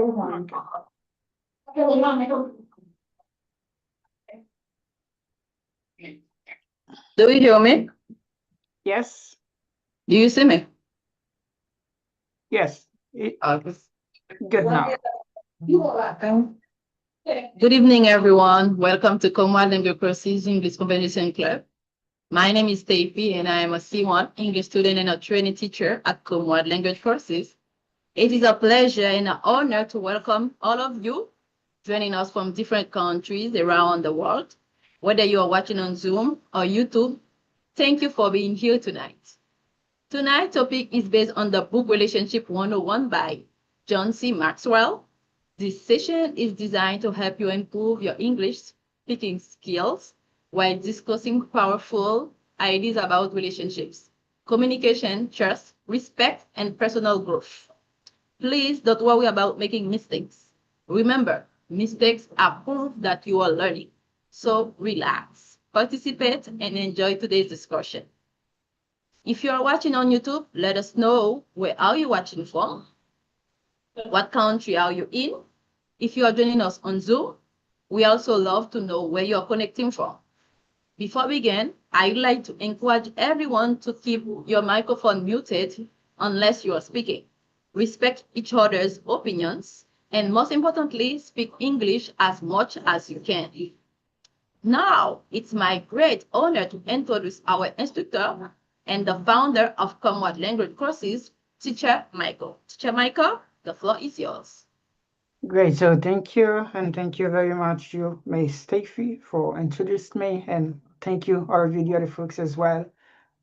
Do you hear me? Yes. Do you see me? Yes. Good now. Good evening, everyone. Welcome to Comrade Language Courses English Conversation Club. My name is Stacey, and I am a C1 English student and a training teacher at Comrade Language Courses. It is a pleasure and an honor to welcome all of you joining us from different countries around the world. Whether you are watching on Zoom or YouTube, thank you for being here tonight. Tonight's topic is based on the book Relationship 101 by John C. Maxwell. This session is designed to help you improve your English speaking skills while discussing powerful ideas about relationships, communication, trust, respect, and personal growth. Please don't worry about making mistakes. Remember, mistakes are proof that you are learning. So relax, participate, and enjoy today's discussion. If you are watching on YouTube, let us know where are you watching from? What country are you in? If you are joining us on Zoom, we also love to know where you are connecting from. Before we begin, I'd like to encourage everyone to keep your microphone muted unless you are speaking. Respect each other's opinions, and most importantly, speak English as much as you can. Now, it's my great honor to introduce our instructor and the founder of Comrade Language Courses, Teacher Michael. Teacher Michael, the floor is yours. Great. So thank you. And thank you very much, you, Miss Stacey, for introducing me. And thank you, all of you, the other folks as well,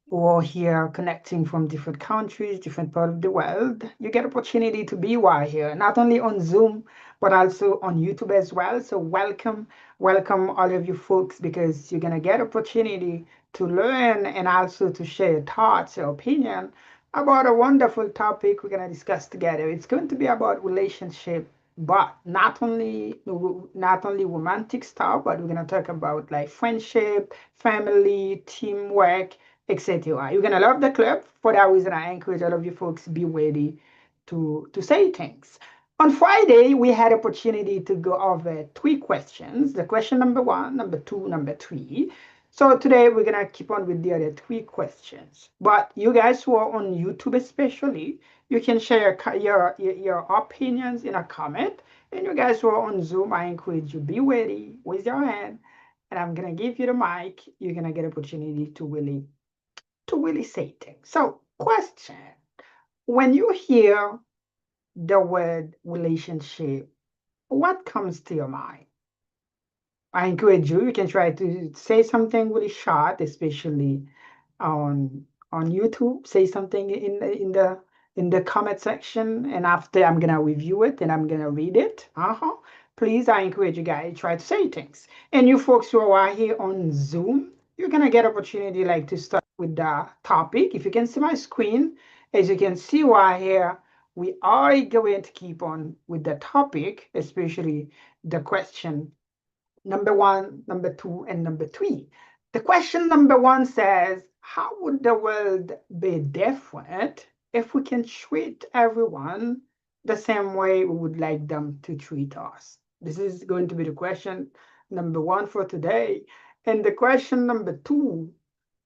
who are here connecting from different countries, different part of the world. You get opportunity to be right here, not only on Zoom, but also on YouTube as well. So welcome all of you folks, because you're gonna get opportunity to learn and also to share your thoughts, your opinion about a wonderful topic we're gonna discuss together. It's going to be about relationship, but not only romantic stuff, but we're gonna talk about like friendship, family, teamwork, etc. You're gonna love the club. For that reason, I encourage all of you folks be ready to say things. On Friday, we had opportunity to go over 3 questions. The question number 1, number 2, number 3. So today we're gonna keep on with the other 3 questions. But you guys who are on YouTube especially, you can share your opinions in a comment. And you guys who are on Zoom, I encourage you, be ready with your hand. And I'm gonna give you the mic. You're gonna get opportunity to really say things. So, question: when you hear the word relationship, what comes to your mind? I encourage you. You can try to say something really short, especially on YouTube. Say something in the comment section, and after I'm gonna review it and I'm gonna read it. Please, I encourage you guys try to say things. And you folks who are here on Zoom, you're gonna get opportunity like to start with the topic. If you can see my screen, as you can see right here, we are going to keep on with the topic, especially the question number 1, number 2, and number 3. The question number 1 says, how would the world be different if we can treat everyone the same way we would like them to treat us? This is going to be the question number 1 for today. And the question number 2,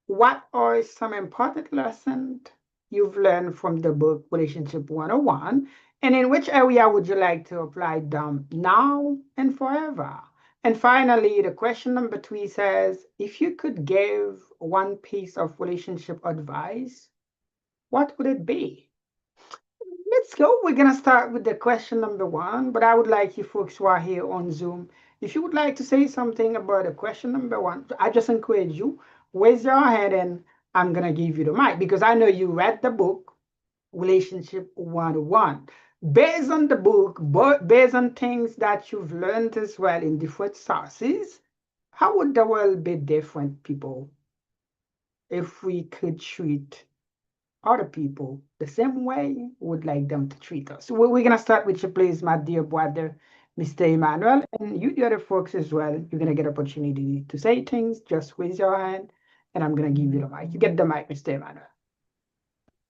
what are some important lessons you've learned from the book Relationship 101? And in which area would you like to apply them now and forever? And finally, the question number 3 says, if you could give one piece of relationship advice, what would it be? Let's go. We're going to start with the question number 1, but I would like you folks who are here on Zoom, if you would like to say something about the question number 1, I just encourage you, raise your hand and I'm going to give you the mic, because I know you read the book, Relationship 101. Based on the book, but based on things that you've learned as well in different sources, how would the world be different, people, if we could treat other people the same way we would like them to treat us? So we're going to start with you, please, my dear brother, Mr. Emmanuel, and you, the other folks as well. You're going to get opportunity to say things. Just raise your hand, and I'm going to give you the mic. You get the mic, Mr. Emmanuel.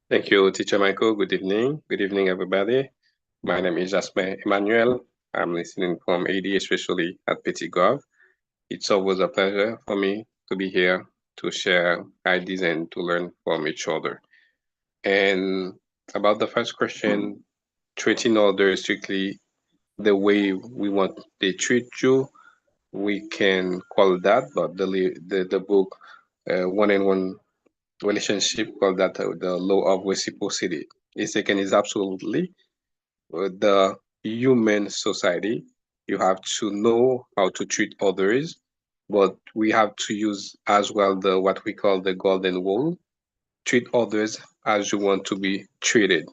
Thank you, Teacher Michael. Good evening. Good evening, everybody. My name is Jasmin Emmanuel. I'm listening from AD, especially at Petit Gov. It's always a pleasure for me to be here to share ideas and to learn from each other. And about the first question, treating others strictly the way we want they treat you, we can call that, but the book One and One Relationship called that the law of reciprocity. The second is absolutely the human society. You have to know how to treat others, but we have to use as well the what we call the golden rule. Treat others as you want to be treated.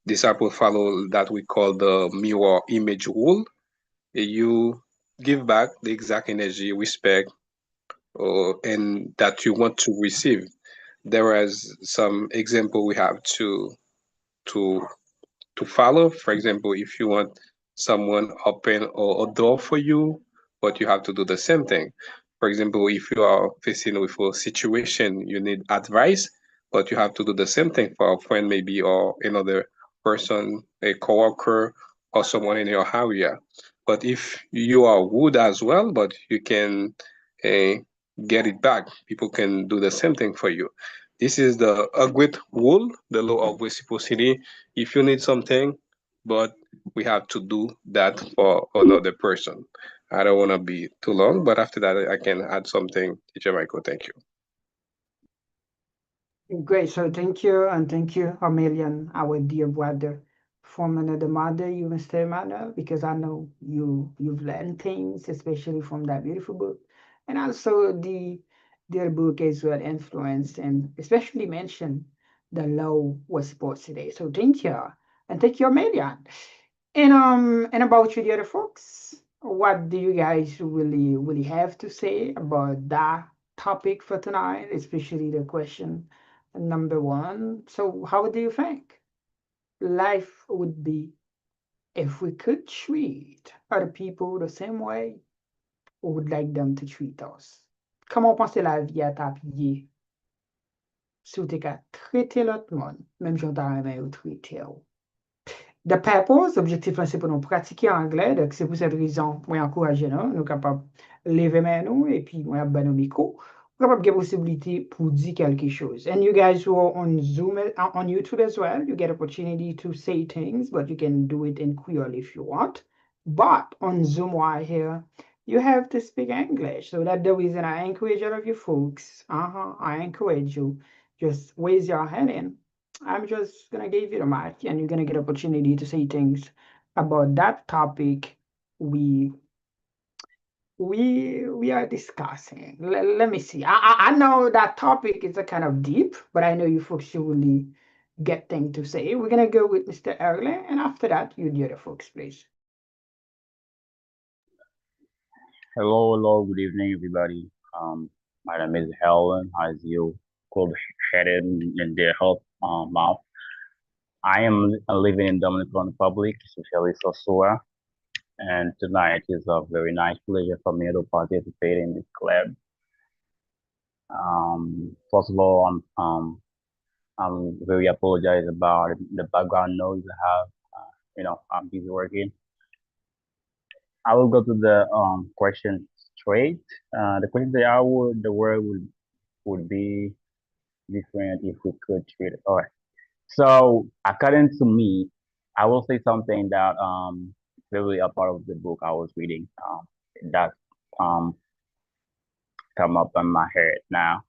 Disciples follow that we call the mirror image rule. You give back the exact energy, respect, and that you want to receive. There is some example we have to to follow. For example, if you want someone open or a door for you, but you have to do the same thing. For example, if you are facing with a situation, you need advice, but you have to do the same thing for a friend maybe or another person, a coworker or someone in your area. But if you are good as well, but you can uh, get it back, people can do the same thing for you. This is the a great rule, the law of reciprocity. If you need something, but we have to do that for another person. I don't want to be too long, but after that, I can add something. Teacher Michael, thank you. Great. So thank you, Aurelian, our dear brother from another mother, you Mr. Emmanuel, because I know you've learned things, especially from that beautiful book. And also the their book as well influenced and especially mentioned the law was sports today. So thank you. And thank you, Aurelian. And about you, the other folks, what do you guys really have to say about that topic for tonight, especially the question number one? So, how do you think life would be if we could treat other people the same way we would like them to treat us? Comment penser la vie à t'appuyer sur tes qu'à traiter l'autre monde, même si on t'a jamais traité? The purpose, objectif là, c'est pour nous pratiquer anglais. Donc, c'est pour cette raison, moi, encourager nous, nous capables de lever main nous, et puis, moi, ben, nos micros, pour capable de possibilité pour dire quelque chose. And you guys who are on Zoom, on YouTube as well, you get opportunity to say things, but you can do it in Creole if you want. But on Zoom right here, you have to speak English. So that's the reason I encourage all of you folks. I encourage you. Just raise your hand in. I'm just gonna give you the mic and you're gonna get opportunity to say things about that topic we we are discussing. Let me see. I know that topic is a kind of deep, but I know you folks should really get things to say. We're gonna go with Mr. Early, and after that, you the other folks, please. Hello, good evening, everybody. My name is Helen, as you could hear it in the help mouth. I am living in Dominican Republic, especially Sosua, and tonight is a very nice pleasure for me to participate in this club. First of all, I'm very apologize about the background noise I have. I'm busy working. I will go to the question straight. The question that the world would be different if we could treat it. All right. So according to me, I will say something that really a part of the book I was reading that um come up in my head now.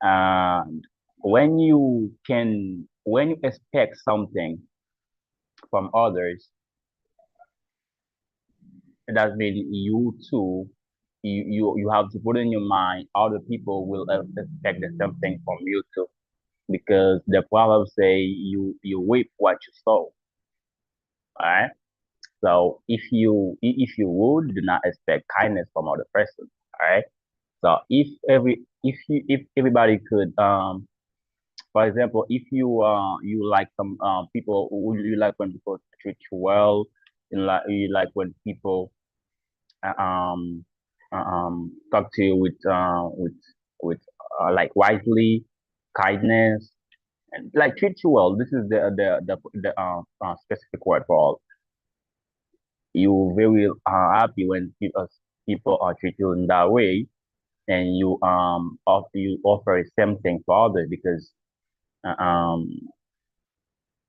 And when you expect something from others, that means you too you have to put in your mind other people will expect the same thing from you too, because the proverb say you reap what you sow. All right. So if you would do not expect kindness from other person. All right. So if everybody could for example, if you like some people, you like when people treat you well, you like when people uh, um talk to you with like wisely, kindness. And like treat you well. This is specific word for all. You very happy when people treat you in that way, and you offer the same thing for others because uh, um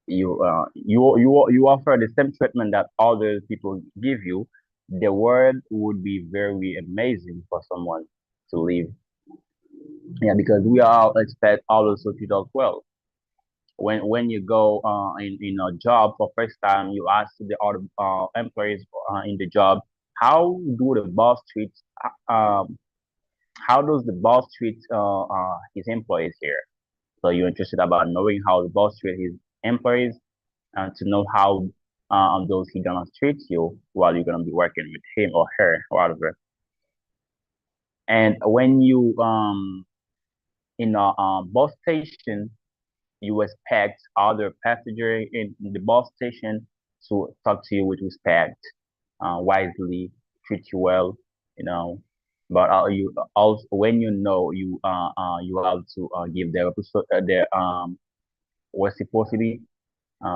you offer the same treatment that other people give you. The world would be very amazing for someone to live. Yeah, because we all expect others to treat us well. When you go in a job for first time, you ask the other employees in the job, how do the boss treat how does the boss treat his employees here? So you're interested about knowing how the boss treat his employees, to know how those he gonna treat you while you're gonna be working with him or her or whatever. And when you in a bus station, you expect other passenger in the bus station to talk to you with respect, wisely, treat you well, you know. But you also, when you know you have to give their reciprocity.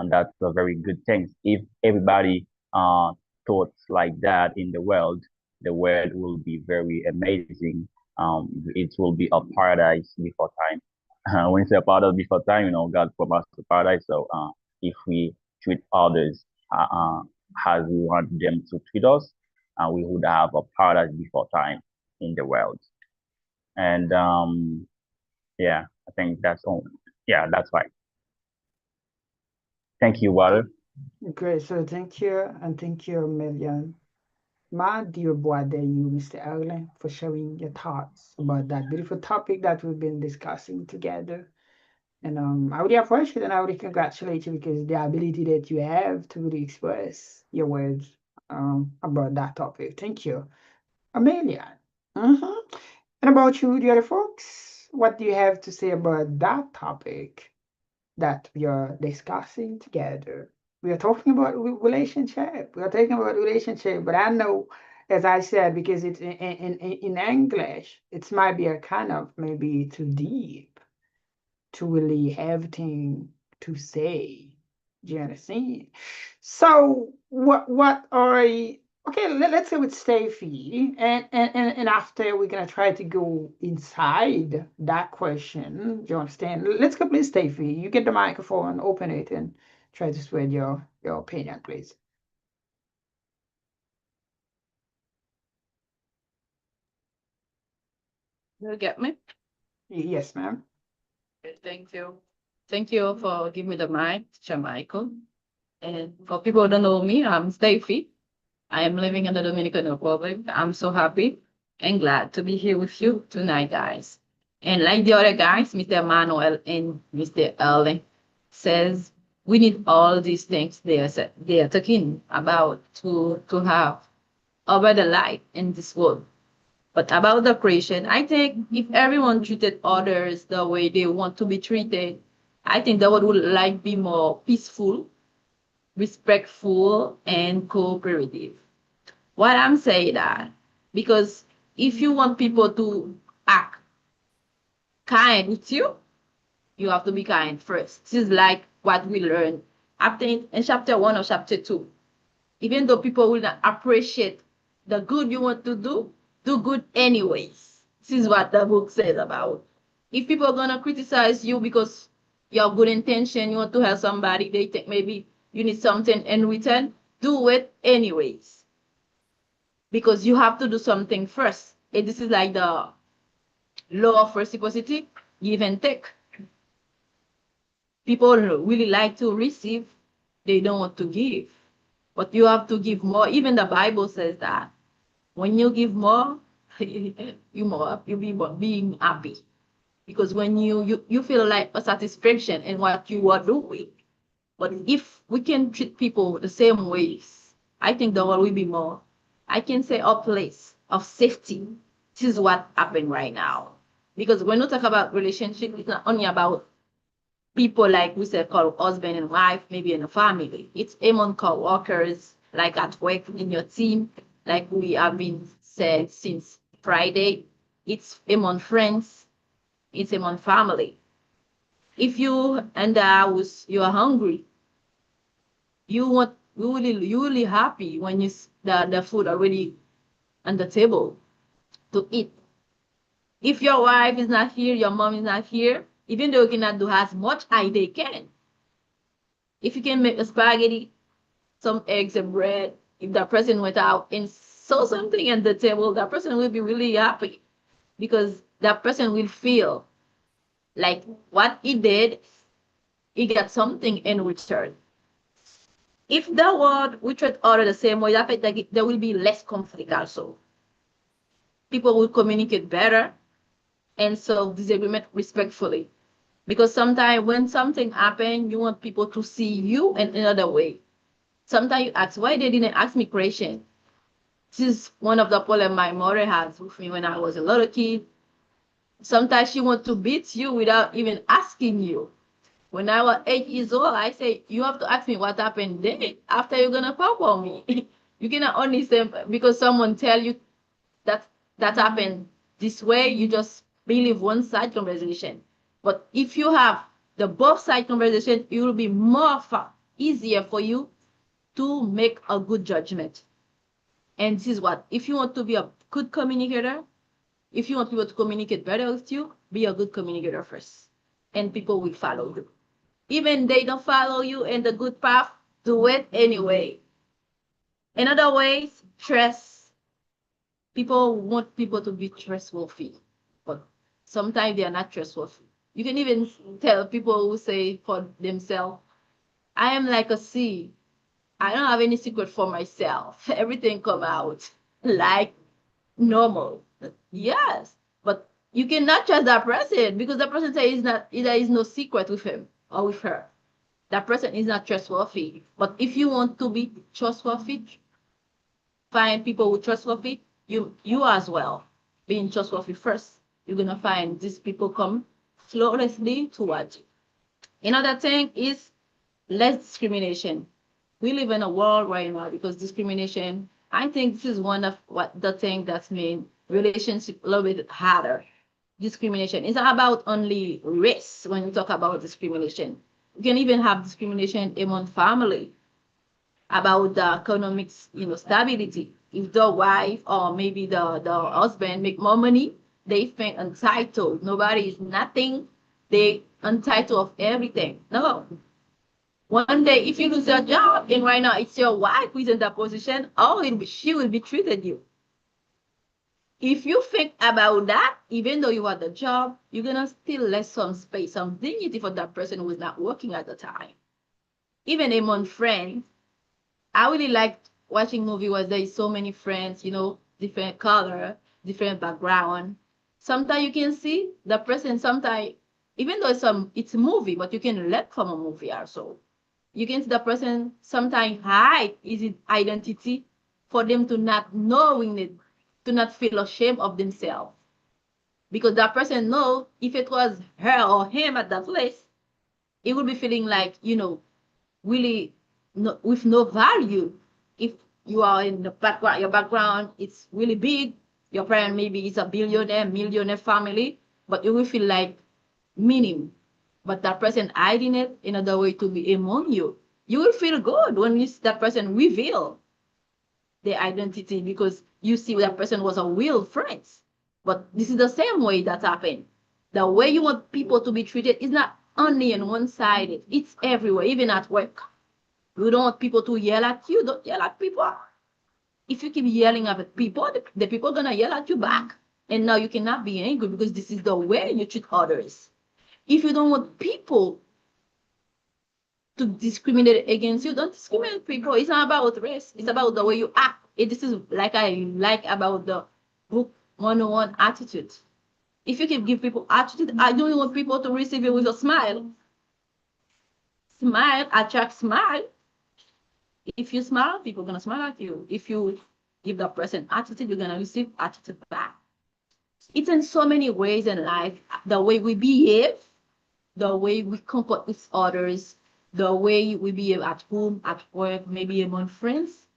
That's a very good thing. If everybody thought like that in the world will be very amazing. It will be a paradise before time. When you say paradise before time, God promised a paradise. So if we treat others as we want them to treat us, we would have a paradise before time in the world. And yeah, I think that's all. Yeah, that's right. Thank you, Water. Great. So thank you, and thank you a million. My dear brother, you, Mr. Erlen, for sharing your thoughts about that beautiful topic that we've been discussing together. And I really appreciate and I really congratulate you because the ability that you have to really express your words about that topic. Thank you. Amelia. Mm-hmm. And about you, the other folks, what do you have to say about that topic that we are discussing together? We are talking about relationship. We are talking about relationship, but I know, as I said, because it's in English, it might be a kind of maybe too deep to really have anything to say. Do you understand? So what are okay, let's say with Steffi, and after we're gonna try to go inside that question. Do you understand? Let's go, please, Steffi. You get the microphone, open it, and try to spread your opinion, please. You get me? Yes, ma'am. Okay, thank you. Thank you for giving me the mic, Teacher Michael. And for people who don't know me, I'm Steffi. I am living in the Dominican Republic. I'm so happy and glad to be here with you tonight, guys. And like the other guys, Mr. Manuel and Mr. Ellen says, we need all these things they are talking about to have a better life in this world. But about the creation, I think if everyone treated others the way they want to be treated, I think the world would like be more peaceful, respectful, and cooperative. Why I'm saying that? Because if you want people to act kind with you, you have to be kind first. This is like what we learned after in chapter 1 or chapter 2. Even though people will not appreciate the good you want to do good anyways. This is what the book says about. If people are gonna criticize you because you have good intention, you want to help somebody, they think maybe you need something in return, do it anyways. Because you have to do something first. And this is like the law of reciprocity, give and take. People really like to receive, they don't want to give. But you have to give more. Even the Bible says that. When you give more, you be more being happy. Because when you feel like a satisfaction in what you are doing. But if we can treat people the same ways, I think the world will be more, I can say, a place of safety. This is what happened right now. Because when we talk about relationship, it's not only about people like we said called husband and wife, maybe in a family. It's among co-workers, like at work in your team, like we have been said since Friday. It's among friends, it's among family. If you in the house, you are hungry, you really happy when the food already on the table to eat. If your wife is not here, your mom is not here, even though you cannot do as much as they can. If you can make a spaghetti, some eggs and bread, if that person went out and saw something at the table, that person will be really happy because that person will feel like what he did, he got something in return. If the world we treat other the same way, that like there will be less conflict also. People will communicate better and solve disagreement respectfully. Because sometimes when something happens, you want people to see you in another way. Sometimes you ask, why they didn't ask me question? This is one of the problems my mother has with me when I was a little kid. Sometimes she wants to beat you without even asking you. When I was 8 years old, I say, you have to ask me what happened then after you're gonna papa me. You cannot only say because someone tell you that that happened this way, you just believe one side conversation. But if you have the both side conversation, it will be more easier for you to make a good judgment. And this is what, if you want to be a good communicator, if you want people to communicate better with you, be a good communicator first. And people will follow you. Even they don't follow you in the good path, do it anyway. In other ways, trust. People want people to be trustworthy, but sometimes they are not trustworthy. You can even tell people who say for themselves, I am like a sea. I don't have any secret for myself. Everything come out like normal. Yes, but you cannot trust that person because the person says there is no secret with him or with her. That person is not trustworthy. But if you want to be trustworthy, find people who trustworthy, you as well. Being trustworthy first, you're gonna find these people come flawlessly towards you. Another thing is less discrimination. We live in a world right now because discrimination, I think this is one of what the thing that's made relationship a little bit harder. Discrimination. It's not about only race when you talk about discrimination. You can even have discrimination among family about the economics, stability. If the wife or maybe the husband make more money, they feel entitled. Nobody is nothing. They entitled of everything. No. One day, if you lose your job, and right now it's your wife who's in that position, she will be treated you. If you think about that, even though you have the job, you're gonna still let some space, some dignity for that person who is not working at the time. Even among friends, I really liked watching movie where there is so many friends, different color, different background. Sometimes you can see the person. Sometimes, even though it's a movie, but you can learn from a movie also. You can see the person sometimes hide his identity for them to not knowing it, to not feel ashamed of themselves. Because that person know if it was her or him at that place, it would be feeling like, really with no value. If you are in the background, your background it's really big, your parent maybe is a billionaire, millionaire family, but you will feel like meaning. But that person hiding it in another way to be among you. You will feel good when that person reveal their identity because you see that person was a real friend. But this is the same way that happened. The way you want people to be treated is not only on one side, it's everywhere, even at work. You don't want people to yell at you, don't yell at people. If you keep yelling at people, the people are gonna yell at you back. And now you cannot be angry because this is the way you treat others. If you don't want people to discriminate against you, don't discriminate people. It's not about race. It's about the way you act. This is like I like about the book 101 attitude. If you can give people attitude, I don't want people to receive it with a smile. Smile attracts smile. If you smile, people are gonna smile at you. If you give that person attitude, you're gonna receive attitude back. It's in so many ways in life. The way we behave, the way we comport with others, the way we behave at home, at work, maybe among friends,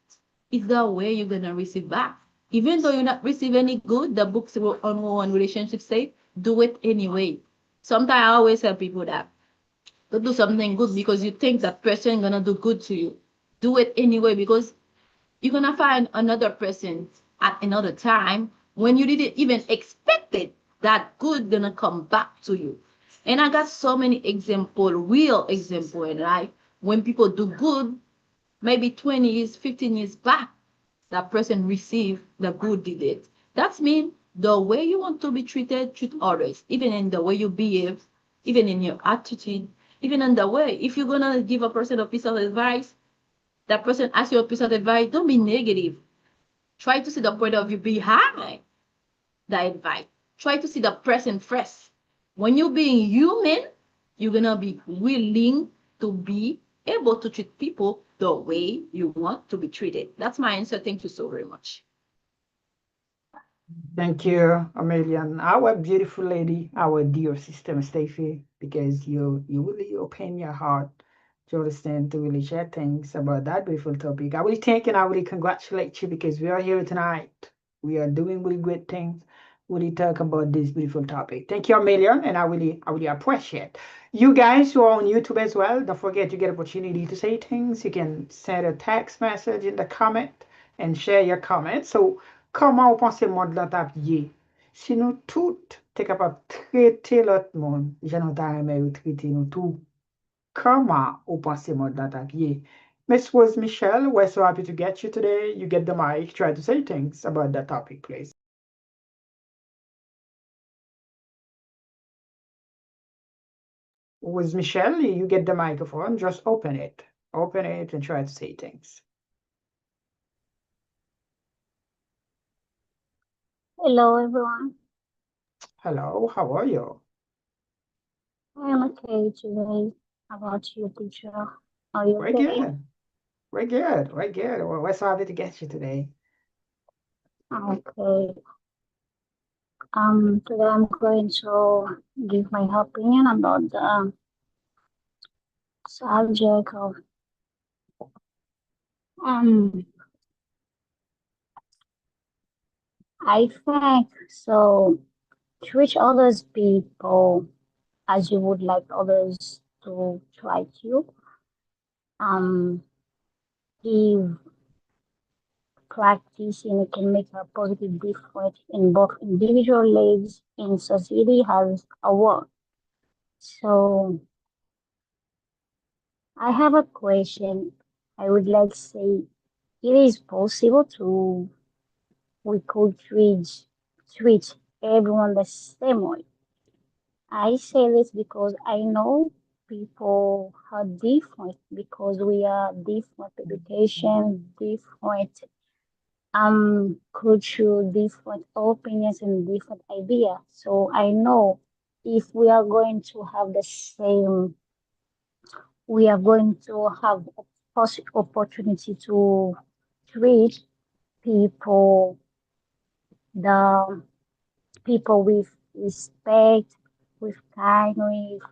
is the way you're gonna receive back. Even though you're not receiving any good, the books on relationships say, do it anyway. Sometimes I always tell people that Don't do something good because you think that person gonna do good to you. Do it anyway because you're gonna find another person at another time when you didn't even expect it. That good gonna come back to you. And I got so many example, real example in life when people do good, maybe 20 years, 15 years back, that person received the good did it. That's mean the way you want to be treated, treat others, even in the way you behave, even in your attitude, even in the way. If you're gonna give a person a piece of advice, that person asks you a piece of advice, don't be negative. Try to see the point of view behind the advice. Try to see the person first. When you're being human, you're gonna be willing to be able to treat people the way you want to be treated. That's my answer. Thank you so very much. Thank you, Amelia. And our beautiful lady, our dear sister Steffi, because you really open your heart to understand, to really share things about that beautiful topic. I really thank and I really congratulate you because we are here tonight. We are doing really great things. Really talk about this beautiful topic. Thank you, Amelia, and I really appreciate you guys who are on YouTube as well. Don't forget you get opportunity to say things. You can send a text message in the comment and share your comments. So comment vous pensez le monde là tapier? Si nous toutes t'es capable de traiter l'autre monde, je nous t'aimerais traiter nous tout. Comment vous pensez le monde là tapier? Miss Rose Michelle, we're so happy to get you today. You get the mic. Try to say things about that topic, please. With Michelle, you get the microphone. Just open it. Open it and try to say things. Hello, everyone. Hello, how are you? I am okay today. How about you, teacher? Are you We're okay? good. We're good. We're good. Well, we're so happy to get you today. Okay. Today I'm going to give my opinion about the subject of um. I think so. Treat others people as you would like others to treat you. Give practice and it can make a positive difference in both individual lives and society as a whole. So I have a question. I would like to say it is possible to we could treat everyone the same way. I say this because I know people are different because we are different education, different culture, different opinions and different ideas. So I know if we are going to have the same, we are going to have a opportunity to treat people, the people with respect, with kindness,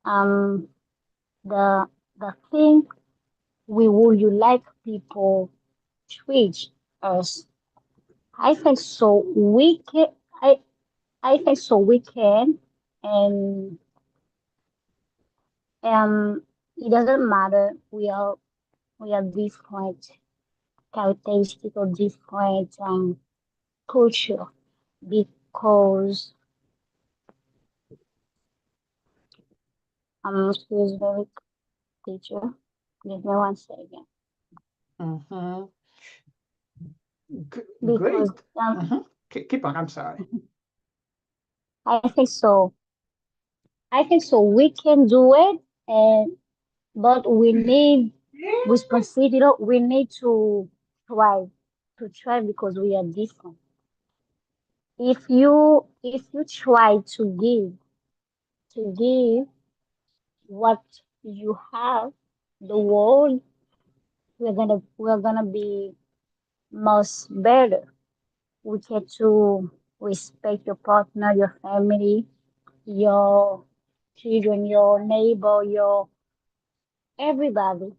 um, the the thing we would you like people treat us. I think so we can. I think so we can, and it doesn't matter. We are different characteristic or different culture because excuse me, teacher, give me 1 second. Mm-hmm. Because Great. Mm-hmm. Keep on. I'm sorry. I think so. I think so. We can do it, and but we need responsibility. We need to try because we are different. If you try to give what you have, the world we're gonna be much better. We get to respect your partner, your family, your children, your neighbor, your everybody.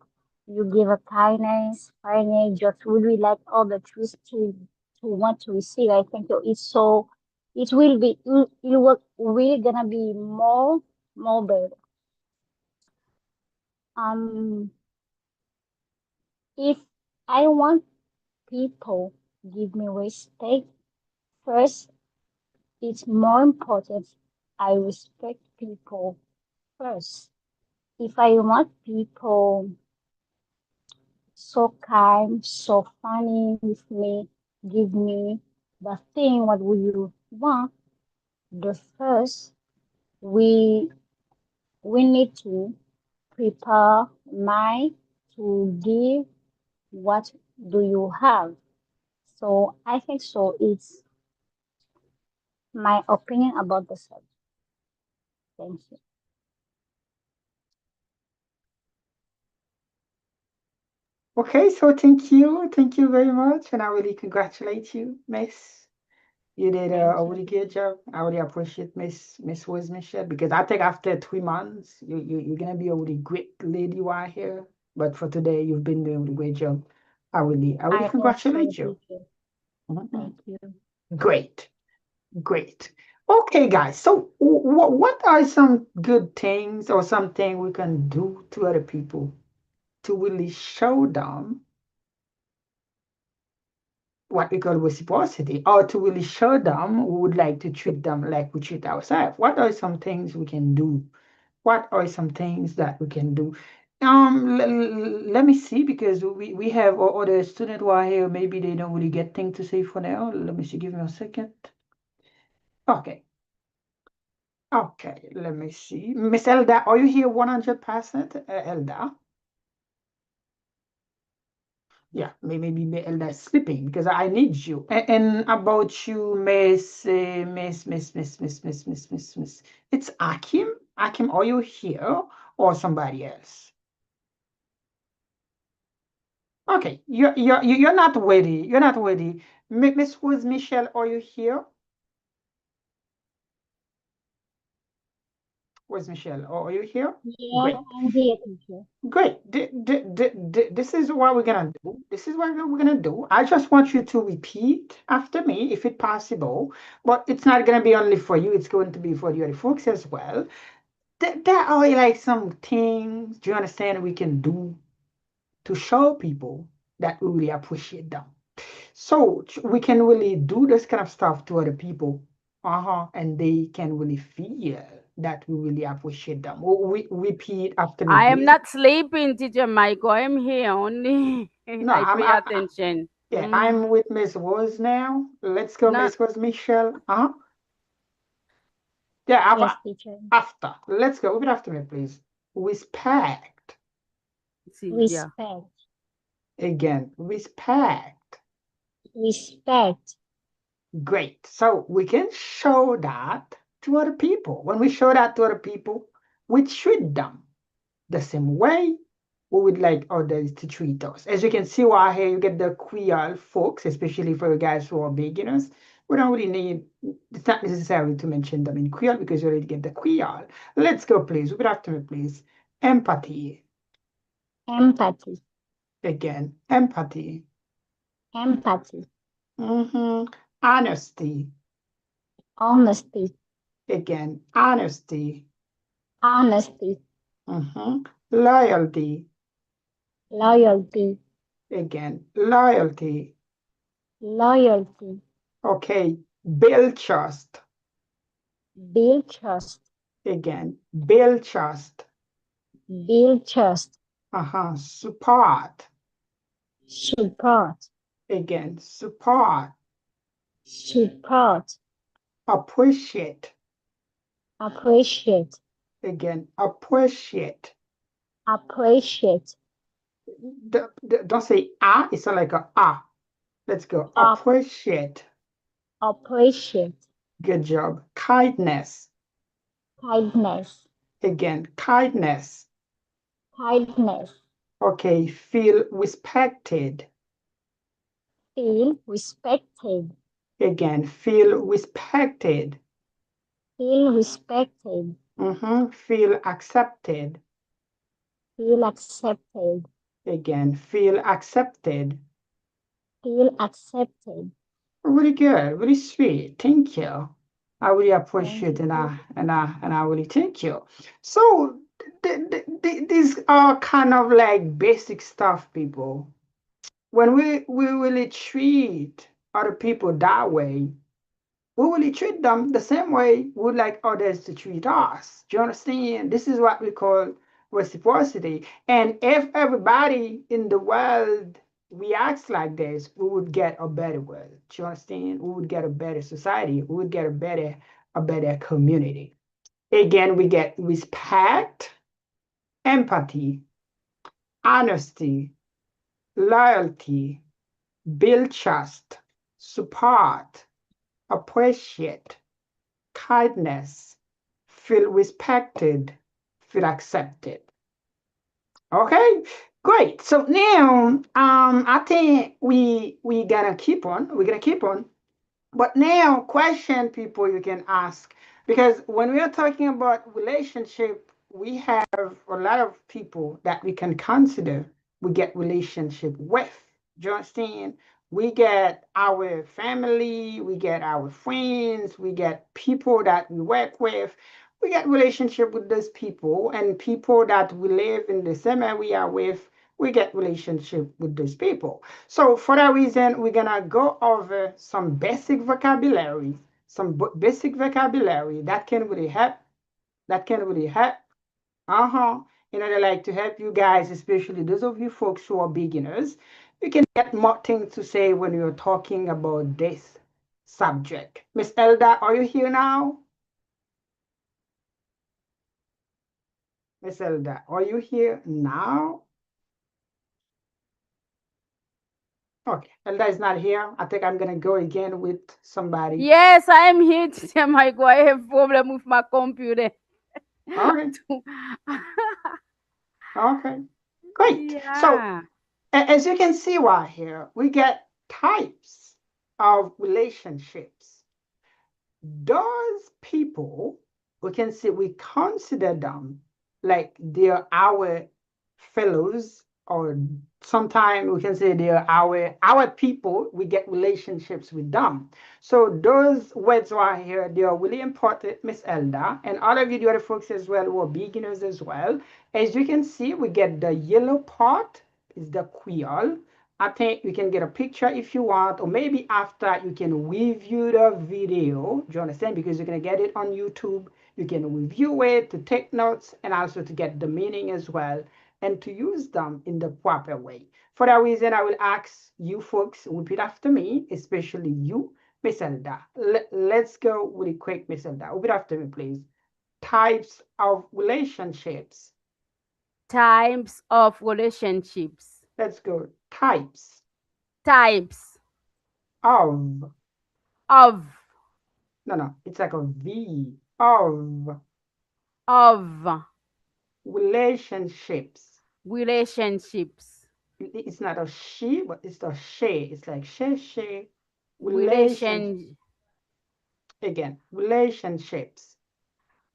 You give a kindness, kindness, just really like all the truth to want to receive. I think it's so it will really gonna be more better. If I want people give me respect first, it's more important I respect people first. If I want people so kind, so funny with me, give me the thing what will you want, the first we we need to prepare mind to give what do you have. So I think so it's my opinion about the subject. Thank you. Okay, so thank you very much, and I really congratulate you, Miss. You did Thank a really you. good job. I really appreciate Miss Rose Michelle because I think after 3 months, you're gonna be a really great lady right here. But for today, you've been doing a really great job. I really I also congratulate you. teacher. Mhm. Thank you. Great, great. Okay, guys. So, what are some good things or something we can do to other people to really show them what we call reciprocity, or to really show them we would like to treat them like we treat ourselves? What are some things we can do? What are some things that we can do? Let me see, because we have other students who are here. Maybe they don't really get things to say for now. Let me see. Give me a second. Okay. Okay. Let me see. Miss Elda, are you here 100%? Elda? Yeah, maybe Elda is sleeping because I need you. And about you, Miss. It's Akim. Akim, are you here or somebody else? Okay, you're not ready. You're not ready. Miss Rose Michelle, are you here? Where's Michelle? Are you here? Yeah, Great. I'm here, teacher. Great. This is what we're gonna do. This is what we're gonna do. I just want you to repeat after me, if it's possible. But it's not gonna be only for you. It's going to be for the other folks as well. There are like some things, do you understand, we can do to show people that we really appreciate them. So we can really do this kind of stuff to other people, and they can really feel that we really appreciate them. We repeat after me, I am please. not sleeping, Teacher Michael. I'm here only. No, I pay attention. yeah, I'm with Miss Rose now. Let's go, Not Miss Rose Michelle. Yeah, Yes, teacher. after. Let's go. Repeat after me, please. Respect. see, yeah. Respect. Again, respect. Respect. Great. So we can show that to other people. When we show that to other people, we treat them the same way we would like others to treat us. As you can see right here, you get the Creole folks, especially for you guys who are beginners. We don't really need, it's not necessary to mention them in Creole because you already get the Creole. Let's go, please. Repeat after me, please. Empathy. Empathy. Again, empathy. Empathy. Honesty. Honesty. Again, honesty. Honesty. Loyalty. Loyalty. Again, loyalty. Loyalty. Okay, build trust. Build trust. Again, build trust. Build trust. Support. Support. Again, support. Support. Appreciate. Appreciate. Again, appreciate. Appreciate. Don't say ah, it's not like a ah. Let's go. Up. Appreciate. Appreciate. Good job. Kindness. Kindness. Again, kindness. Kindness. Okay, feel respected. Feel respected. Again, feel respected. Feel respected. Feel accepted. Feel accepted. Again, feel accepted. Feel accepted. Really good, really sweet. Thank you. I really Thank appreciate you. and I really thank you. So these are kind of like basic stuff, people. When we really treat other people that way, we really treat them the same way we would like others to treat us. Do you understand? This is what we call reciprocity. And if everybody in the world reacts like this, we would get a better world. Do you understand? We would get a better society. We would get a better community. Again, we get respect, empathy, honesty, loyalty, build trust, support, appreciate, kindness, feel respected, feel accepted. Okay, great. So now, I think we gonna keep on. We're gonna keep on. But now, question people you can ask, because when we are talking about relationship, we have a lot of people that we can consider we get relationship with. Do you understand? We get our family, we get our friends, we get people that we work with. We get relationship with those people and people that we live in the same area with. We get relationship with those people. So for that reason, we're gonna go over some basic vocabulary, basic vocabulary that can really help. That can really help. In order like to help you guys, especially those of you folks who are beginners, you can get more things to say when you're talking about this subject. Miss Elda, are you here now? Miss Elda, are you here now? Okay, Elda is not here. I think I'm gonna go again with somebody. Yes, I am here, Teacher Michael. I have problem with my computer. Okay, okay, great. So Yeah. as you can see right here, we get types of relationships. Those people, we can say we consider them like they're our fellows, or sometimes we can say they're our people. We get relationships with them. So those words right here, they are really important, Miss Elda, and all of you, the other folks as well, who are beginners as well. As you can see, we get the yellow part is the quill. I think you can get a picture if you want, or maybe after you can review the video. Do you understand? Because you're gonna get it on YouTube. You can review it to take notes and also to get the meaning as well and to use them in the proper way. For that reason, I will ask you folks, repeat after me, especially you, Miss Elda. Let's go really quick, Miss Elda. Repeat after me, please. Types of relationships. Types of relationships. Let's go. Types Types of. of No, it's like a V of of relationships. relationships. It's not a she, but it's a she. It's like she. Relationship. Relation Again, relationships.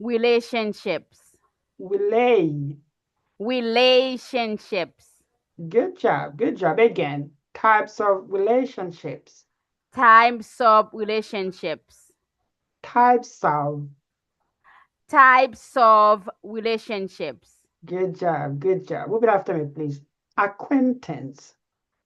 relationships. Relay. Relationships. Good job. Good job. Again, types of relationships. Types of relationships. Types of. Types of relationships. Good job. Good job. Repeat after me, please. Acquaintance.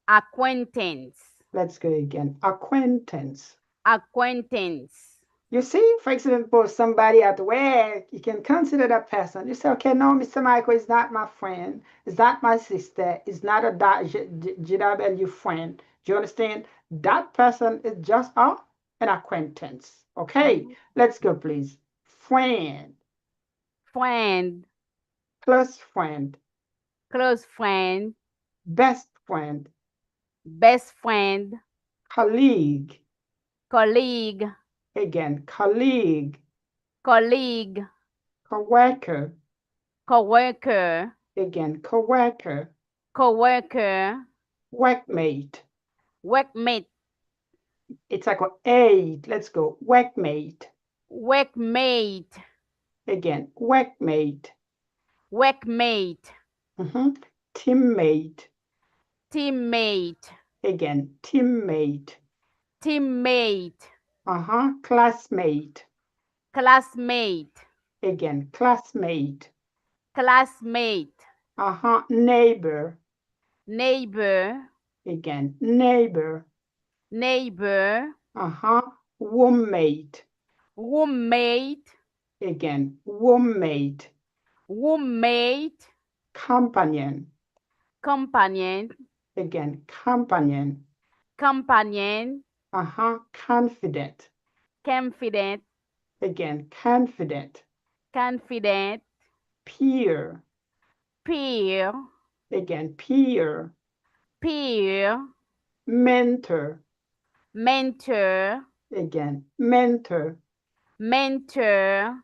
Acquaintance. Let's go again. Acquaintance. Acquaintance. You see, for example, somebody at work, you can consider that person. You say, okay, no, Mr. Michael is not my friend, is not my sister, is not a GW friend. Do you understand? That person is just an acquaintance. Okay, let's go, please. Friend, Friend. close friend, Close friend. best friend, Best friend. colleague, Colleague. again, colleague, Colleague. coworker, Coworker. again, coworker, Coworker. workmate. Workmate. It's like an eight. Let's go. Workmate. Workmate. Again, workmate. Workmate. Teammate. Teammate. Again, teammate. Teammate. Classmate. classmate, Again, classmate. classmate, Neighbor. neighbor, Again, neighbor. neighbor, Roommate. roommate, Again, roommate. roommate, Companion. companion, Again, companion. companion, Confident. confident, Again, confident. confident, Peer. peer, Again, peer. peer, Mentor. mentor, Again, mentor. mentor,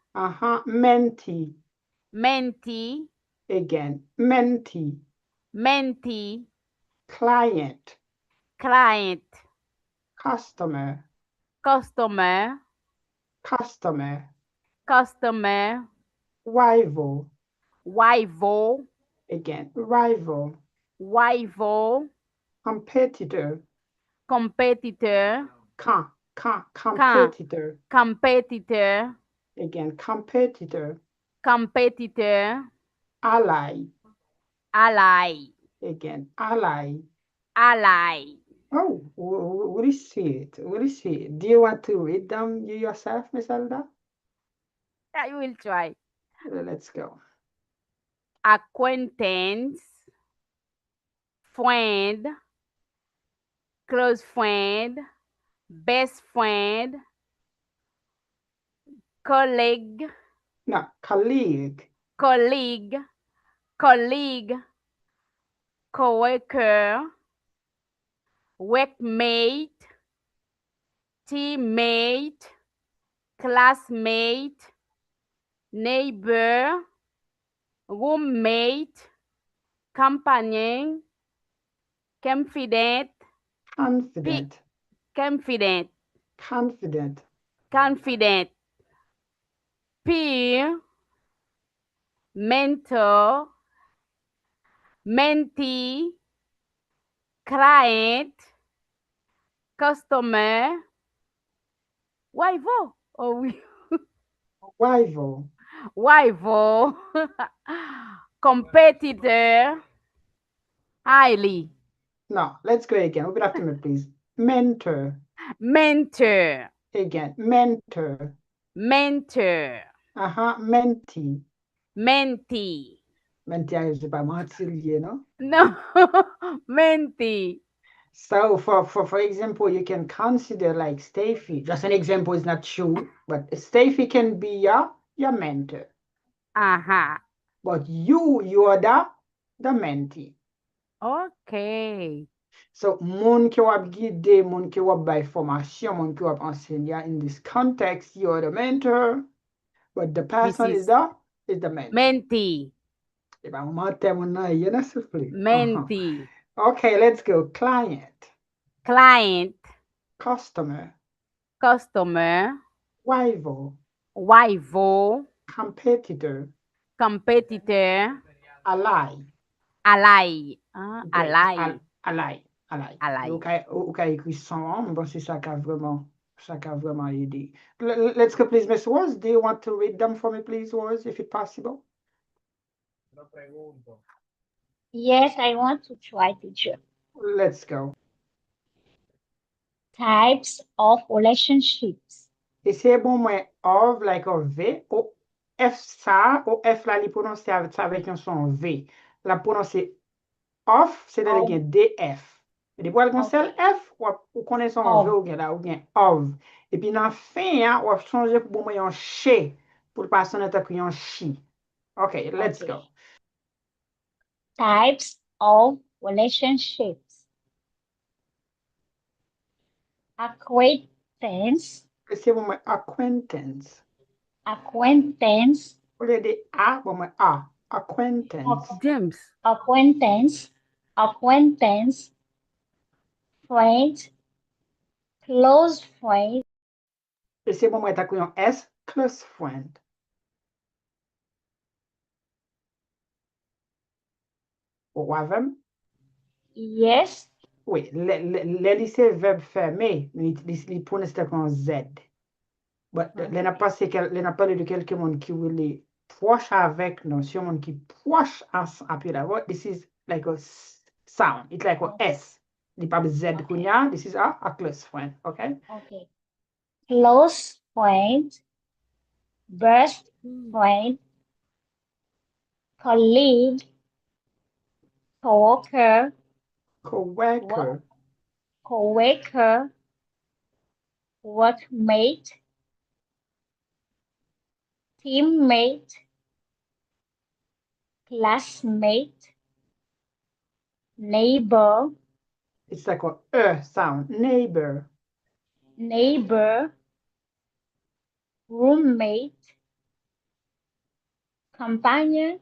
Mentee. mentee, Again, mentee. mentee, Client. client, Customer. customer, Customer. customer, Rival. rival, Again, rival. rival, Competitor. competitor, Competitor. competitor, Again, competitor. competitor, Ally. ally, Again, ally. ally. Oh, what is it? What is it? Do you want to read them yourself, Miss Elda? I will try. Let's go. Acquaintance, friend, close friend, best friend, colleague, No, colleague. colleague, colleague, coworker, workmate, teammate, classmate, neighbor, roommate, companion, confident, Confident. confident, Confident. confident, peer, mentor, mentee, client, customer, rival, oh oui, Rival. rival, competitor, highly, No, let's go again. Repeat after me, please. Mentor. mentor, Again, mentor. mentor, Mentee. mentee. Mentee, je pas mentir, you know? No, mentee. So for example, you can consider like Steffi. Just an example is not true, but Steffi can be your mentor. Uh-huh. But you are the mentee. Okay. So moun ki wap guide, moun ki wap bay formation, moun ki wap ensenya in this context, you are the mentor, but the person is the mentor. Mentee. Eh ben, on mante moun nan yé, s'il vous plaît. Mentee. Okay, let's go. Client. Client. Customer. Customer. Rival. Rival. Competitor. Competitor. Ally. Ally. Great. Ally. Ally. Ally. Ou ka écrit son, bon, c'est ça qu'a vraiment aidé. Let's go, please, Miss Wars. Do you want to read them for me, please, Wars, if it's possible? Yes, I want to try, teacher. Let's go. Types of relationships. Et c'est bon, moi, of, like of V, ou F ça, ou F là, li prononce avec un son V. La prononce off, c'est dans le DF. Et depuis, elle conseille F, ou connaît son V, ou bien là, ou bien of. Et puis, dans fin, ou changer pour moi, un she, pour pas sonner un she. Okay, let's go. Types of relationships. Acquaintance. C'est bon, moi, acquaintance. Acquaintance. Au lieu de A, bon, moi, A. Acquaintance. James. Acquaintance. Acquaintance. Friend. Close friend. Et c'est bon, moi, t'as un S, close friend. Ou avem? Yes. Oui, le lycée verbe fermé, il prononce comme Z. But le n'a pas parlé de quelqu'un qui est proche avec nous, someone qui proche après la. This is like a sound. It's like a S. The pas Z kunya. This is a close friend. Okay. Okay. Close friend, best friend, colleague, coworker, Coworker. coworker, workmate, teammate, classmate, neighbor, It's like a sound. Neighbor. neighbor, roommate, companion,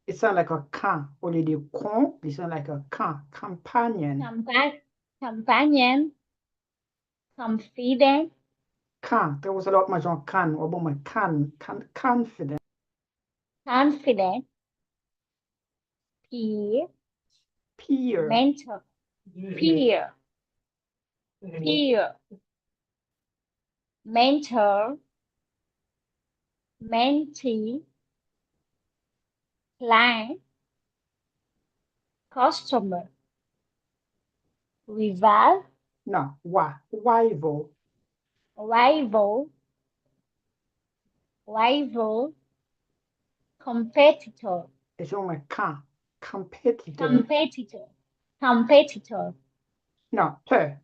It sounds like a can. Au lieu de con, it sounds like a can. Companion. companion, confident, Can. There was a lot much on can. Or my confident. confident, peer, Peer. mentor, peer, peer, mentor, mentee, client, customer, rival, No. Rival. rival, rival, competitor, It's on my can. Competitor. competitor, competitor, No. Ter.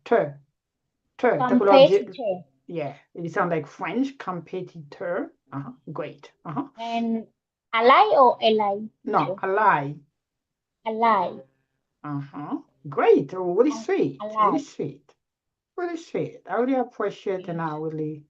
competitor, Yeah. It sounds like French. Competitor. Great. and ally or ally? No. Ally. Ally, Great. Oh, really sweet. ally. Really sweet. Really sweet. I really appreciate and I really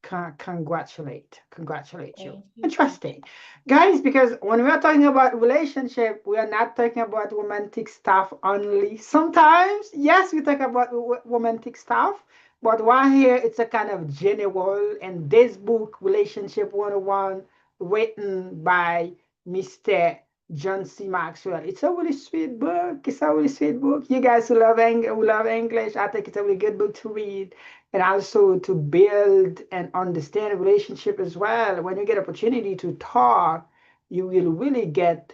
congratulate you. Thank you. Interesting, guys, because when we are talking about relationship, we are not talking about romantic stuff only. Sometimes, yes, we talk about romantic stuff, but while here it's a kind of general, and this book, Relationship 101, written by Mr. John C. Maxwell. It's a really sweet book. It's a really sweet book. You guys who love English, I think it's a really good book to read, and also to build and understand a relationship as well. When you get opportunity to talk, you will really get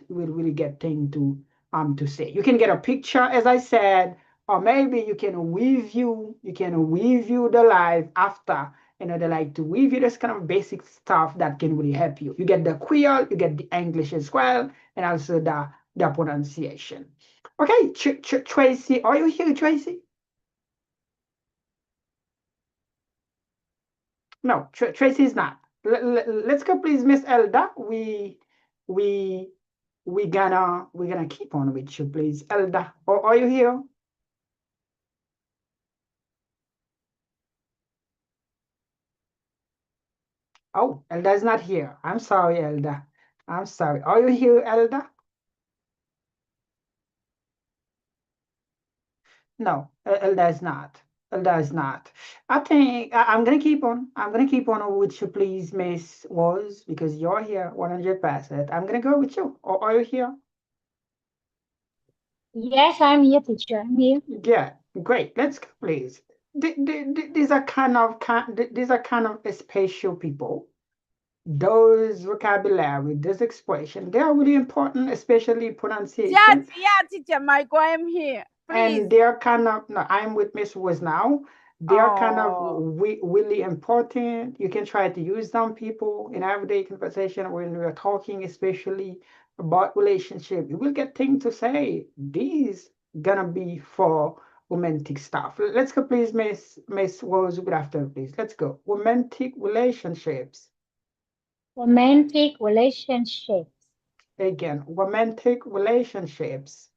things to say. You can get a picture, as I said, or maybe you can review the live after. They like to review this kind of basic stuff that can really help you. You get the Creole, you get the English as well, and also the pronunciation. Okay, Tracy, are you here, Tracy? No, Tracy is not. Let's go, please, Miss Elda. We gonna keep on with you, please, Elda. Or are you here? Oh, Elda is not here. I'm sorry, Elda. I'm sorry. Are you here, Elda? No, Elda is not. Elda is not. I think I'm gonna keep on. I'm gonna keep on with you, please, Miss Was, because you're here 100%. I'm gonna go with you. Or are you here? Yes, I'm here, teacher. I'm here. Yeah, great. Let's go, please. These are kind of special people. Those vocabulary, this expression, they are really important, especially pronunciation. Yeah, teacher Michael, I'm here. Please. And they're kind of, no, I'm with Miss Was now. They are kind of really important. You can try to use them, people, in everyday conversation when we are talking, especially about relationship. You will get things to say. These gonna be for romantic stuff. Let's go, please, Miss Was. Good afternoon, please. Let's go. Romantic relationships. Romantic relationships. Again, romantic relationships.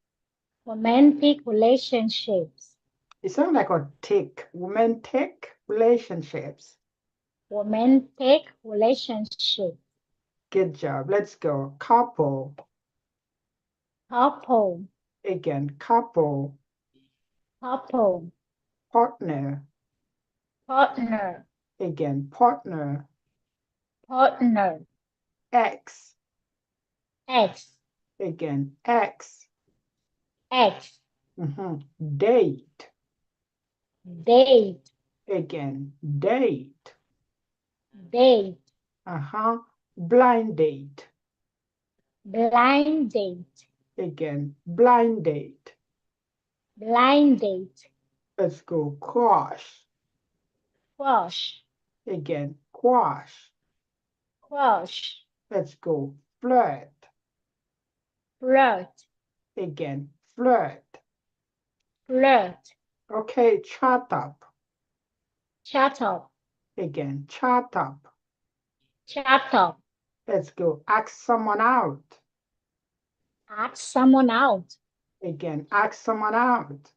Romantic relationships. It sounds like a tick. Romantic relationships. Romantic relationships. Good job. Let's go. Couple. Couple. Again, couple. Couple. Partner. Partner. Again, partner. Partner. Ex. Ex. Again, ex. Ex. Date. Date. Again, date. date, Blind date. blind date, Again, blind date. blind date, Let's go. Crush. crush, Again, crush. crush, Let's go. Flirt. flirt, Again, flirt. flirt, Okay, chat up. chat up, Again, chat up. chat up, Let's go. Ask someone out. ask someone out, Again, ask someone out.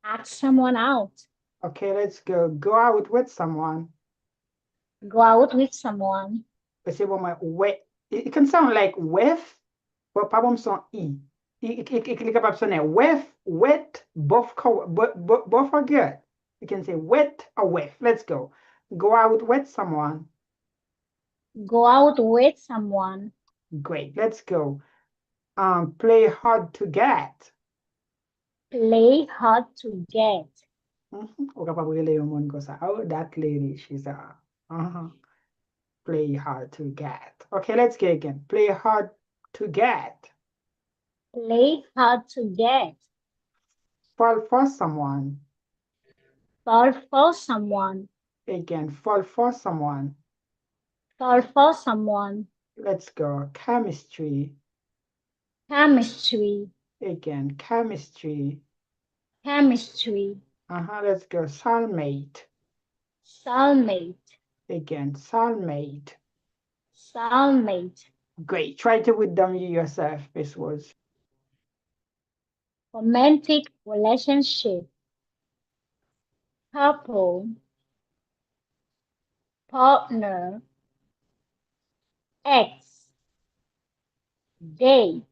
ask someone out, Okay, let's go. Go out with someone. go out with someone, Let's say with. It can sound like with, but problem son e. It capable sonner with, both are good. You can say with or with. Let's go. Go out with someone. go out with someone, Great. Let's go. Play hard to get. play hard to get, O kapab rele yon moun kon sa. Oh, that lady, she's play hard to get. Okay, let's go again. Play hard to get. play hard to get, Fall for someone. fall for someone, Again, fall for someone. fall for someone, Let's go. Chemistry. chemistry, Again, chemistry. chemistry, Let's go. Soulmate. soulmate, Again, soulmate. soulmate, Great. Try to read them yourself, these words. romantic relationship, couple, partner, ex, date,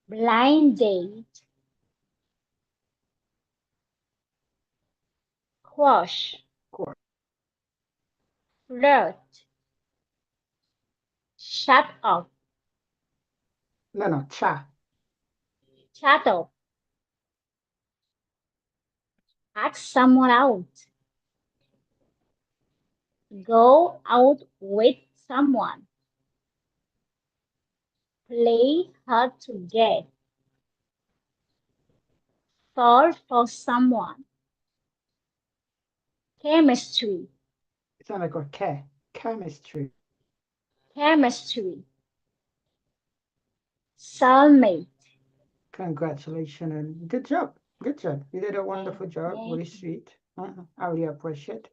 blind date, crush, Cool. flirt, shut up, No, chat. chat up, ask someone out, go out with someone, play hard to get, fall for someone, chemistry, It sounds like okay. Chemistry. chemistry, soulmate. Congratulations and good job. Good job. You did a wonderful job. Thank Really you. sweet. I really appreciate.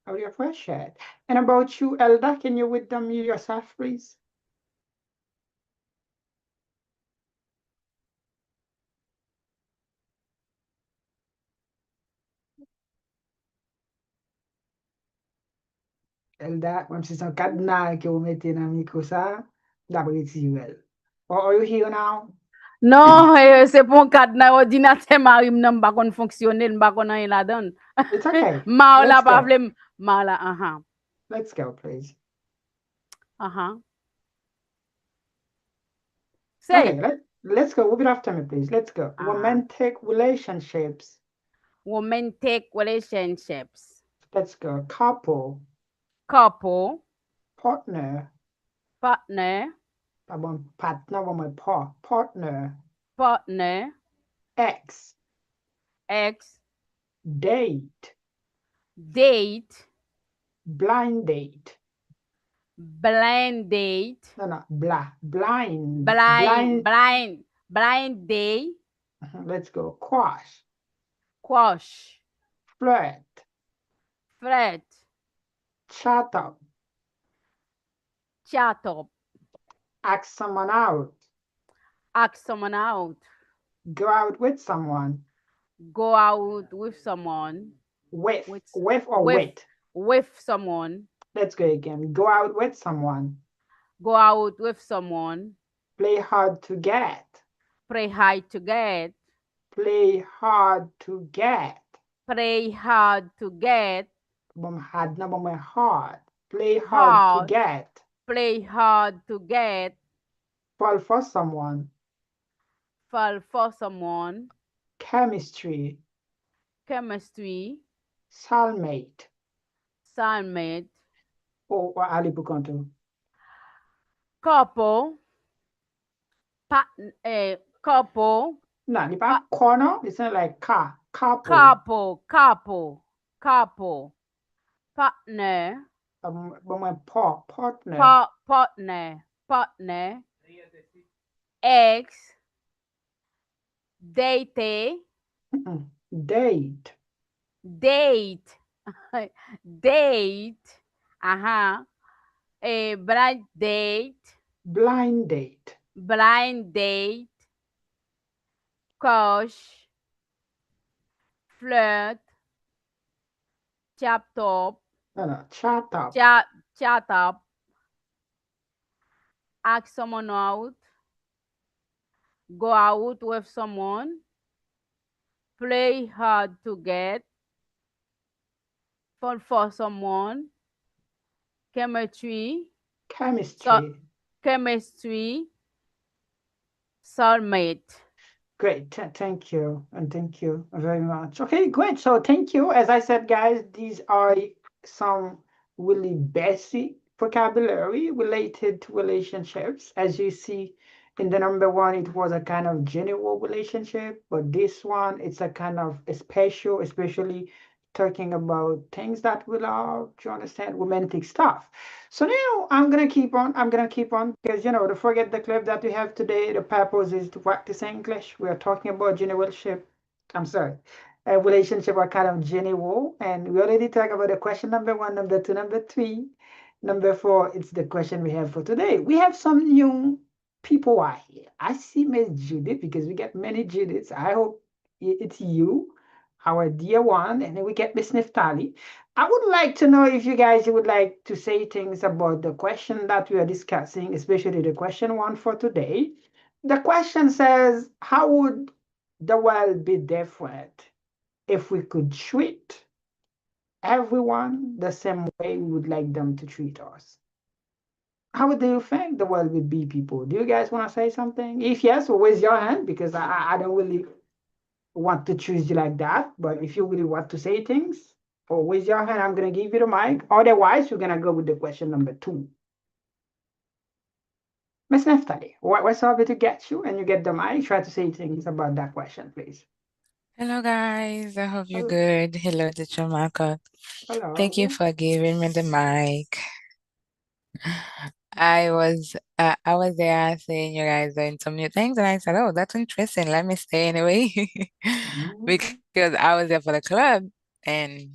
I really appreciate. And about you, Elda, can you read them yourself, please? Elda, même si son cadenas que vous mettez dans le micro, ça, d'abord, Are you here now? Non, c'est pour un cadenas ordinateur, Marie, m'nan pas kon fonctionner, m'pa kon rien la donne. It's okay. Ma la Let's pa go. vle, ma la, Let's go, please. Say, Okay, let's go. Repeat after me, please. Let's go. Romantic relationships. romantic relationships, Let's go. Couple, couple, partner, partner, partner, ex, ex, date, date, blind date. blind date, No, blind date, Let's go. Crush, flirt, flirt, chat up, chat up, ask someone out, ask someone out, go out with someone, go out with someone, with someone, Let's go again. Go out with someone, go out with someone, play hard to get, play hard to get, play hard to get. play hard to get, Hard, hard. Play hard to hard, get. play hard to get, Fall for someone. fall for someone, Chemistry. chemistry, Soulmate. soulmate, Or Ali Bukonto. couple, couple, No, if I corner, it's not like couple. couple, partner, But my partner. partner, ex, date, Date. date, date, a blind date, Blind date. crush, flirt, chat up, No, chat up. chat up, ask someone out, go out with someone, play hard to get, fall for someone, chemistry, so, Chemistry. chemistry, soulmate. Great. Thank you. And thank you very much. Okay, great. So thank you. As I said, guys, these are some really basic vocabulary related to relationships. As you see in the number one, it was a kind of general relationship, but this one, it's a kind of a special, especially talking about things that we love, to understand romantic stuff. So now I'm gonna keep on because to forget the clip that we have today, the purpose is to practice English. We are talking about generalship. I'm sorry, a relationship are kind of general, and we already talked about the question number one, number two, number three, number four. It's the question we have for today. We have some new people are here. I see Miss Judith because we get many Judiths. I hope it's you, our dear one, and then we get Miss Neftali. I would like to know if you guys would like to say things about the question that we are discussing, especially the question one for today. The question says, how would the world be different if we could treat everyone the same way we would like them to treat us? How do you think the world would be, people? Do you guys want to say something? If yes, raise your hand because I don't really want to choose you like that. But if you really want to say things, or raise your hand, I'm going to give you the mic. Otherwise, we're going to go with the question number two. Miss Neftali, what's up to get you and you get the mic? Try to say things about that question, please. Hello guys, I hope you're Hello. good. Hello, teacher Marco. Thank you Hello. for giving me the mic. I was there seeing you guys doing some new things and I said, oh, that's interesting. Let me stay anyway. Mhm. Because I was there for the club and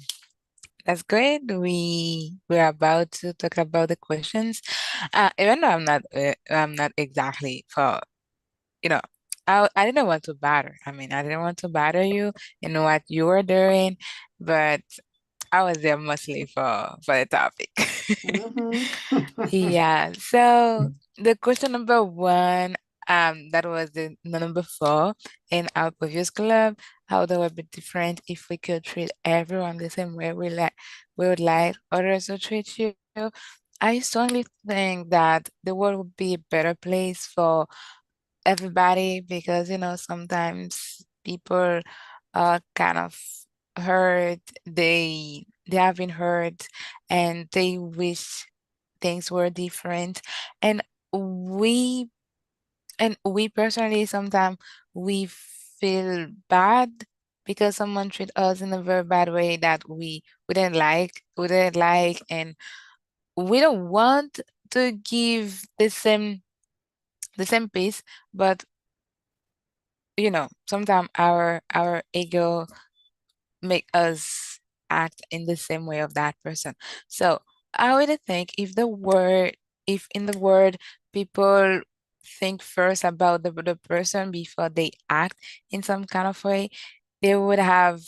that's great. We're about to talk about the questions. Even though I'm not exactly for you know, I didn't want to bother. I mean, I didn't want to bother you in what you were doing, but I was there mostly for the topic. Mhm. Yeah. So the question number one, that was the number four in our previous club. How that would be different if we could treat everyone the same way we would like others to treat you. I strongly think that the world would be a better place for everybody because sometimes people are kind of hurt, they have been hurt and they wish things were different, and we we personally sometimes we feel bad because someone treat us in a very bad way that we didn't like, and we don't want to give the same pace, but sometimes our ego make us act in the same way of that person. So I would think if in the word people think first about the person before they act in some kind of way, they would have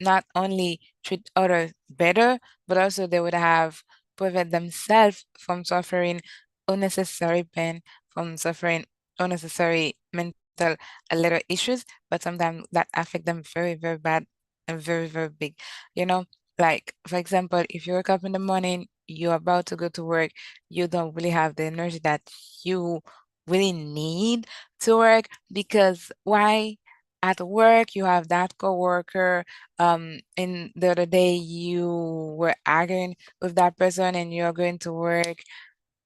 not only treat others better, but also they would have prevent themselves from suffering unnecessary pain, from suffering unnecessary mental little issues, but sometimes that affect them very, very bad and very, very big. You know, like for example, if you wake up in the morning, you're about to go to work, you don't really have the energy that you really need to work because why? at work, you have that coworker, and the other day you were arguing with that person and you're going to work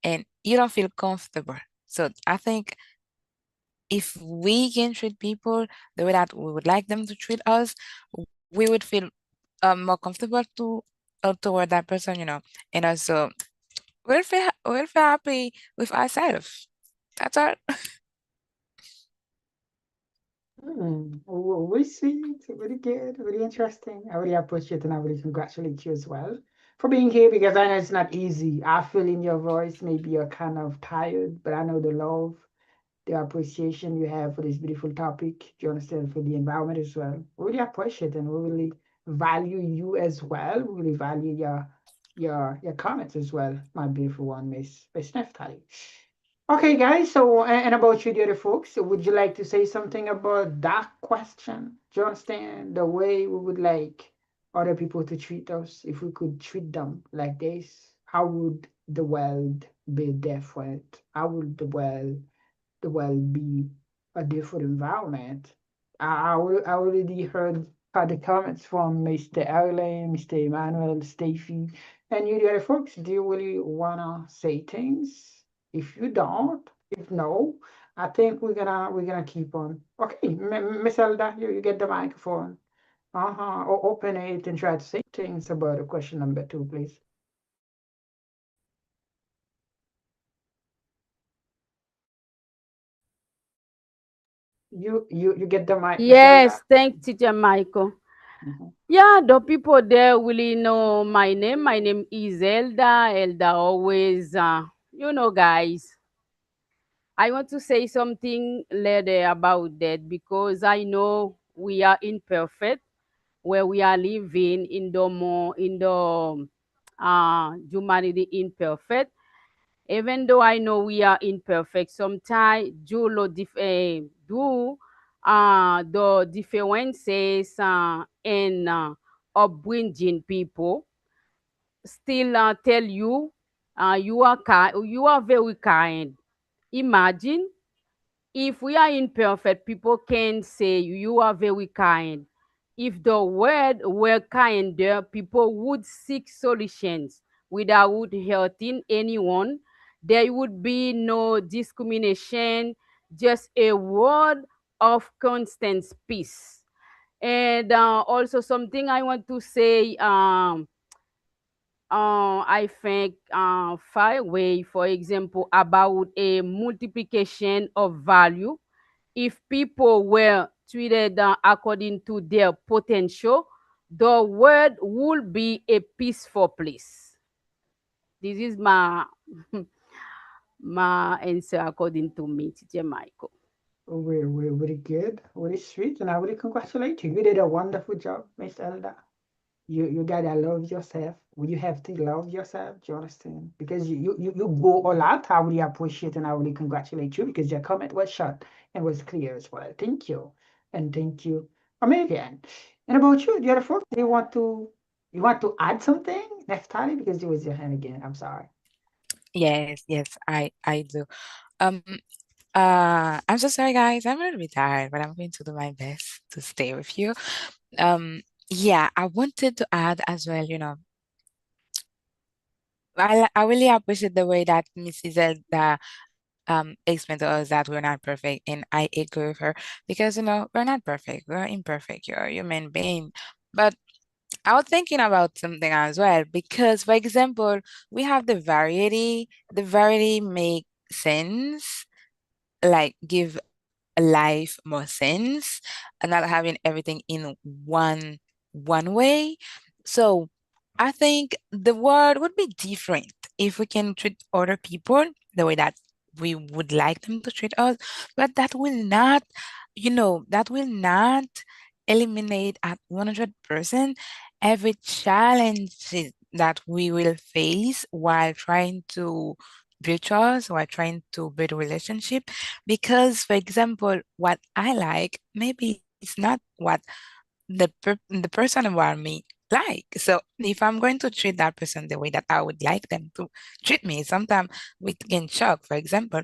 and you don't feel comfortable. So I think if we can treat people the way that we would like them to treat us, we would feel more comfortable toward that person, and also we'll feel happy with ourselves. That's all. We see. It's very good, very interesting. I really appreciate and I really congratulate you as well for being here because I know it's not easy. I feel in your voice, maybe you're kind of tired, but I know the love, the appreciation you have for this beautiful topic. Do you understand? For the environment as well. We really appreciate and we really value you as well. We really value your comments as well, my beautiful one, Miss Neftali. Okay, guys. So, and about you, the other folks, would you like to say something about that question? Do you understand the way we would like other people to treat us? If we could treat them like this, how would the world be different? How would the world be a different environment? I already heard the comments from Mr. Erlen, Mr. Emmanuel, Stacey, and you, the other folks. Do you really wanna say things? If you don't, if no, I think we're gonna keep on. Okay, Miss Elda, you get the microphone. Or open it and try to say things about the question number 2, please. You get the mic, Miss Yes, Elda. thanks, Teacher Michael. Mhm. Yeah, the people there really know my name. My name is Elda. Elda always, guys. I want to say something later about that because I know we are imperfect where we are living in the humanity imperfect. Even though I know we are imperfect, sometimes the differences in upbringing people still tell you you are very kind. Imagine if we are imperfect, people can say you are very kind. If the word were kinder, people would seek solutions without hurting anyone. There would be no discrimination, just a word of constant peace. And also something I want to say, I think far away, for example, about a multiplication of value. If people were treated according to their potential, the world would be a peaceful place. This is my my answer according to me, Teacher Michael. We're very good, very sweet, and I really congratulate you. You did a wonderful job, Miss Elda. You gotta love yourself. You have to love yourself. Do you understand? Because you go all out. I really appreciate and I really congratulate you because your comment was short and was clear as well. Thank you, and thank you a million. And about you, the other folks, do you want to add something, Neftali? Because you was your hand again. I'm sorry. Yes, yes, I do. Um, I'm so sorry, guys. I'm a little bit tired, but I'm going to do my best to stay with you. Yeah, I wanted to add as well, I really appreciate the way that Mrs. Zelda explained to us that we're not perfect, and I agree with her because we're not perfect, we're imperfect, you're a human being. But I was thinking about something as well because, for example, we have the variety make sense, like give life more sense and not having everything in one way. So I think the world would be different if we can treat other people the way that we would like them to treat us, but that will not eliminate at 100% every challenge that we will face while trying to build trust, while trying to build a relationship. Because, for example, what I like maybe it's not what the person around me like. So if I'm going to treat that person the way that I would like them to treat me, sometimes we can shock. For example,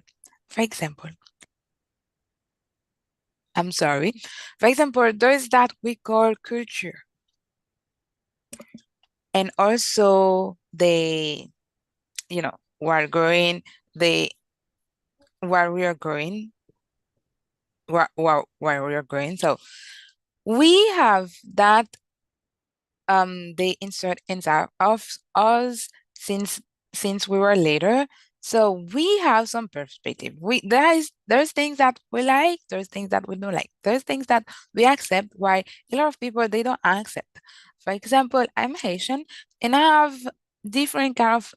I'm sorry. For example, there's that we call culture. And also while growing, they while we are growing, while we are growing. So we have that they insert inside of us since we were later. So we have some perspective. There's things that we like, there's things that we don't like, there's things that we accept, while a lot of people they don't accept. For example, I'm Haitian and I have different kind of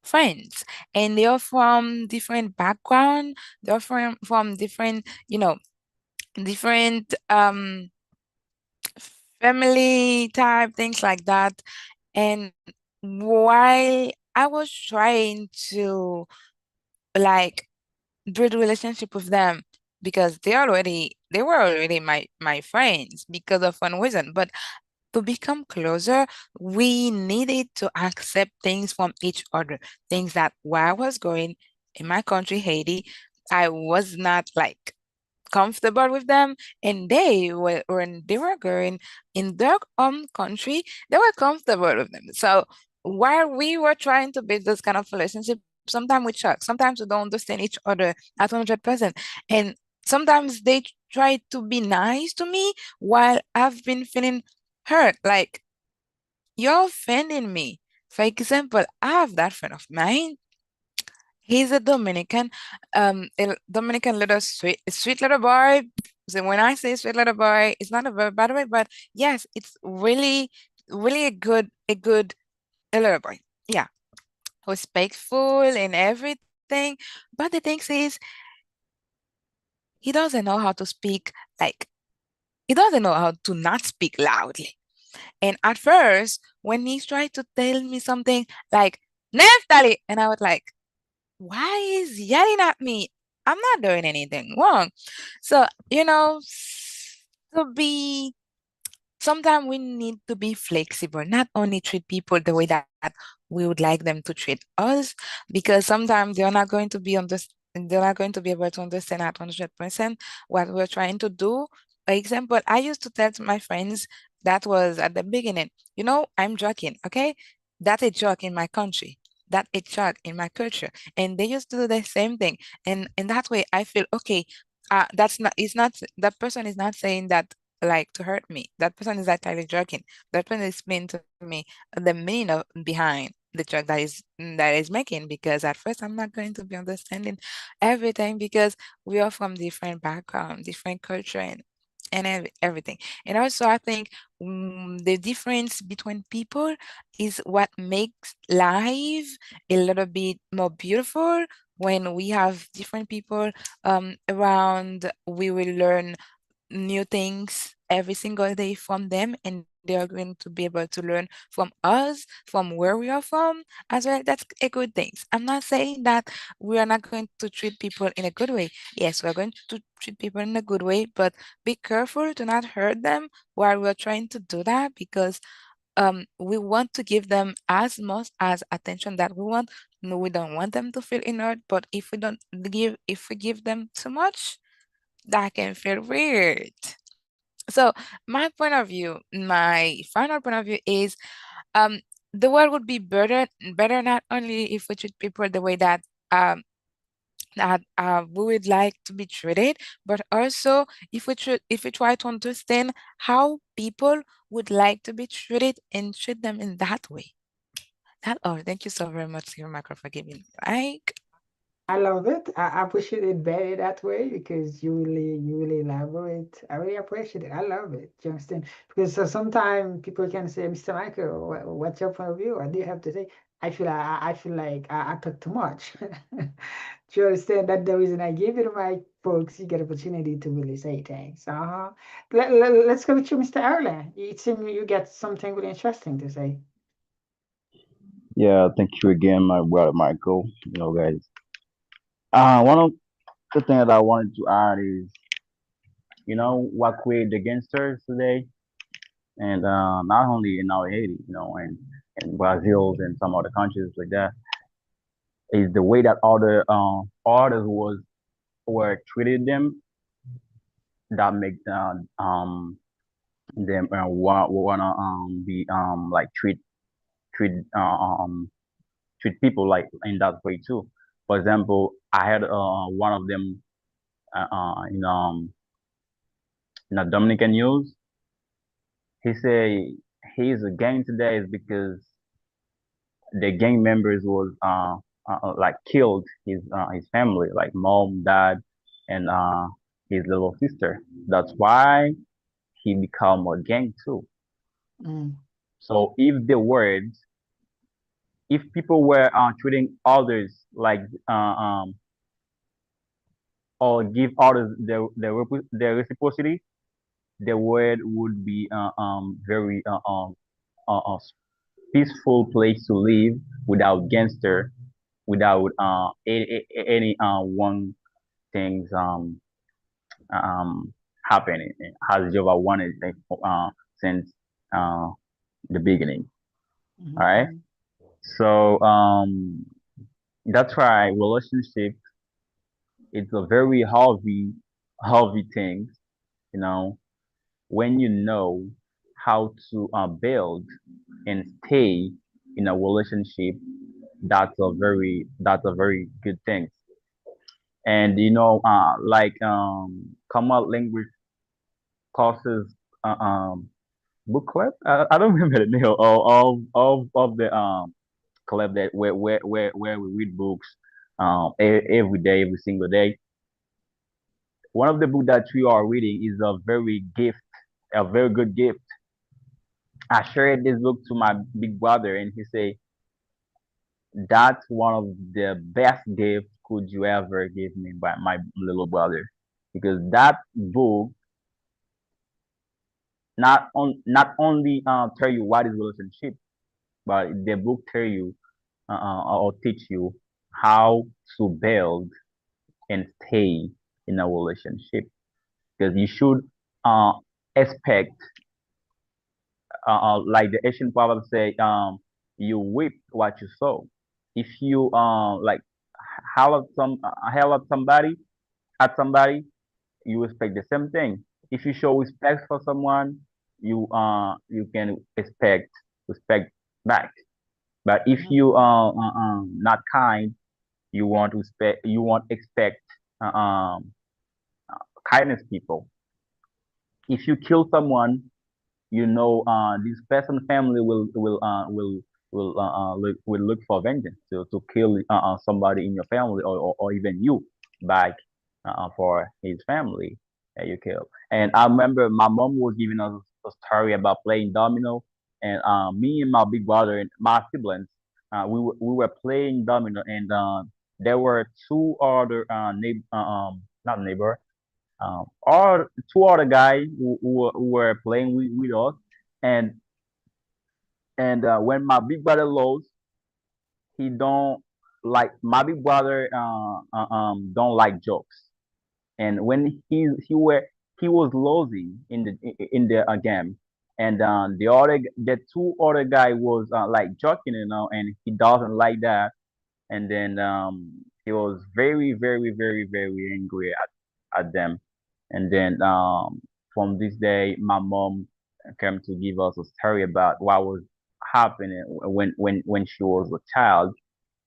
friends, and they are from different background, they're from different, different family type, things like that. And while I was trying to like build relationship with them, because they were already my friends because of one reason, but to become closer, we needed to accept things from each other. Things that where I was going in my country, Haiti, I was not like comfortable with them, and they were when they were going in their own country, they were comfortable with them. So while we were trying to build this kind of relationship, sometimes we shock, sometimes we don't understand each other at 100%, and sometimes they try to be nice to me while I've been feeling hurt, like you're offending me. For example, I have that friend of mine. He's a Dominican, a Dominican little sweet little boy. So when I say sweet little boy, it's not a verb, by the way, but yes, it's really, really a good a little boy. Yeah, respectful and everything. But the thing is, he doesn't know how to speak. Like he doesn't know how to not speak loudly. And at first, when he tried to tell me something like Neftali, and I was like, why is yelling at me? I'm not doing anything wrong. So, to be sometimes we need to be flexible, not only treat people the way that we would like them to treat us, because sometimes they're not going to be able to understand at 100% what we're trying to do. For example, I used to tell to my friends that was at the beginning, I'm joking, okay? That's a joke in my country. That's a joke in my culture. And they used to do the same thing. And in that way, I feel okay. That person is not saying that like to hurt me. That person is actually joking. That person is explaining to me the meaning of behind the joke that is making, because at first I'm not going to be understanding everything, because we are from different background, different culture, and everything. And also I think the difference between people is what makes life a little bit more beautiful. When we have different people around, we will learn new things every single day from them, and they are going to be able to learn from us, from where we are from as well. That's a good thing. I'm not saying that we are not going to treat people in a good way. Yes, we're going to treat people in a good way, but be careful to not hurt them while we're trying to do that, because we want to give them as much as attention that we want. No, we don't want them to feel inert, but if we give them too much, that can feel weird. So my final point of view is, um, the world would be better not only if we treat people the way um, we would like to be treated, but also if we try to understand how people would like to be treated and treat them in that way. That all. Thank you so very much, Micro, for giving me the mic. I love it. I appreciate it better that way because you really elaborate. I really appreciate it. I love it. Do you understand? Because sometimes people can say, Mr. Michael, what's your point of view? What do you have to say? I feel like I talk too much. Do you understand? That the reason I give it to my folks, you get opportunity to really say things. Let's go with you, Mr. Erlen. It seems you get something really interesting to say. Yeah, thank you again, my brother Michael. Guys. One of the things that I wanted to add is, what created the gangsters today, and not only in our Haiti, and in Brazil and some other countries like that, is the way that other artists were treated them. that make them wanna be like treat treat people like in that way too. For example, I had one of them uh, uh, in um in a Dominican news. He say he's a gang today is because the gang members was like killed his family, like mom, dad, and his little sister. That's why he become a gang too. Mm. So if people were treating others like or give others the reciprocity, the world would be very peaceful place to live without gangster, without any one things um happening as Jehovah wanted since uh, the beginning. All right. Mhm. So that's why relationship it's a very heavy thing, you know, when you know how to build and stay in a relationship, that's a very good thing. And like common language courses book club. I don't remember the name of the club that where we read books every day, every single day. One of the books that we are reading is a very good gift. I shared this book to my big brother, and he said that's one of the best gifts could you ever give me, by my little brother, because that book not only tell you what is relationship, but the book tell you or teach you how to build and stay in a relationship, because you should uh, expect like the Asian proverb say, you reap what you sow. If you like help somebody, you expect the same thing. If you show respect for someone, you can expect respect back. But if you Mhm. not kind, you won't expect uh, um kindness people. If you kill someone, this person family will look for vengeance to kill somebody in your family, or even you back for his family that you kill. And I remember my mom was giving us a story about playing domino, and me and my big brother and my siblings, we were playing domino, and there were two other not neighbor, or two other guys who were playing with us, and when my big brother lost, he don't like my big brother don't like jokes, and when he was losing in the game, and the two other guy was like joking, and he doesn't like that, and then he was very very very very angry at them. And then from this day, my mom came to give us a story about what was happening when she was a child.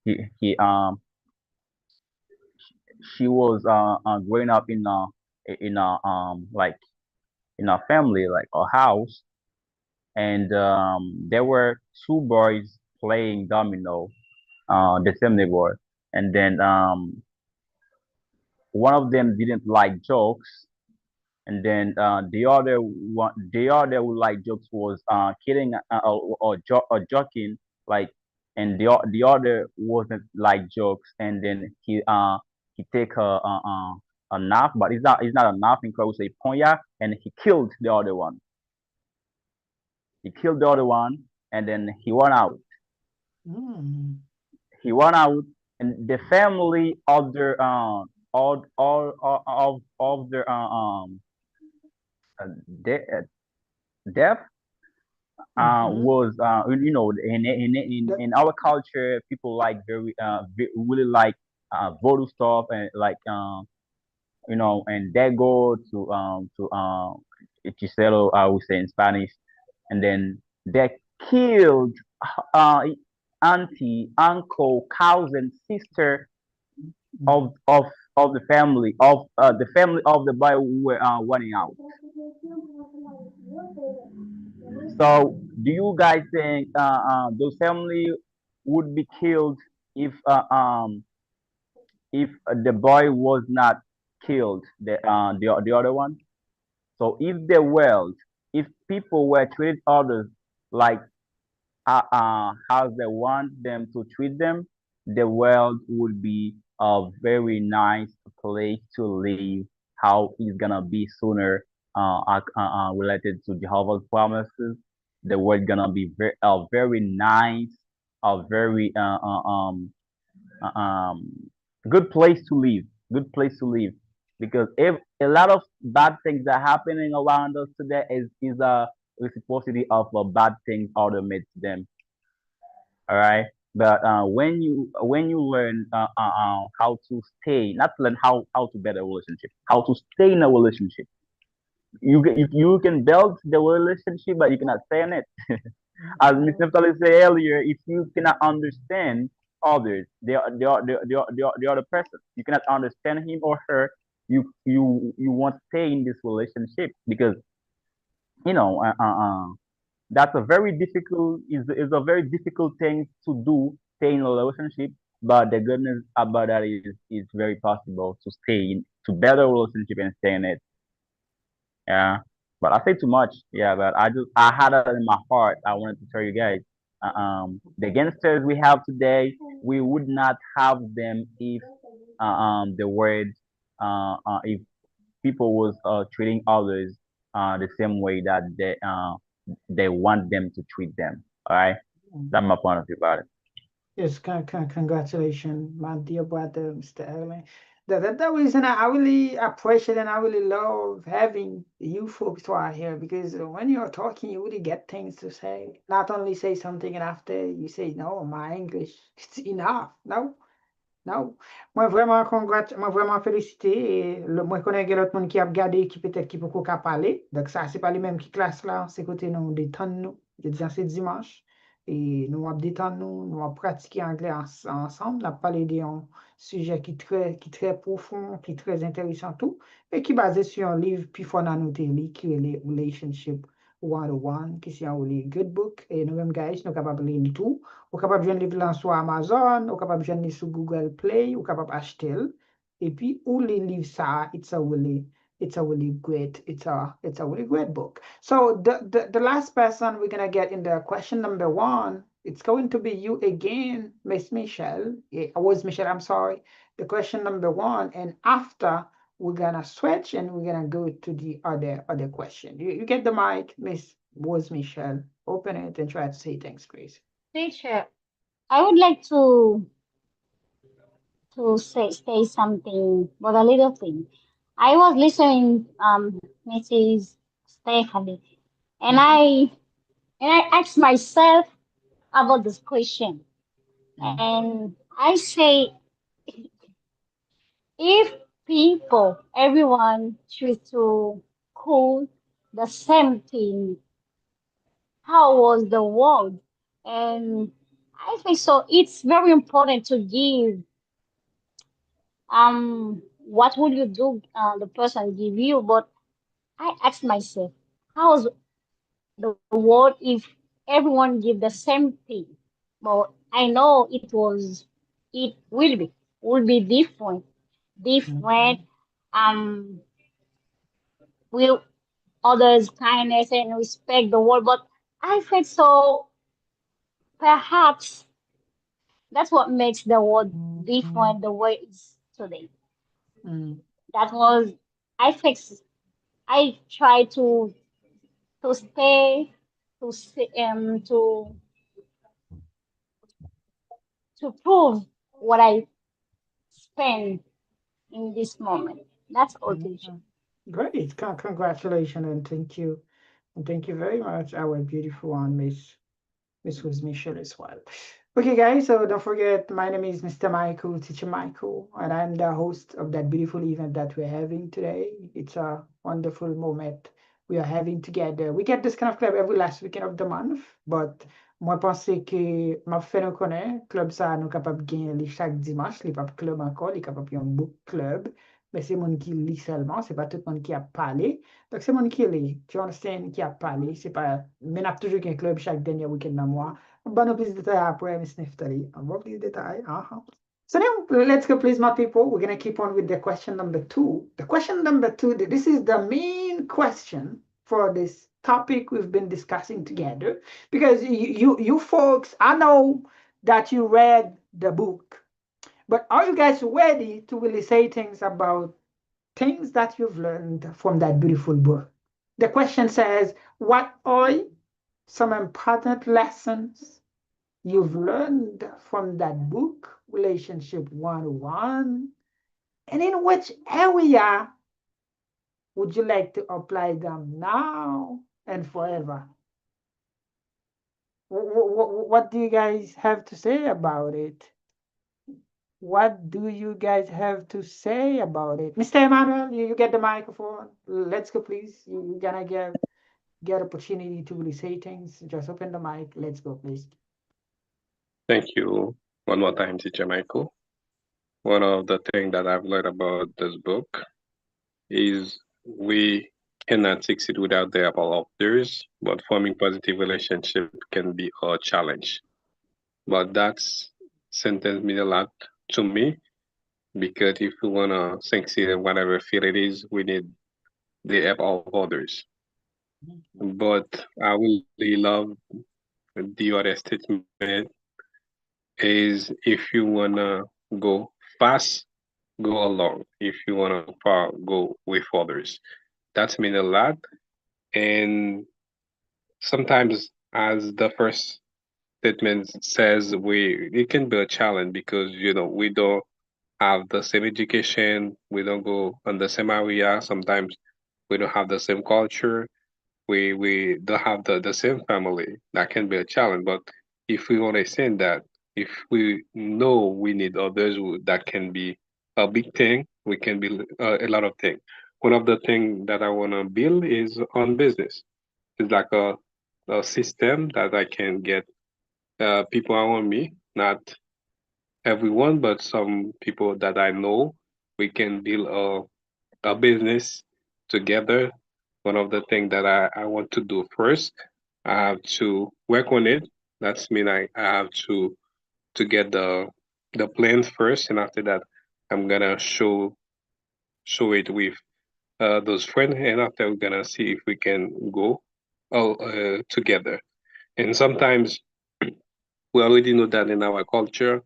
He she was growing up in a like in a family, like a house, and there were two boys playing domino, the same neighbor, and then one of them didn't like jokes, and then the other who like jokes was kidding or joking, like, and the other wasn't like jokes, and then he take a knife, but it's not a knife in Croatian, say ponya, and he killed the other one. He killed the other one, and then he went out. Mm. He went out, and the family of the of the de- death Mhm. was The- in our culture, people like really like voodoo stuff, and like and they go to Chiselo, I would say in Spanish, and then they killed uh auntie, uncle, cousin, sister of of of the family of the boy who were running out. So, do you guys think those family would be killed if the boy was not killed, the other one? So, if the world, if people were treated others like how they want them to treat them, the world would be a very nice place to live. How it's gonna be sooner, related to Jehovah's promises. The world gonna be very nice, a very um good place to live, good place to live. Because if a lot of bad things are happening around us today is a reciprocity of bad things other made to them. All right. But when you learn how to stay, not learn how to better a relationship, how to stay in a relationship, you can build the relationship, but you cannot stay in it. As Miss Neptali said earlier, if you cannot understand others, the other person, you cannot understand him or her, you won't stay in this relationship because you know uh, uh, uh, that's a very difficult is a very difficult thing to do, stay in a relationship. But the good news about that is very possible to stay in to better relationship and stay in it. Yeah. But I say too much. Yeah, but I had it in my heart. I wanted to tell you guys. The gangsters we have today, we would not have them if the word if people was treating others the same way that they want them to treat them. All right, that's my point of view about it. Yes, congratulations, my dear brother, Mr. Erling. That reason I really appreciate and I really love having you folks right here because when you're talking, you really get things to say. Not only say something and after you say, no, my English, it's enough. No, non, moi vraiment félicité. Moi connais l'autre monde qui a regardé qui peut-être qui peut qu'on parler. Donc ça c'est pas les mêmes qui classe là, c'est côté nous détendre nous. Je dis c'est dimanche et nous on détendre nous, nous on pratiquer anglais ensemble, on a parlé d'un sujet qui très profond, qui très intéressant tout et qui basé sur un livre puis faut noter qui est les relationship 101 qui c'est un good book et nous même guys nous capable de lire tout. Ou capable de livre là sur Amazon, ou capable de lire sur Google Play, ou capable acheter. Et puis, ou les livres ça, it's a really great, it's a really great book. So the last person we're gonna get in the question number one, it's going to be you again, Miss Michelle. Was Michelle, I'm sorry. The question number one, and after we're gonna switch and we're gonna go to the other question. You get the mic, Miss was Michelle. Open it and try to say things, please. Teacher, I would like to say something, but a little thing. I was listening, Mrs. Stephanie, and Mhm. I asked myself about this question, Mm, and I say, if people, everyone choose to call the same thing, how was the world? And I think so. It's very important to give what will you do the person give you, but I asked myself, how's the world if everyone give the same thing? But I know it will be different mm, um will others kindness and respect the world, but I think so perhaps that's what makes the world mm, different the way it's today. mm, That was I think I try to stay to prove what I spend in this moment. That's all, teacher. mm. Great. Congratulations and thank you. And thank you very much, our beautiful one, Miss This was Michelle as well. Okay, guys, so don't forget, my name is Mr. Michael, Teacher Michael, and I'm the host of that beautiful event that we're having today. It's a wonderful moment we are having together. We get this kind of club every last weekend of the month, but moi pense que m'a fait nous connaître, club ça nous capable gagner chaque dimanche, les pas club encore, les capable un book club, mais c'est mon qui lit seulement, c'est pas tout le monde qui a parlé. Donc c'est mon qui lit, tu understand, qui a parlé, c'est pas, mais n'a toujours qu'un club chaque dernier week-end dans moi. Bon, plus de détails après, Miss Neftali. On va plus de détails. So now let's go, please, my people. We're gonna keep on with the question number 2. The question number 2, this is the main question for this topic we've been discussing together. Because you folks, I know that you read the book, but are you guys ready to really say things about things that you've learned from that beautiful book? The question says, what are some important lessons you've learned from that book, Relationship 101? And in which area would you like to apply them now and forever? What do you guys have to say about it? What do you guys have to say about it? Mr. Emmanuel, you get the microphone. Let's go, please. You're gonna get opportunity to really say things. Just open the mic. Let's go, please. Thank you one more time, Teacher Michael. One of the things that I've learned about this book is we cannot succeed without the help of others, but forming positive relationship can be a challenge. But that's sentence mean a lot to me because if we wanna succeed in whatever field it is, we need the help of others. But I really love the other statement is if you wanna go fast, go along. If you wanna far, go with others. That's mean a lot. And sometimes, as the first statement says, we it can be a challenge because we don't have the same education, we don't go on the same area. Sometimes we don't have the same culture, we don't have the same family. That can be a challenge. But if we understand that, if we know we need others, that can be a big thing. We can build a lot of things. One of the things that I want to build is on business. It's like a system that I can get people around me, not everyone, but some people that I know. We can build a business together. One of the things that I want to do first, I have to work on it. That's mean I have to get the plan first, and after that, I'm gonna show it with those friends, and after we're gonna see if we can go all together. And sometimes we already know that in our culture,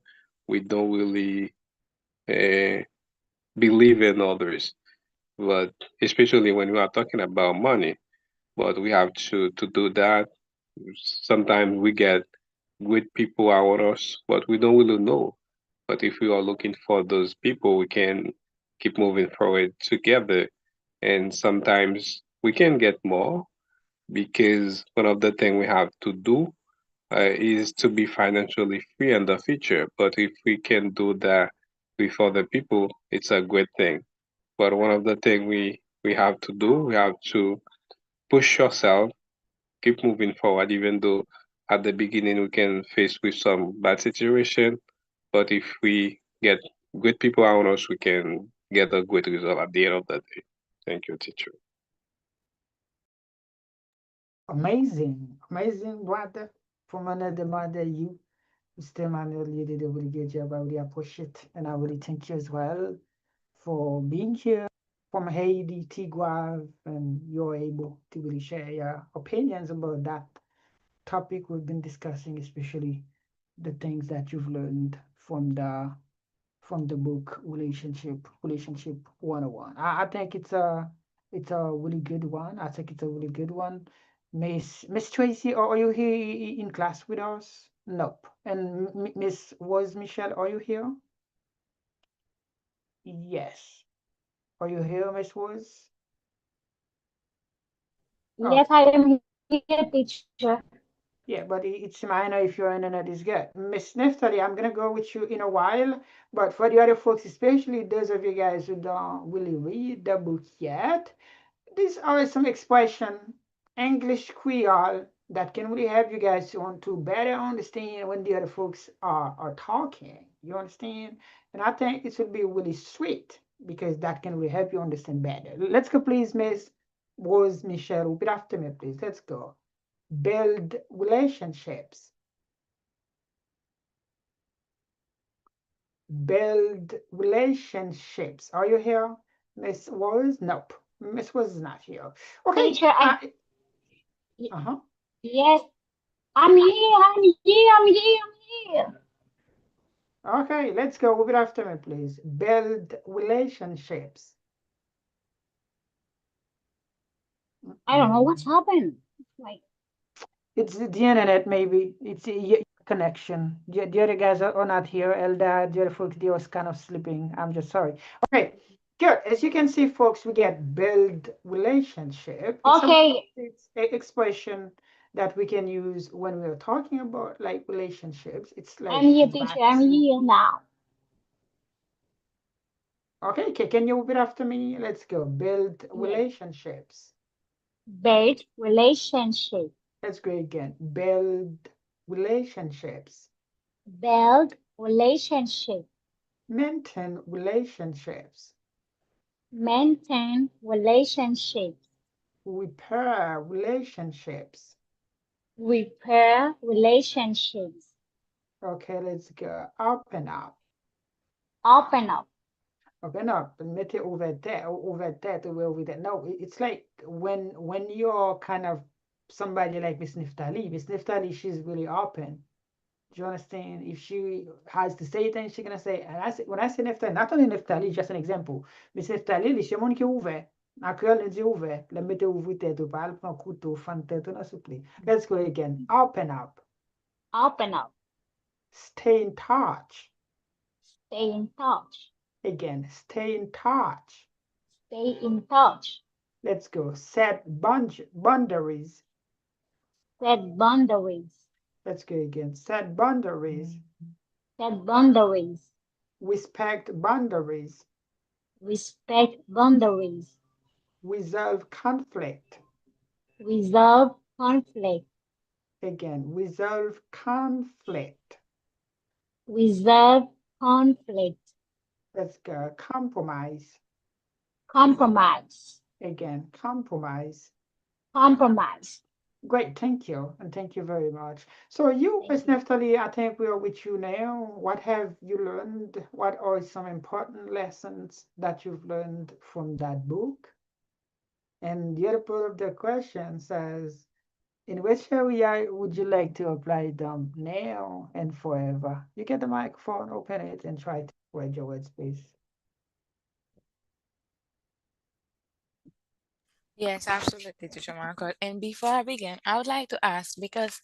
we don't really uh, believe in others, but especially when we are talking about money. But we have to do that. Sometimes we get good people around us, but we don't really know. But if we are looking for those people, we can keep moving forward together. And sometimes we can get more because one of the things we have to do is to be financially free in the future. But if we can do that with other people, it's a great thing. But one of the things we have to do, we have to push yourself, keep moving forward, even though at the beginning we can face with some bad situation. But if we get good people around us, we can get a good result at the end of the day. Thank you, teacher. Amazing, amazing brother. From another mother, you, Mr. Manuel, you did a really good job. I really appreciate, and I really thank you as well for being here from Haiti, Tigua, and you're able to really share your opinions about that topic we've been discussing, especially the things that you've learned from the book Relationship 101. I think it's a really good one. I think it's a really good one. Miss Tracy, are you here in class with us? Nope. And Miss was Michelle, are you here? Yes. Are you here, Miss Was? Yes, I am here, teacher. Yeah, but it's minor if your internet is good. Miss Neftali, I'm gonna go with you in a while, but for the other folks, especially those of you guys who don't really read the book yet, these are some expression, English Creole, that can really help you guys to want to better understand when the other folks are talking. You understand? And I think it would be really sweet because that can really help you understand better. Let's go, please, Miss Rose Michelle. Repeat after me, please. Let's go. Build relationships. Build relationships. Are you here, Miss Rose? Nope. Miss Rose is not here. Okay. Teacher, y- Uh-huh. yes, I'm here, I'm here, I'm here, I'm here. Okay, let's go. Repeat after me, please. Build relationships. I don't know what's happened. Like, It's the internet, maybe. It's your connection. The other guys are not here. Eldad, the other folks, they was kind of sleeping. I'm just sorry. Okay, good. As you can see, folks, we get build relationship. okay, It's a expression that we can use when we're talking about like relationships. It's I'm like here, teacher, I'm maximum. here now. Okay, can you repeat after me? Let's go. Build Yes, relationships. build relationship, Let's go again. Build relationships. build relationship, Maintain relationships. maintain relationships, Repair relationships. repair relationships, Okay, let's go. Open up. open up, Open up. Mettez ouverte, ouverte, ouverte. No, it's like when you're kind of somebody like Miss Niftali. Miss Niftali, she's really open. Do you understand? If she has to say things, she's gonna say. And when I say Neftali, not only Neftali, just an example. Miss Neftali, li se moun ki ouve. Na kreol li di ouve. Le mette ouvri tête ou pa al pran koutou, fan tête ou nan soupli. Let's go again. Open up. open up, Stay in touch. stay in touch, Again, stay in touch. stay in touch, Let's go. Set boundaries. set boundaries, Let's go again. Set boundaries. set boundaries, Respect boundaries. respect boundaries, Resolve conflict. resolve conflict, Again, resolve conflict. resolve conflict, Let's go. Compromise. compromise, Again, compromise. compromise. Great, thank you, and thank you very much. So you, Thank Miss you. Neftali, I think we are with you now. What have you learned? What are some important lessons that you've learned from that book? And the other part of the question says, in which area would you like to apply them now and forever? You get the microphone, open it, and try to spread your words, please. Yes, absolutely, Teacher Marco. And before I begin, I would like to ask because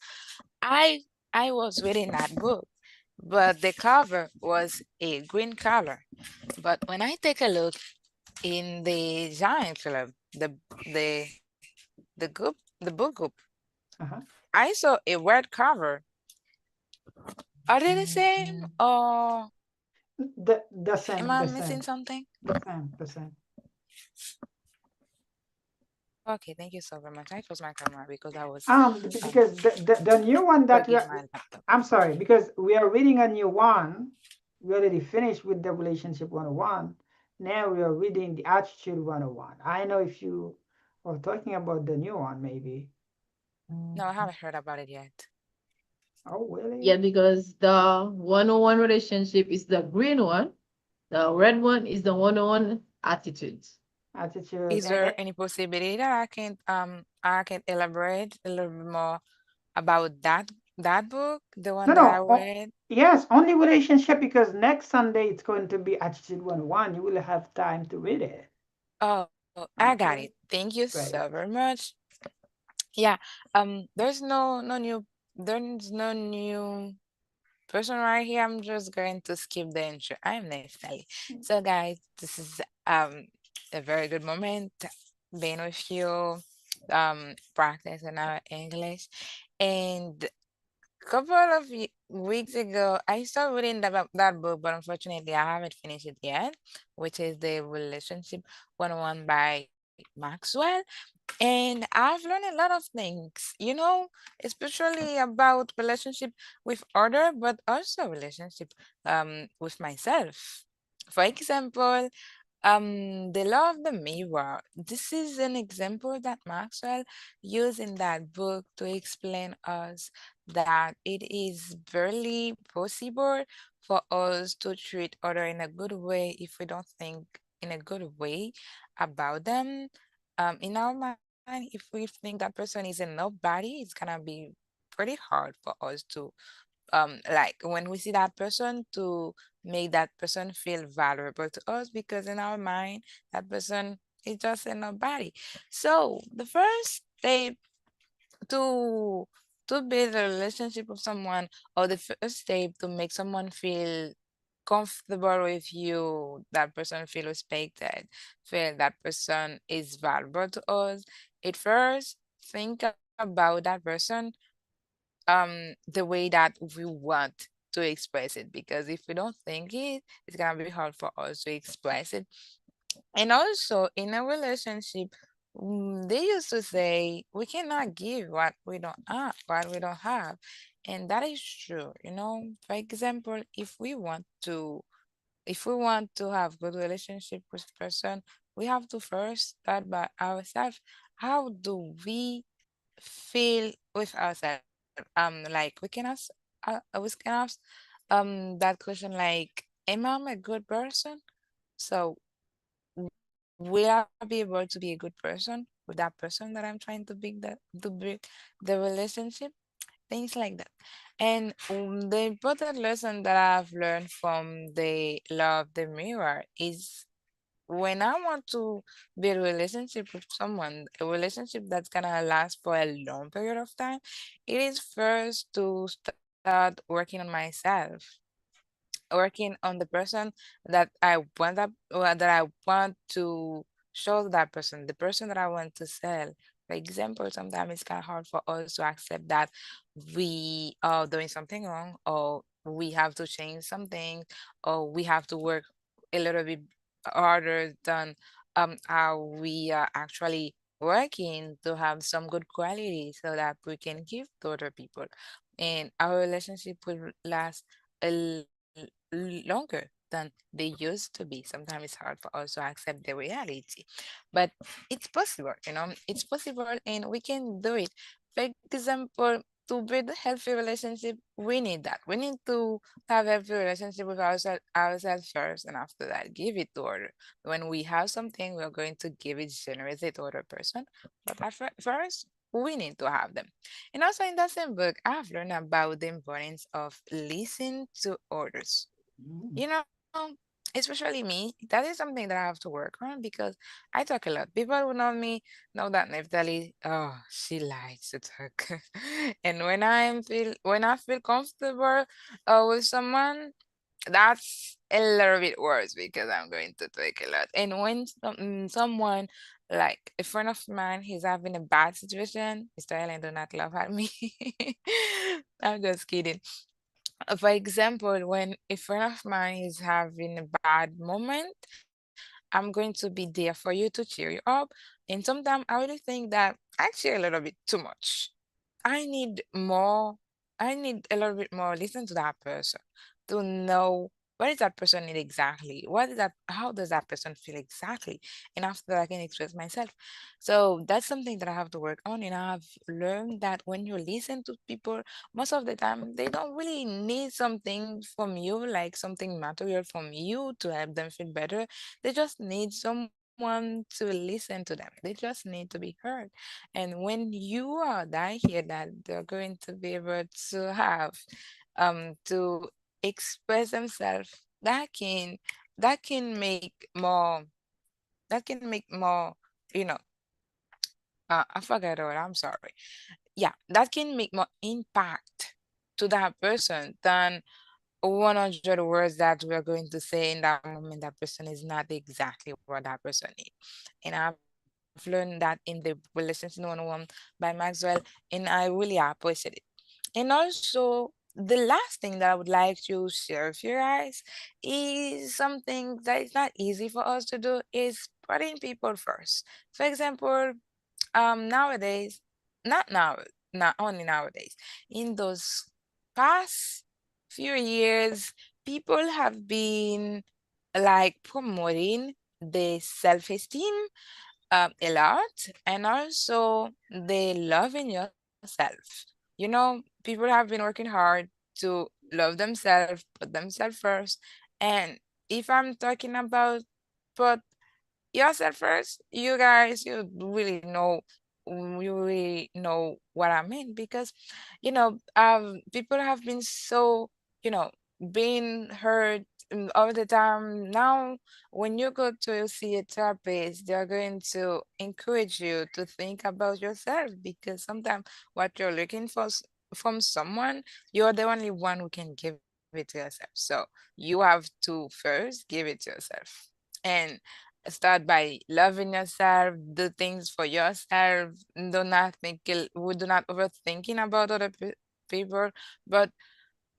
I I was reading that book, but the cover was a green color. But when I take a look in the Giant Club, the the group, the book group, Uh-huh. I saw a red cover. Are they the same or The am same, I the missing same, something? the same, the same. Okay, thank you so very much. I closed my camera because I was Because the new one that we plugging are, my laptop. I'm sorry, because we are reading a new one. We already finished with the relationship 101. Now we are reading the attitude 101. I know if you are talking about the new one, maybe. No, I haven't heard about it yet. Oh, Yeah, really? because the 101 relationship is the green one. The red one is the 101 attitudes. Attitude. Is there any possibility that I can elaborate a little bit more about that book, the one No, that I no. read? Yes, only relationship because next Sunday it's going to be attitude 101. You will have time to read it. Oh, I got it. Okay, Thank you great. so very much. Yeah, there's no new person right here. I'm just going to skip the intro. I'm Neftali. So guys, this is a very good moment being with you. practice in our English. And couple of weeks ago, I started reading that book, but unfortunately, I haven't finished it yet, which is the Relationship 101 by Maxwell. And I've learned a lot of things, especially about relationship with other, but also relationship with myself. For example, the law of the mirror. This is an example that Maxwell used in that book to explain us that it is barely possible for us to treat other in a good way if we don't think in a good way about them. In our mind, if we think that person is a nobody, it's gonna be pretty hard for us to like when we see that person to make that person feel valuable to us, because in our mind that person is just a nobody. So the first step to to build a relationship with someone, or the first step to make someone feel comfortable with you, that person feel respected, feel that person is valuable to us, at first think about that person the way that we want to express it, because if we don't think it, it's gonna be hard for us to express it. And also in a relationship, they used to say we cannot give what we don't have, and that is true. For example, if we want to have good relationship with person, we have to first start by ourselves. How do we feel with ourselves? Like we can ask that question like, am I a good person? So will I be able to be a good person with that person that I'm trying to build the relationship? Things like that. And the important lesson that I've learned from the law of the mirror is, when I want to build a relationship with someone, a relationship that's gonna last for a long period of time, it is first to start working on myself, working on the person that I want to show that person, the person that I want to sell. For example, sometimes it's kind of hard for us to accept that we are doing something wrong, or we have to change something, or we have to work a little bit harder than how we are actually working to have some good quality so that we can give to other people. And our relationship will last longer than they used to be. Sometimes it's hard for us to accept the reality, but it's possible, it's possible, and we can do it. For example, to build a healthy relationship, we need that. We need to have a healthy relationship with ourselves first, and after that, give it to other. When we have something, we're going to give it generously to other person, but at first, we need to have them. And also in that same book, I've learned about the importance of listening to others. Mm. You know, especially me, that is something that I have to work on, because I talk a lot. People who know me know that Neftali, oh, she likes to talk. And when I feel comfortable with someone, that's a little bit worse, because I'm going to talk a lot. And when someone, like a friend of mine, he's having a bad situation, Mr. Ellen, do not laugh at me. I'm just kidding. For example, when a friend of mine is having a bad moment, I'm going to be there for you to cheer you up. And sometimes I really think that I cheer a little bit too much. I need more, I need a little bit more listen to that person to know what does that person need exactly? How does that person feel exactly? And after that, I can express myself. So that's something that I have to work on. And I've learned that when you listen to people, most of the time, they don't really need something from you, like something material from you to help them feel better. They just need someone to listen to them. They just need to be heard. And when you are that here, that they're going to be able to have to express themselves, that can make more, you know, I forgot the word, I'm sorry. Yeah, that can make more impact to that person than 100 words that we're going to say in that moment. That person is not exactly what that person needs. And I've learned that learned that in the Relationship 101 by Maxwell, and I really appreciate it. And also, the last thing that I would like to share with you guys is something that is not easy for us to do is putting people first. For example, nowadays, not now, not only nowadays, in those past few years, people have been like promoting the self-esteem a lot, and also the loving yourself. You know, people have been working hard to love themselves, put themselves first. And if I'm talking about put yourself first, you guys, you really know what I mean, because people have been so, you know being hurt all the time. Now when you go to see a therapist, they're going to encourage you to think about yourself, because sometimes what you're looking for from someone, you're the only one who can give it to yourself. So you have to first give it to yourself, and start by loving yourself, do things for yourself. Do not we do not overthinking about other people, but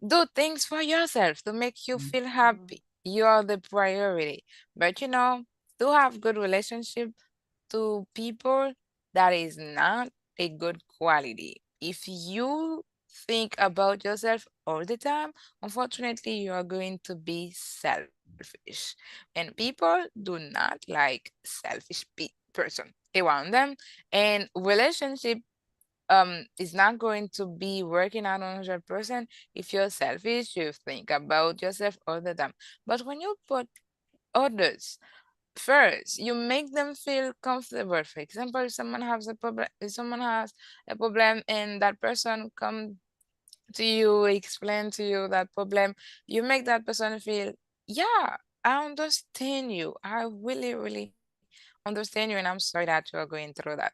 do things for yourself to make you feel Mhm. happy. You are the priority. But to have good relationship to people, that is not a good quality. If you think about yourself all the time, unfortunately, you are going to be selfish. And people do not like selfish person around them. And relationship is not going to be working out 100% if you're selfish, you think about yourself all the time. But when you put others first, you make them feel comfortable. For example, if someone has a problem and that person come to you, explain to you that problem, you make that person feel, yeah, I understand you. I really, really understand you, and I'm sorry that you are going through that.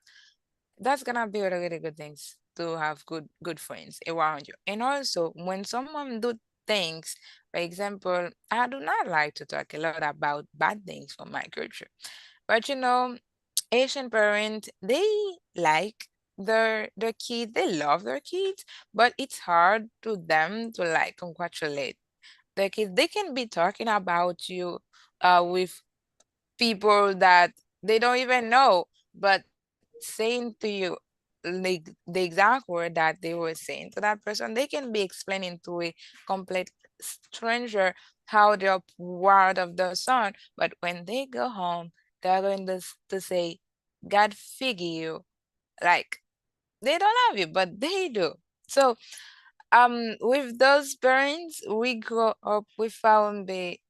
That's gonna be really, really good things to have good friends around you. And also when someone do things, for example, I do not like to talk a lot about bad things from my culture, but Asian parents, they like their kids, they love their kids, but it's hard to them to like congratulate their kids. They can be talking about you with people that they don't even know, but saying to you like the exact word that they were saying to that person, they can be explaining to a complete stranger how they're proud of their son. But when they go home, they're going to say, God figure you. Like, they don't love you, but they do. So with those parents, we grow up without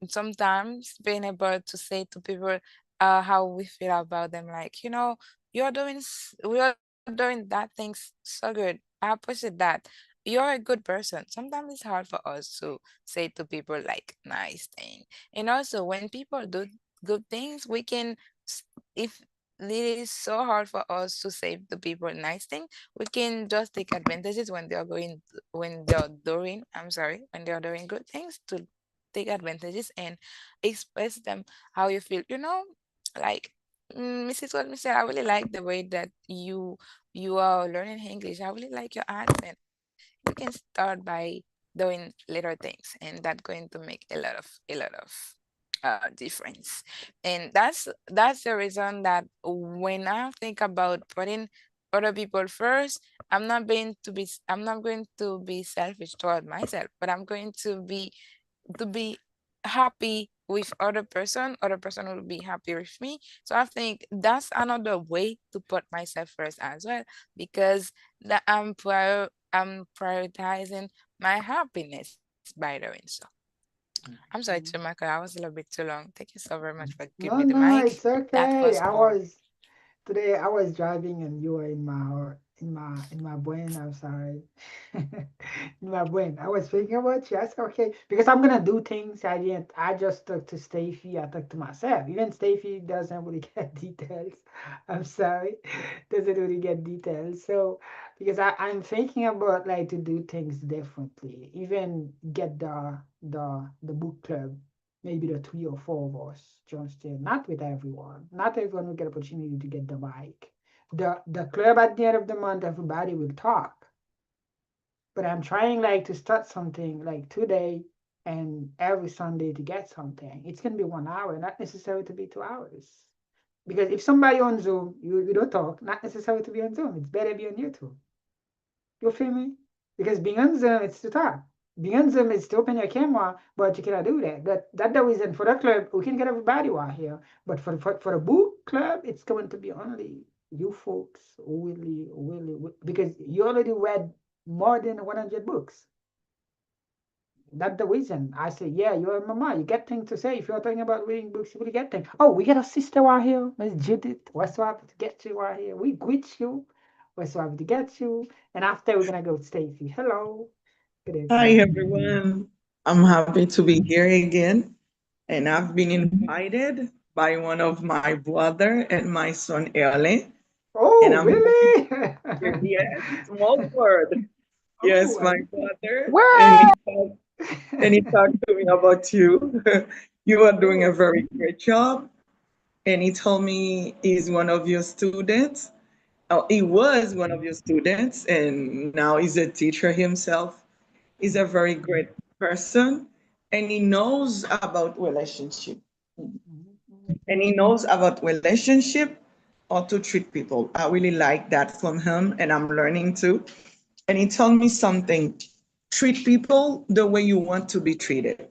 sometimes being able to say to people how we feel about them. Like, we are doing that things so good. I appreciate that. You're a good person. Sometimes it's hard for us to say to people like nice thing. And also when people do good things, we can, if it is so hard for us to say to people nice thing, we can just take advantages when they're doing good things, to take advantages and express them how you feel. Like Mrs. Goldman said, I really like the way that you are learning English. I really like your accent. You can start by doing little things, and that's going to make a lot of difference. And that's the reason that when I think about putting other people first, I'm not going to be selfish toward myself, but I'm going to be happy with other person will be happy with me. So I think that's another way to put myself first as well, because that I'm prioritizing my happiness by doing so. I'm sorry, Mhm. Chumaka, I was a little bit too long. Thank you so very much for giving me No, the no, mic. it's That okay. was more. Today I was driving and you were in my brain. I'm sorry. In my brain. I was thinking about you. I said, okay, because I'm gonna do things I didn't. I just talked to Stacey. I talked to myself. Even Stacey doesn't really get details. I'm sorry, doesn't really get details. So because I'm thinking about like to do things differently. Even get the book club. maybe the three or four of us, just not with everyone. Not everyone will get opportunity to get the mic. The club at the end of the month, everybody will talk. But I'm trying like to start something like today and every Sunday to get something. It's gonna be 1 hour, not necessarily to be 2 hours. Because if somebody on Zoom, you don't talk, not necessarily to be on Zoom. It's better be on YouTube. You feel me? Because being on Zoom, it's to talk. Being on Zoom is to open your camera, but you cannot do that. That's the reason for the club, we can get everybody out here. But for the book club, it's going to be only you folks who really, because you already read more than 100 books. That's the reason I say, yeah, you're a mama. You get things to say. If you're talking about reading books, you will get things. Oh, we got a sister right here, Miss Judith. We're so happy to get you right here. We greet you. We're so happy to get you. And after, we're going to go with Stacy. Hello. Good Hi, evening. everyone. I'm happy to be here again. And I've been invited by one of my brother and my son, Erle. And Oh, I'm happy really? to be here. Yes, small word. Oh, Yes, my brother. And What? he talked to me about you. You are doing a oh, very great job. And he told me he's one of your students. Oh, he was one of your students, and now he's a teacher himself. He's a very great person, and he knows about relationship. And he knows about relationship or to treat people. I really like that from him, and I'm learning too. And he told me something: treat people the way you want to be treated.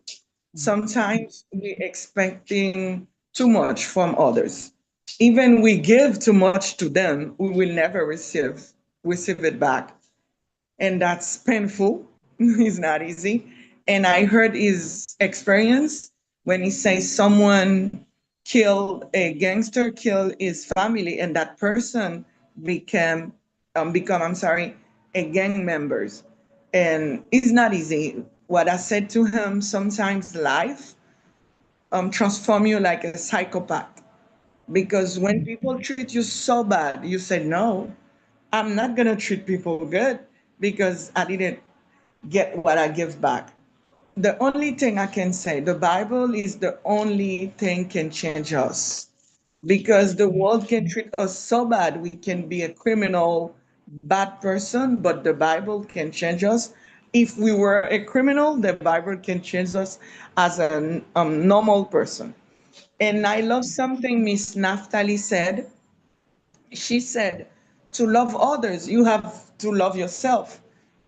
Sometimes we expecting too much from others. Even we give too much to them, we will never receive it back, and that's painful. It's not easy. And I heard his experience when he says someone killed a gangster, killed his family, and that person become I'm sorry, a gang members. And it's not easy. What I said to him, sometimes life transform you like a psychopath. Because when people treat you so bad, you say, no, I'm not gonna treat people good because I didn't get what I give back. The only thing I can say, the Bible is the only thing can change us. Because the world can treat us so bad, we can be a criminal, bad person, but the Bible can change us. If we were a criminal, the Bible can change us as a normal person. And I love something Miss Naftali said. She said, to love others, you have to love yourself.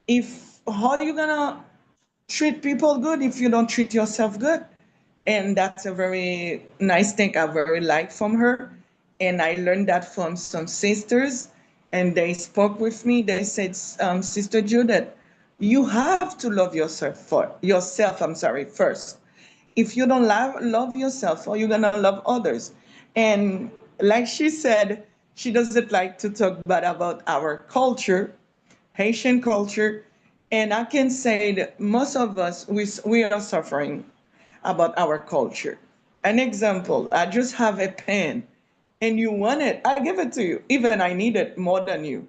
If how are you gonna treat people good if you don't treat yourself good? And that's a very nice thing I very like from her. And I learned that from some sisters, and they spoke with me. They said, Sister Judith, you have to love yourself, I'm sorry, first. If you don't love yourself, how you gonna love others? And like she said, she doesn't like to talk bad about our culture, Haitian culture. And I can say that most of us, we are suffering about our culture. An example, I just have a pen and you want it, I give it to you. Even I need it more than you.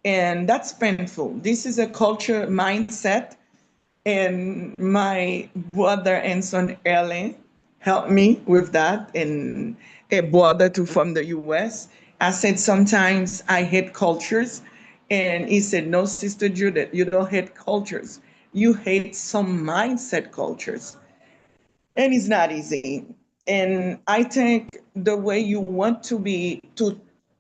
And that's painful. This is a culture mindset, and my brother and son Erlen helped me with that, and a brother too from the US. I said sometimes I hate cultures, and he said, no, Sister Judith, you don't hate cultures, you hate some mindset cultures. And it's not easy. And I think the way you want to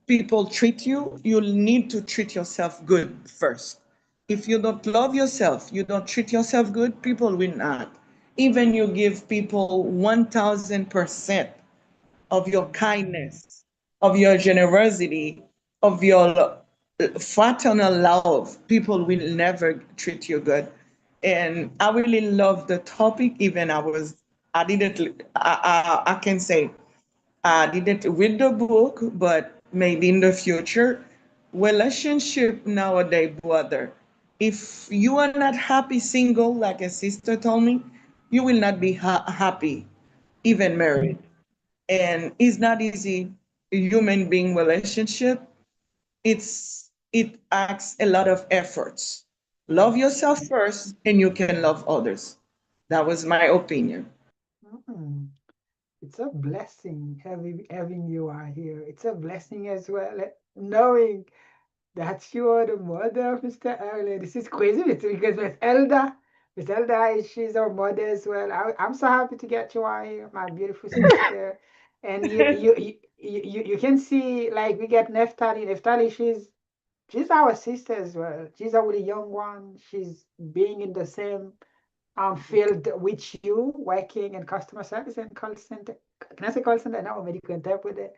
people treat you, you'll need to treat yourself good first. If you don't love yourself, you don't treat yourself good, people will not. Even you give people 1000% of your kindness, of your generosity, of your fraternal love, people will never treat you good. And I really love the topic. Even I didn't, I can say I didn't read the book, but maybe in the future, relationship nowadays, brother. If you are not happy single, like a sister told me, you will not be happy, even married. And it's not easy human being relationship. It asks a lot of efforts. Love yourself first and you can love others. That was my opinion. Mm. It's a blessing having you are here. It's a blessing as well, knowing that you are the mother of Mr. Elder. This is crazy because Miss Elda, she's our mother as well. I'm so happy to get you out here, my beautiful sister. And you can see like we get Neftali. Neftali, she's our sister as well. She's a really young one. She's being in the same field with you, working in customer service and call center. Can I say call center? No, medical interpreter.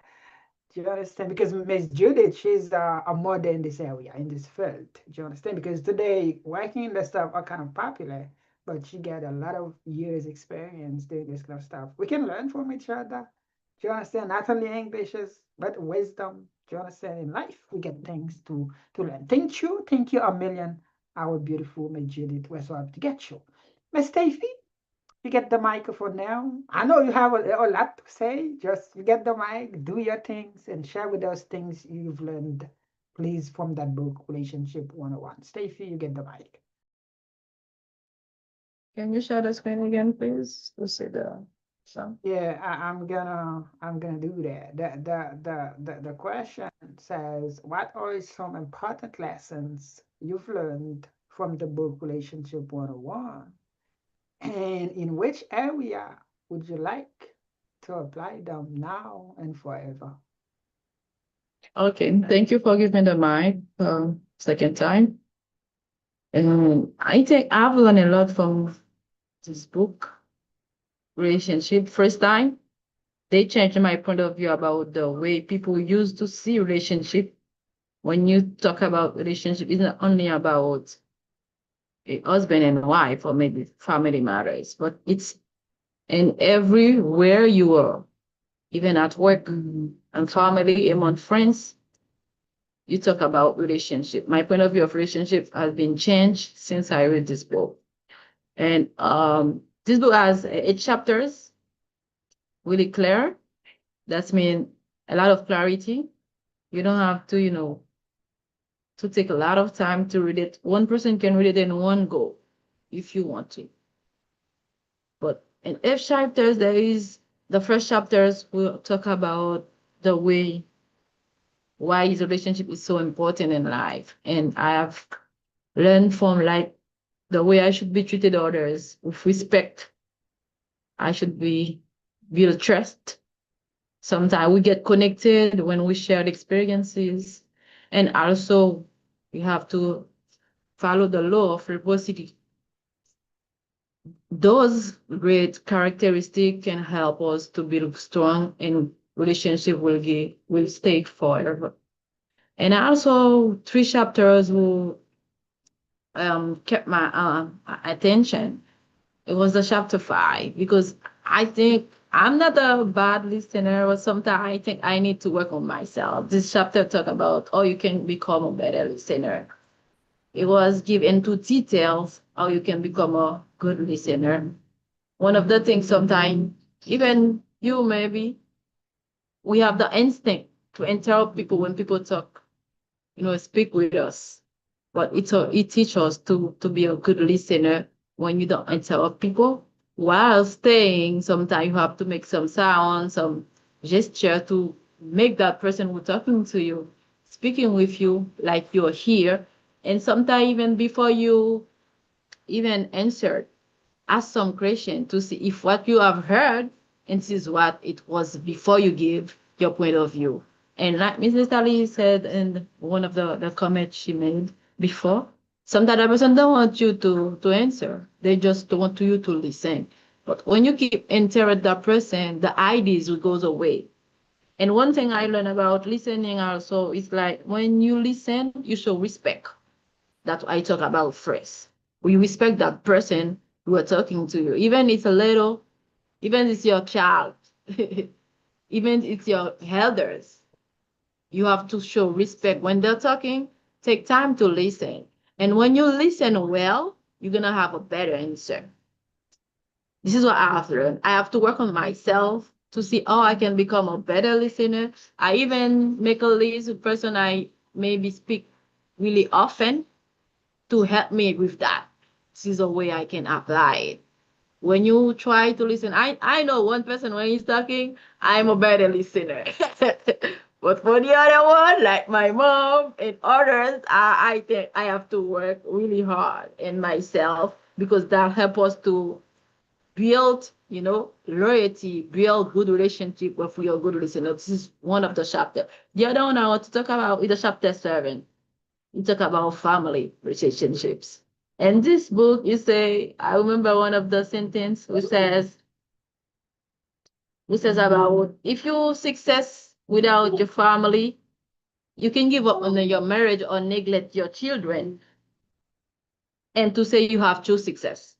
Do you understand? Because Miss Judith, she's a model in this area, in this field. Do you understand? Because today, working in the stuff are kind of popular, but she got a lot of years experience doing this kind of stuff. We can learn from each other. Do you understand? Not only Englishes, but wisdom. Do you understand? In life, we get things to learn. Thank you a million, our beautiful Miss Judith. We're so happy to get you. Miss Stacey, you get the microphone now. I know you have a lot to say. Just you get the mic, do your things, and share with us things you've learned, please, from that book, Relationship 101. Stacey, you get the mic. Can you share the screen again, please, to see the song? Yeah, I'm gonna do that. The question says, what are some important lessons you've learned from the book Relationship 101? And in which area would you like to apply them now and forever? Okay, thank you for giving the mic second time. And I think I've learned a lot from this book, Relationship. First time, they changed my point of view about the way people used to see relationship. When you talk about relationship, it's not only about a husband and wife or maybe family matters, but it's in everywhere you are, even at work and family, among friends. You talk about relationship. My point of view of relationship has been changed since I read this book. And this book has 8 chapters, really clear. That's mean a lot of clarity. You don't have to, to take a lot of time to read it. One person can read it in one go if you want to. But in each chapters, there is the first chapters will talk about the way why his relationship is so important in life. And I have learned from like the way I should be treated others with respect. I should be build trust. Sometimes we get connected when we share experiences. And also we have to follow the law of reciprocity. Those great characteristics can help us to build strong and relationship will stay forever. And also 3 chapters will kept my attention. It was the chapter 5 because I think I'm not a bad listener, but sometimes I think I need to work on myself. This chapter talk about how you can become a better listener. It was given to details how you can become a good listener. One of the things sometimes, even you maybe, we have the instinct to interrupt people when people talk, speak with us. But it teaches us to be a good listener when you don't interrupt people. While staying, sometimes you have to make some sound, some gesture to make that person who's talking to you, speaking with you like you're here. And sometimes even before you even answer, ask some question to see if what you have heard and this is what it was before you give your point of view. And like Mrs. Tally said in one of the comments she made before, sometimes the person don't want you to answer. They just want you to listen. But when you keep interrupt that person, the ideas will goes away. And one thing I learned about listening also is like when you listen, you show respect. That's what I talk about first. We respect that person who are talking to you, even it's a little, even it's your child, even it's your elders. You have to show respect when they're talking. Take time to listen, and when you listen well, you're gonna have a better answer. This is what I have learned. I have to work on myself to see how I can become a better listener. I even make a list of person I maybe speak really often to help me with that. This is a way I can apply it. When you try to listen, I know one person when he's talking, I'm a better listener. But for the other one, like my mom and others, I think I have to work really hard in myself because that help us to build, loyalty, build good relationship with your good listener. This is one of the chapter. The other one I want to talk about is the chapter 7. We talk about family relationships. And this book, I remember one of the sentence which says about if you success without your family, you can give up on your marriage or neglect your children. And to say you have true success,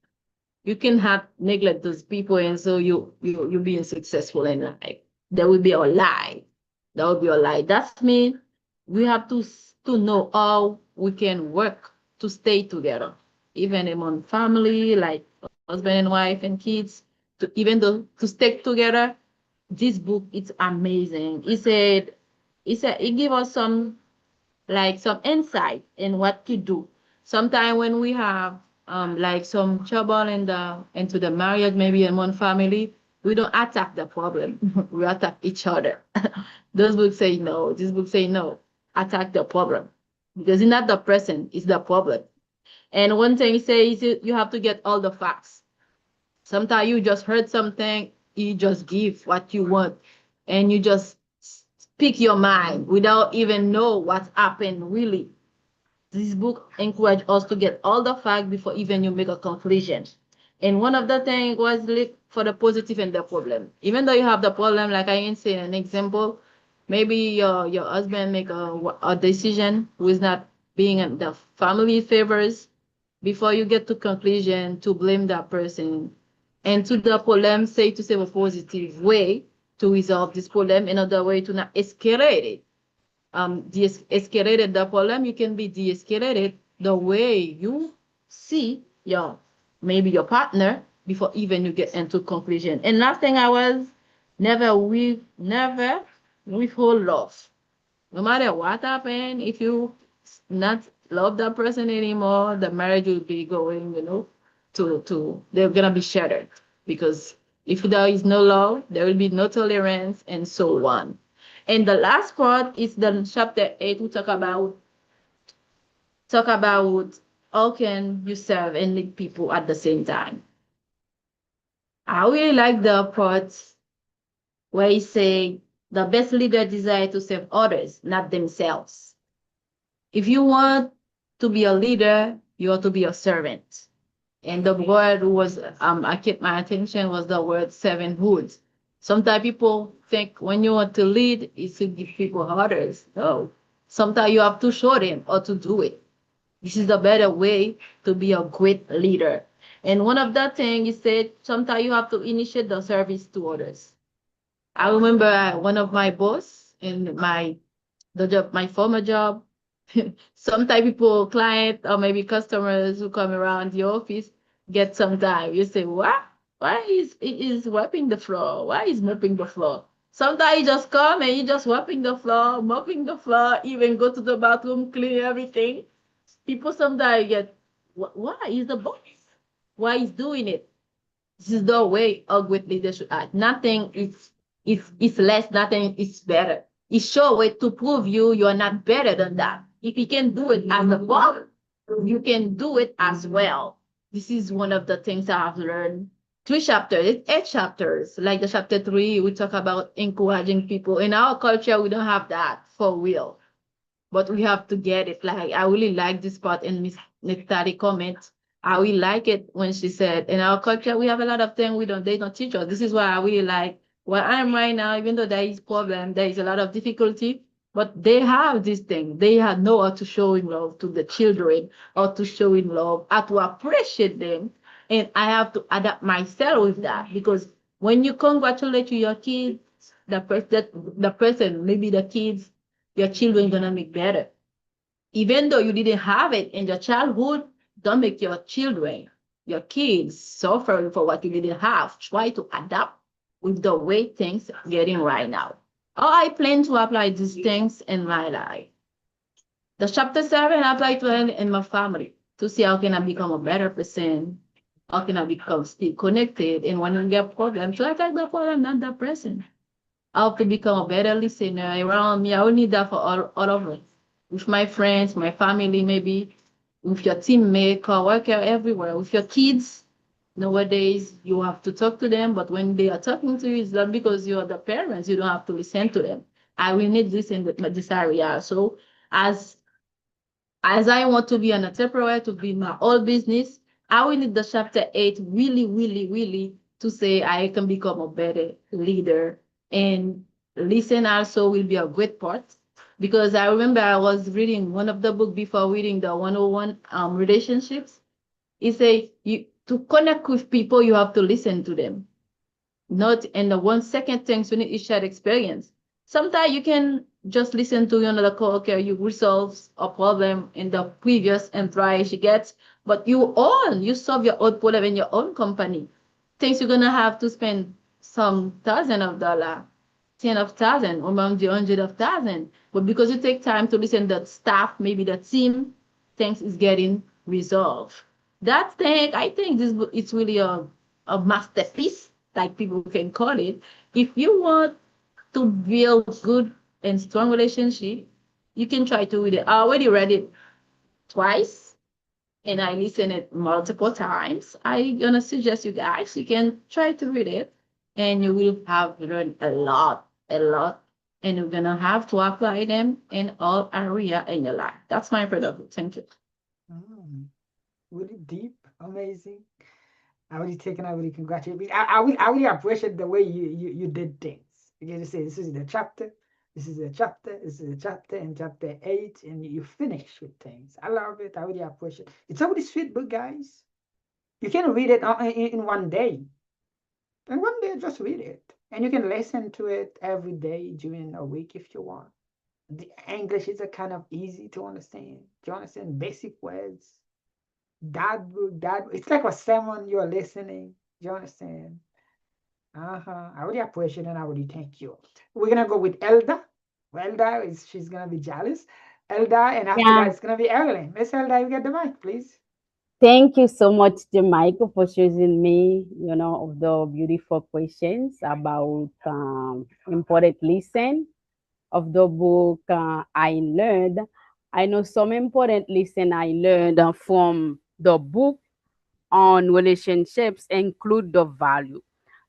you can have neglect those people, and so you being successful in life. That would be a lie. That would be a lie. That means we have to know how we can work to stay together, even among family, like husband and wife and kids. Even though to stick together, this book it's amazing. It give us some insight in what to do. Sometimes when we have like some trouble into the marriage, maybe in one family, we don't attack the problem. We attack each other. Those books say no. This book say no. Attack the problem. Because it's not the person, it's the problem. And one thing it says you have to get all the facts. Sometimes you just heard something, you just give what you want, and you just speak your mind without even know what's happened really. This book encouraged us to get all the facts before even you make a conclusion. And one of the things was look for the positive and the problem. Even though you have the problem, like I can say an example, maybe your husband make a decision who is not being in the family favors. Before you get to conclusion to blame that person, and to the problem, say to save a positive way to resolve this problem, another way to not escalate it. De-escalated the problem, you can be de-escalated the way you see maybe your partner before even you get into conclusion. And last thing I was never withhold love. No matter what happened, if you not love that person anymore, the marriage will be going, they're gonna be shattered. Because if there is no love, there will be no tolerance and so on. And the last part is the chapter 8. We talk about how can you serve and lead people at the same time. I really like the part where he say the best leader desire to serve others, not themselves. If you want to be a leader, you have to be a servant. And the word I kept my attention was the word servanthood. Sometimes people think when you want to lead, is to give people orders. No. Sometimes you have to show them how to do it. This is the better way to be a great leader. And one of the things he said, sometimes you have to initiate the service to others. I remember one of my boss in my former job. Sometimes people, client or maybe customers who come around the office get some time. You say, what? Why is wiping the floor? Why is mopping the floor? Sometimes you just come and you just wiping the floor, mopping the floor, even go to the bathroom, clean everything. People sometimes get, why is the boss? Why is doing it? This is the way a great leader should act. Nothing is less, nothing is better. It's your way to prove you are not better than that. If you can do it as a boss, you can do it as well. This is one of the things I have learned. 3 chapters, it's 8 chapters. Like the chapter 3, we talk about encouraging people. In our culture, we don't have that for real. But we have to get it. Like I really like this part in Miss Nitari comment. I really like it when she said, in our culture, we have a lot of things they don't teach us. This is why I really like where I am right now, even though there is problem, there is a lot of difficulty, but they have this thing. They know how to show in love to the children, how to show in love, how to appreciate them. And I have to adapt myself with that because when you congratulate your kids, the person, maybe the kids, your children gonna make better. Even though you didn't have it in your childhood, don't make your children, your kids suffer for what you didn't have. Try to adapt with the way things are getting right now. How I plan to apply these things in my life. The chapter 7 I apply to in my family to see how can I become a better person, How can I become still connected? And when you get problems, so I take the problem, not the person. I have to become a better listener around me. I will need that for all of us. With my friends, my family, maybe with your teammate, coworker, everywhere. With your kids, nowadays you have to talk to them, but when they are talking to you, it's not because you are the parents. You don't have to listen to them. I will need this in this area. So as as I want to be an entrepreneur, to be my own business, I will need the chapter 8 really, really, really to say I can become a better leader. And listen also will be a great part because I remember I was reading one of the book before reading the 101 relationships. It say you to connect with people, you have to listen to them, not in the 1 second things you need to share experience. Sometimes you can just listen to another coworker, you resolve a problem in the previous employee she gets, but you solve your own problem in your own company. Things you're gonna have to spend some thousand of dollar, 10 of thousand, or maybe 100 of thousand. But because you take time to listen to the staff, maybe the team, things is getting resolved. That thing, I think this book it's really a masterpiece, like people can call it. If you want to build good and strong relationship, you can try to read it. I already read it twice and I listened it multiple times. I gonna suggest you guys you can try to read it and you will have learned a lot, and you're gonna have to apply them in all area in your life. That's my product. Thank you. Mm, really deep, amazing. I really taken. I really congratulate you. I really appreciate the way you did things. You just say this is the chapter, this is the chapter, this is the chapter, and chapter 8, and you finish with things. I love it. I really appreciate it. It's a really sweet book, guys. You can read it in 1 day. In 1 day, just read it. And you can listen to it every day during a week if you want. The English is a kind of easy to understand. Do you understand basic words? That it's like a sermon you're listening. Do you understand? I really appreciate it and I really thank you. We're gonna go with Elda. Elda is she's gonna be jealous. Elda, and after that Yeah. it's gonna be Evelyn. Miss Elda, you get the mic, please. Thank you so much, Jamaica, for choosing me, of the beautiful questions about important lesson of the book I learned. I know some important lesson I learned from the book on relationships include the value.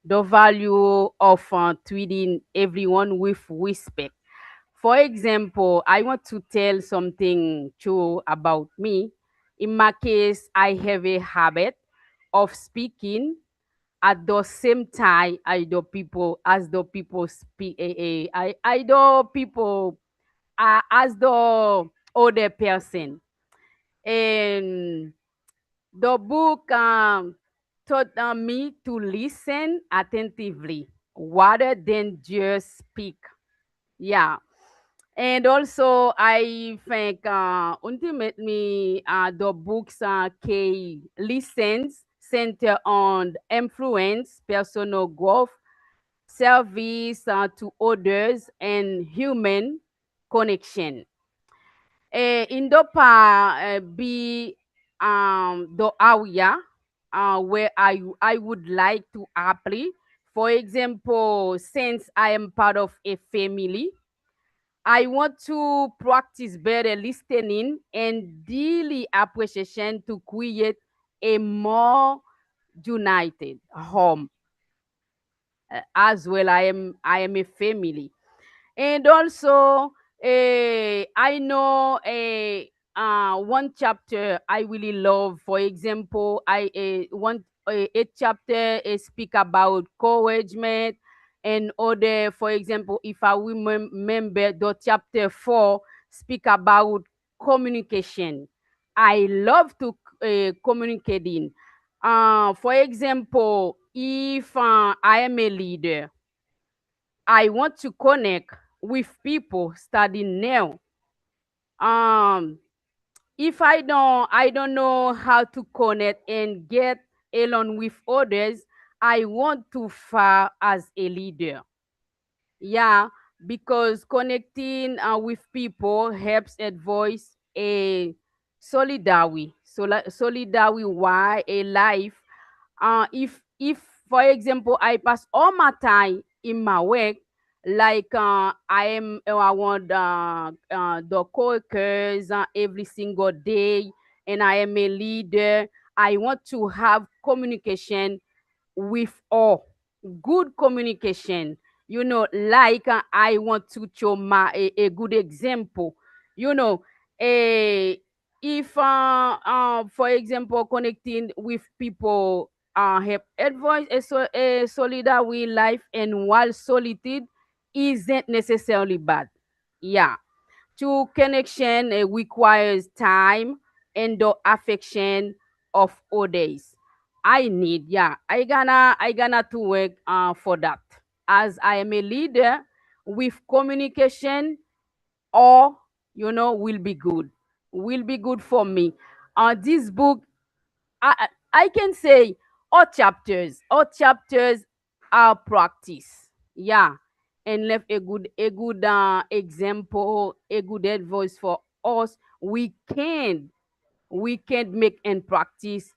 The value of treating everyone with respect. For example, I want to tell something true about me. In my case, I have a habit of speaking at the same time as the people speak. I the people as the other person. And the book taught me to listen attentively rather than just speak. Yeah. And also, I think ultimately the book's key lessons center on influence, personal growth, service to others, and human connection. In the be the area where I would like to apply. For example, since I am part of a family, I want to practice better listening and daily appreciation to create a more united home. As well, I am a family, and also I know one chapter I really love. For example, I want a chapter speak about encouragement, and other, for example, if I remember, the chapter 4 speak about communication. I love to communicating. For example, if I am a leader, I want to connect with people starting now. Um, if I don't know how to connect and get along with others, I want to far as a leader. Yeah, because connecting with people helps advance a solidarity. So solidarity why a life. If for example I pass all my time in my work, like I want the coworkers every single day, and I am a leader. I want to have communication with all, good communication, like I want to show a good example, you know a if for example connecting with people help advise a solitary life, and while solitude isn't necessarily bad. Yeah, true connection requires time and the affection of others. I gonna to work for that, as I am a leader with communication, or will be good for me. This book, I can say all chapters are practice. Yeah, and left a good example, a good advice for us. We can make and practice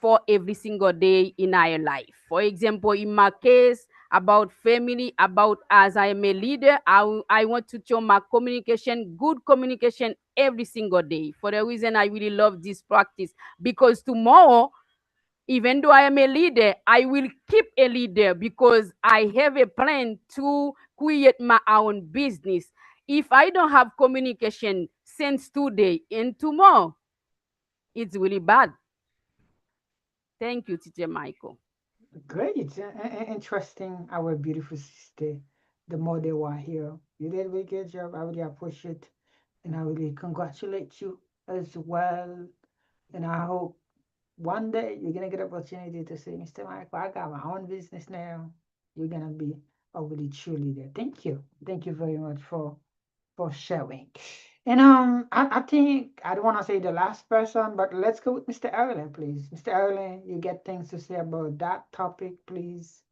for every single day in our life. For example, in my case, about family, about as I am a leader, I want to show my communication, good communication every single day. For the reason I really love this practice, because tomorrow, even though I am a leader, I will keep a leader because I have a plan to create my own business. If I don't have communication since today and tomorrow, it's really bad. Thank you, Teacher Michael. Great, interesting. Our beautiful sister, the more they were here. You did a really good job. I really appreciate, and I really congratulate you as well. And I hope one day you're gonna get opportunity to say, Mr. Michael, I got my own business now. You're gonna be a really true leader. Thank you. Thank you very much for sharing. And I think I don't want to say the last person, but let's go with Mr. Erlen, please. Mr. Erlen, you get things to say about that topic, please.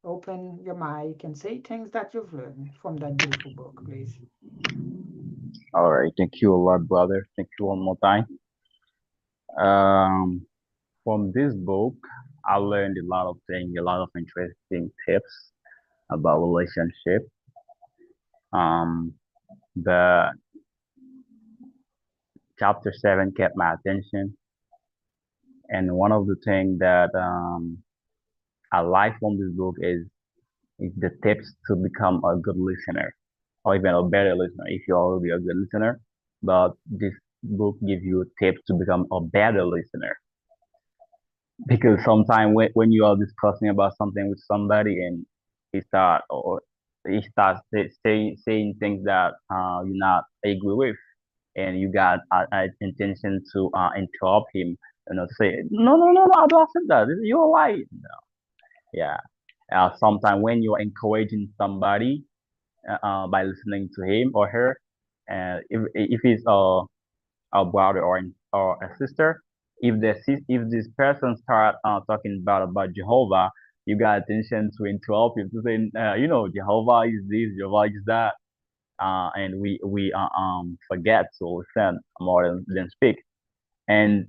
Open your mic and say things that you've learned from that beautiful book, please. All right, thank you a lot, brother. Thank you one more time. Um, from this book, I learned a lot of things, a lot of interesting tips about relationship. Um, the chapter 7 kept my attention, and one of the things that I like from this book is the tips to become a good listener, or even a better listener if you're already a good listener. But this book gives you tips to become a better listener, because sometimes when you are discussing about something with somebody and he starts saying things that you're not agree with, and you got an intention to interrupt him, say no, I don't accept that, you're right. Yeah. Sometimes when you're encouraging somebody by listening to him or her, and if it's a brother or a sister, if this person start talking about Jehovah, you got attention to interrupt him to say, Jehovah is this, Jehovah is that, and we forget to listen more than speak. And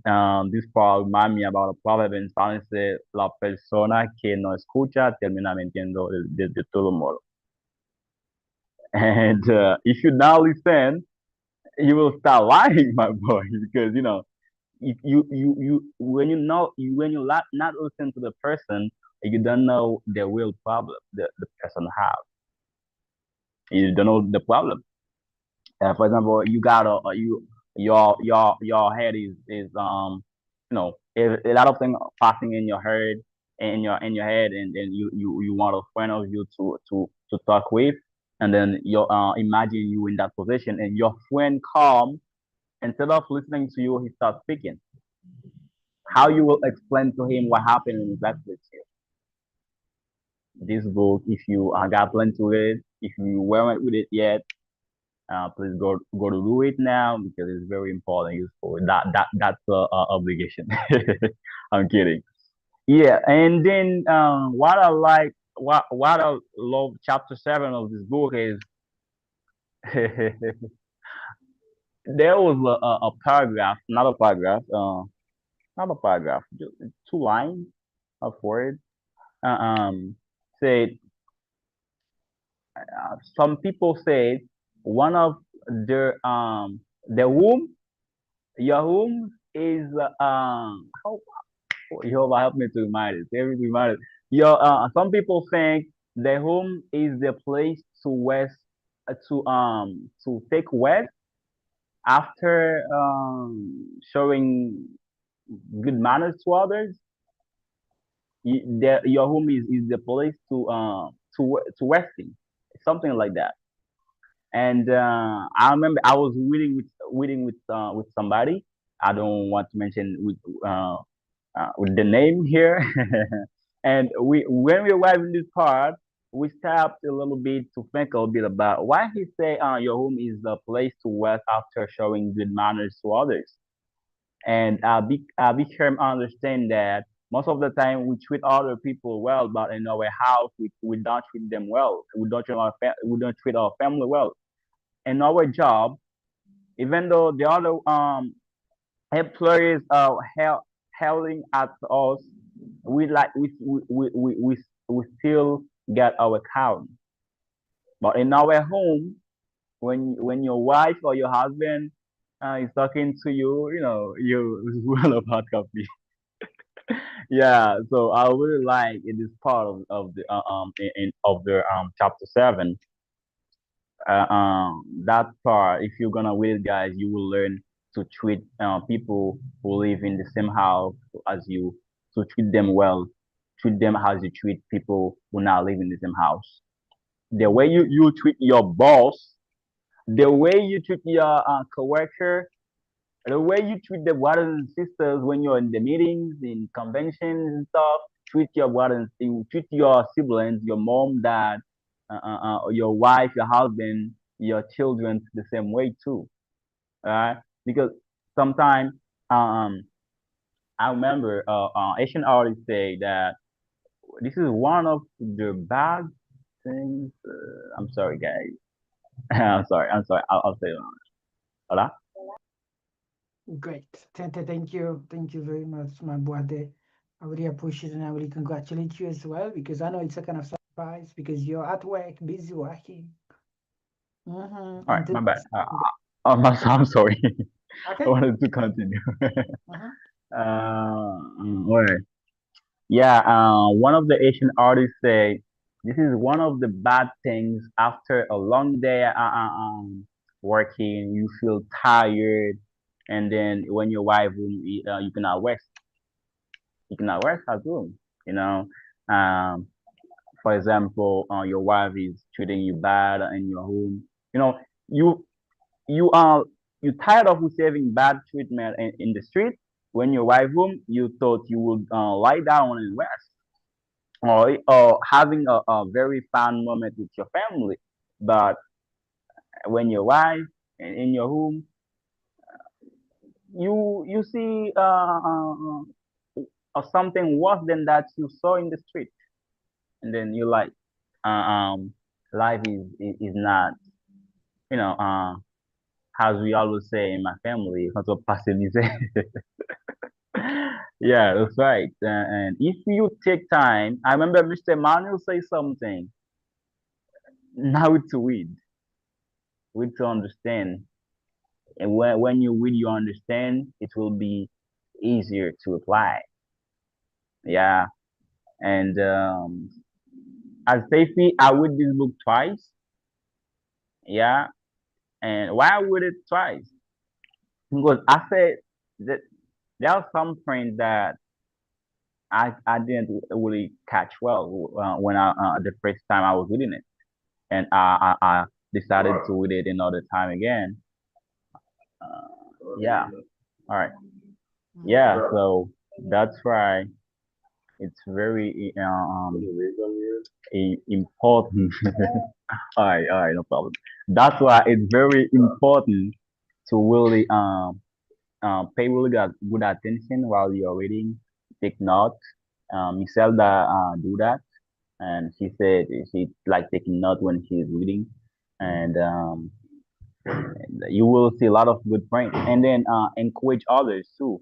this part remind me about a proverb in Spanish, say, la persona que no escucha termina mintiendo de todo modo. And if you now listen, you will start lying, my boy, because if you when you not listen to the person, you don't know the real problem the person have. You don't know the problem. For example, you got your head is a lot of things passing in your head, in your head, and then you want a friend of you to talk with, and then you imagine you in that position, and your friend come, instead of listening to you, he starts speaking. How you will explain to him what happened in that with you? This book, if you got plenty to it, if you weren't with it yet, please go to do it now, because it's very important, useful. That's a obligation. I'm kidding. Yeah, and then what I love chapter 7 of this book is there was a paragraph, not a paragraph, just 2 lines. of word. Uh, um, say some people say one of the womb, your womb is how Jehovah help me to remind it. Every remind it. Your some people think the home is the place to rest, to take rest after showing good manners to others. Your home is the place to resting, something like that. And I remember I was with somebody. I don't want to mention with the name here. And we when we arrived in this part, we stopped a little bit to think a little bit about why he say your home is the place to rest after showing good manners to others. And I became understand that most of the time we treat other people well, but in our house we don't treat them well. We don't treat our family well. In our job, even though the other employees are hailing at us, we like we still get our count. But in our home, when your wife or your husband is talking to you, you will of hot coffee. Yeah, so I really like in this part of the of the chapter 7. That part, if you're gonna read it, guys, you will learn to treat people who live in the same house as you, to treat them well, treat them as you treat people who not live in the same house. The way you treat your boss, the way you treat your coworker, the way you treat the brothers and sisters when you're in the meetings, in conventions and stuff, treat your brothers, you treat your siblings, your mom, dad, your wife, your husband, your children the same way too. Alright? Because sometimes um, I remember Asian artists say that this is one of the bad things. I'm sorry, guys. I'm sorry. I'm sorry. I'll say it. Hola? Great. Thank you very much, my brother. I really appreciate and I really congratulate you as well because I know it's a kind of surprise because you're at work, busy working. All right, And my bad. this, I'm sorry. I okay. wanted to continue. Mhm. Wait. Yeah, one of the Asian artists say this is one of the bad things after a long day working, you feel tired, and then when your wife you cannot rest. You cannot rest at home. You know, um, for example, your wife is treating you bad in your home. You know, you you are you tired of receiving bad treatment in the street. When your wife home, you thought you would lie down and rest, or having a very fun moment with your family. But when your wife in your home, you see something worse than that you saw in the street, and then you like, uh, um, life is not, you know, as we always say in my family, "Quand on passe misère." Yeah, that's right. And if you take time, I remember Mr. Manuel say something. Now to read to understand. And when you read, you understand, it will be easier to apply. Yeah. And as safety, I read this book twice. Yeah. And why I read it twice? Because I said that there are some things that I didn't really catch well when the first time I was reading it, and I decided to read it another time again. Yeah. All right. Yeah. So that's why it's very important. All right, no problem. That's why it's very important to really pay really good attention while you're reading. Take notes. Iselda do that, and she said she like taking note when she's reading, and you will see a lot of good points. And then encourage others too.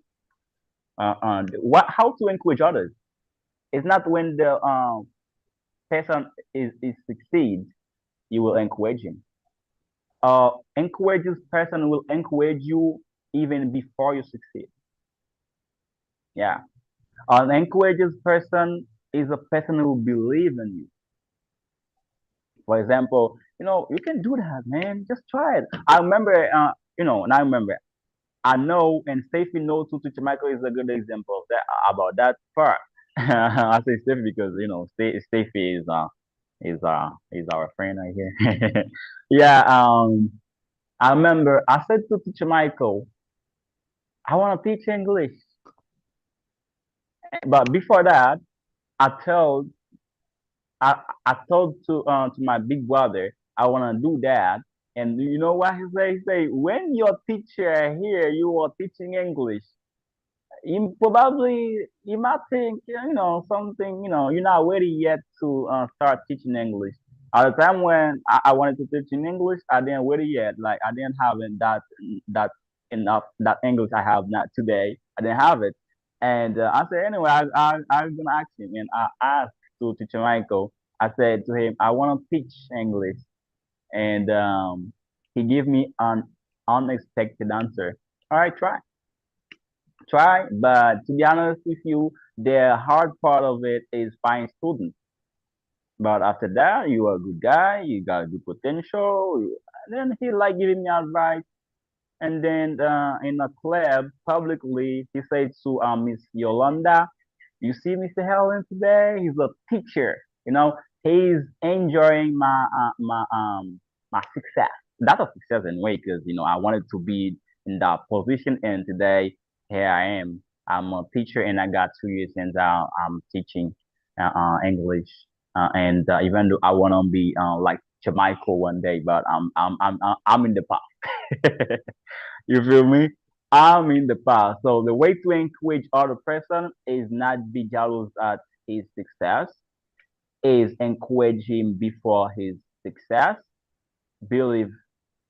What? How to encourage others? It's not when the person is succeeds, you will encourage him. Encourages person will encourage you even before you succeed. Yeah. An encourages person is a person who believes in you. For example, you can do that, man. Just try it. I remember, and I remember, I know, and Steffi knows too. Teacher Michael is a good example of that about that part. I say Steffi because Steffi is our friend right here. Yeah. I remember I said to Teacher Michael, I want to teach English, but before that, I told I told to my big brother I want to do that, and you know what he say? He say when your teacher here, you are teaching English. You might think something, you're not ready yet to start teaching English. At the time when I wanted to teach in English, I didn't ready yet. Like I didn't have that enough that English I have not today. I didn't have it, and I said anyway. I was gonna ask him, and I asked to teacher Michael. I said to him, I want to teach English, and he gave me an unexpected answer. All right, try, but to be honest with you, the hard part of it is find students. But after that, you are a good guy, you got good potential. And then he like giving me advice. And then in a club, publicly, he said to Miss Yolanda, you see Mr. Helen today? He's a teacher. He's enjoying my success. That's a success anyway, because I wanted to be in that position, and today here I am. I'm a teacher, and I got 2 years since I'm teaching English. And even though I want to be like Jamaica one day, but I'm in the past. You feel me? I'm in the past. So the way to encourage other person is not be jealous at his success, is encourage him before his success, believe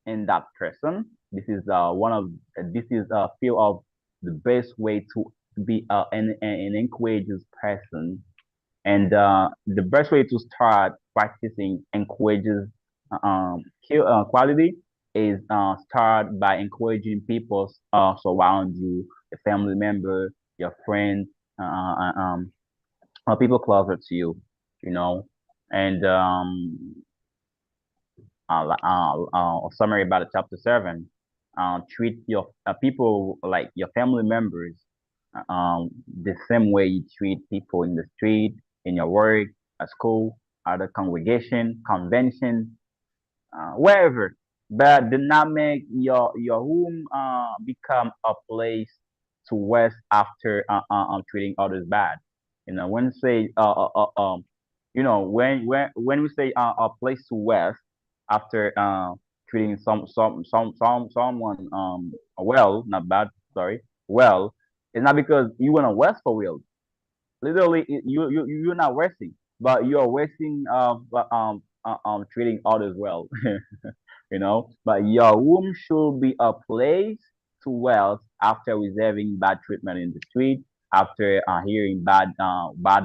in that person. This is a feel of the best way to be an encourages person, and the best way to start practicing encourages quality is start by encouraging people surround you, your family member, your friends, people closer to you, you know. And a summary about the chapter 7. Treat your people like your family members the same way you treat people in the street, in your work, at school, at a congregation, convention, wherever. But do not make your home become a place to rest after treating others bad. When you say when we say a place to rest after treating someone well, not bad, sorry, well, it's not because you want to rest for real. Literally, you're not resting, but you're resting treating others well. But your room should be a place to rest after receiving bad treatment in the street, after hearing bad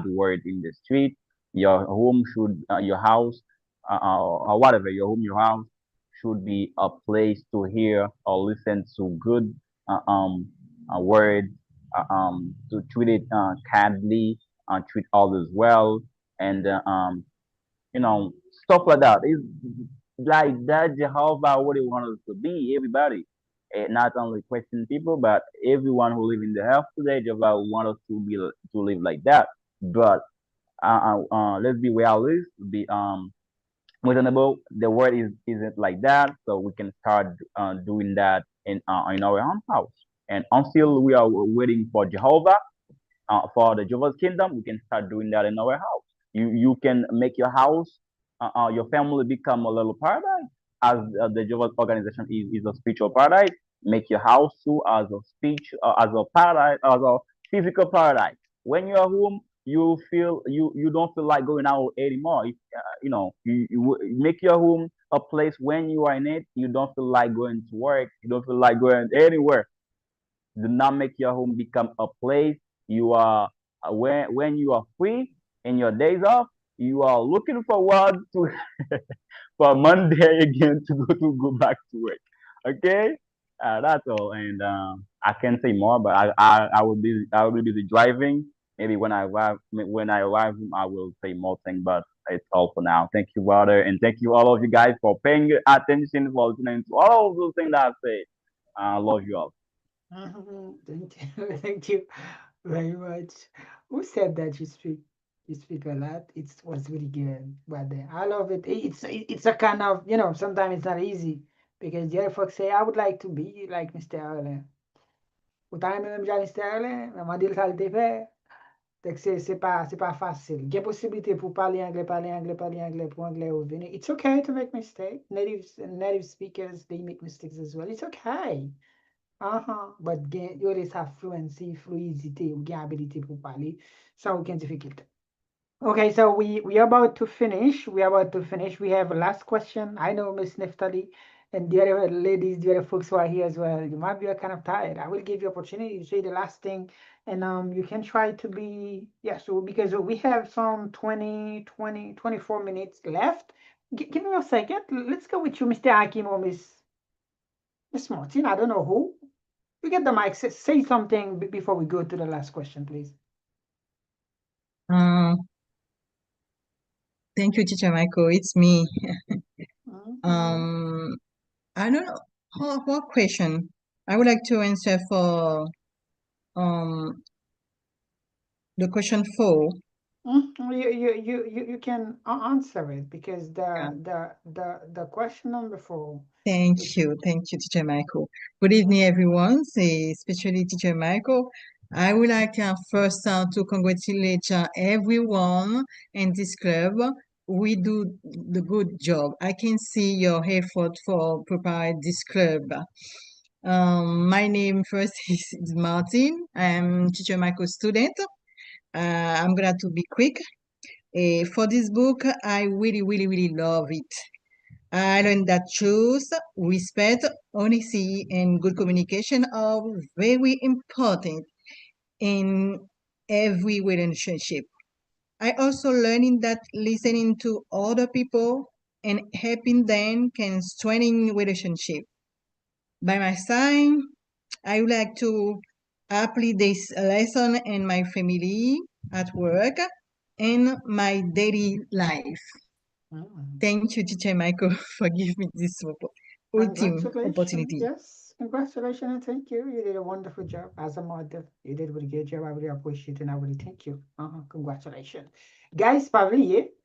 words in the street. Your home should your house or whatever your home your house should be a place to hear or listen to good words, to treat it kindly, treat others well, and stuff like that. It's like that Jehovah really wants us to be, everybody. Not only Christian people, but everyone who live in the earth today, Jehovah wants us to live like that. But let's be realistic, be reasonable. The word isn't like that, so we can start doing that in our own house. And until we are waiting for Jehovah, for the Jehovah's kingdom, we can start doing that in our house. You can make your house, your family become a little paradise, as the Jehovah's organization is a spiritual paradise. Make your house too as a speech, as a paradise, as a physical paradise. When you're home, you don't feel like going out anymore. If, you make your home a place when you are in it. You don't feel like going to work. You don't feel like going anywhere. Do not make your home become a place you are when you are free in your days off, you are looking forward to for Monday again to go back to work. Okay, that's all. And I can say more, but I will be busy driving. Maybe when I arrive, I will say more things. But it's all for now. Thank you, brother, and thank you all of you guys for paying attention, for listening to all of those things that I say. I love you all. Thank you. Thank you very much. Who said that you speak a lot? It was really good. But I love it. It's a kind of, sometimes it's not easy because the other folks say, I would like to be like Mr. Allen. Autant même j'ai Mr. Allen, mais m'a dit le qualité fait. Donc c'est pas facile. Il y a possibilité pour parler anglais pour anglais revenir. It's okay to make mistakes. Native speakers, they make mistakes as well. It's okay. But you always have fluency, fluidity, ou gen ability pour parler, sans aucune difficulté. Okay, so we are about to finish. We are about to finish. We have a last question. I know Miss Neftali and the other ladies, the other folks who are here as well. You might be kind of tired. I will give you opportunity to say the last thing, and you can try to be so because we have some 24 minutes left. Give me a second. Let's go with you, Mr. Hakim or Miss Martin. I don't know who. You get the mic. Say something before we go to the last question, please. Thank you, Teacher Michael. It's me. Mhm. I don't know what question. I would like to answer for the question 4. You can answer it because Yeah. the question number 4. Thank you, Teacher Michael. Good evening, everyone. Especially Teacher Michael. I would like first to congratulate everyone in this club. We do the good job. I can see your effort for preparing this club. My name first is Martin. I'm Teacher Michael's student. I'm gonna to be quick. For this book, I really, really, really love it. I learned that truth, respect, honesty, and good communication are very important in every relationship. I also learning that listening to other people and helping them can strengthen relationship. By my side, I would like to apply this lesson in my family, at work, and my daily life. Thank you, Teacher Michael, for giving me this ultimate Congratulations. opportunity. Yes, congratulations and thank you. You did a wonderful job as a mother. You did a really good job. I really appreciate it and I really thank you. Congratulations. Guys, pas oublier,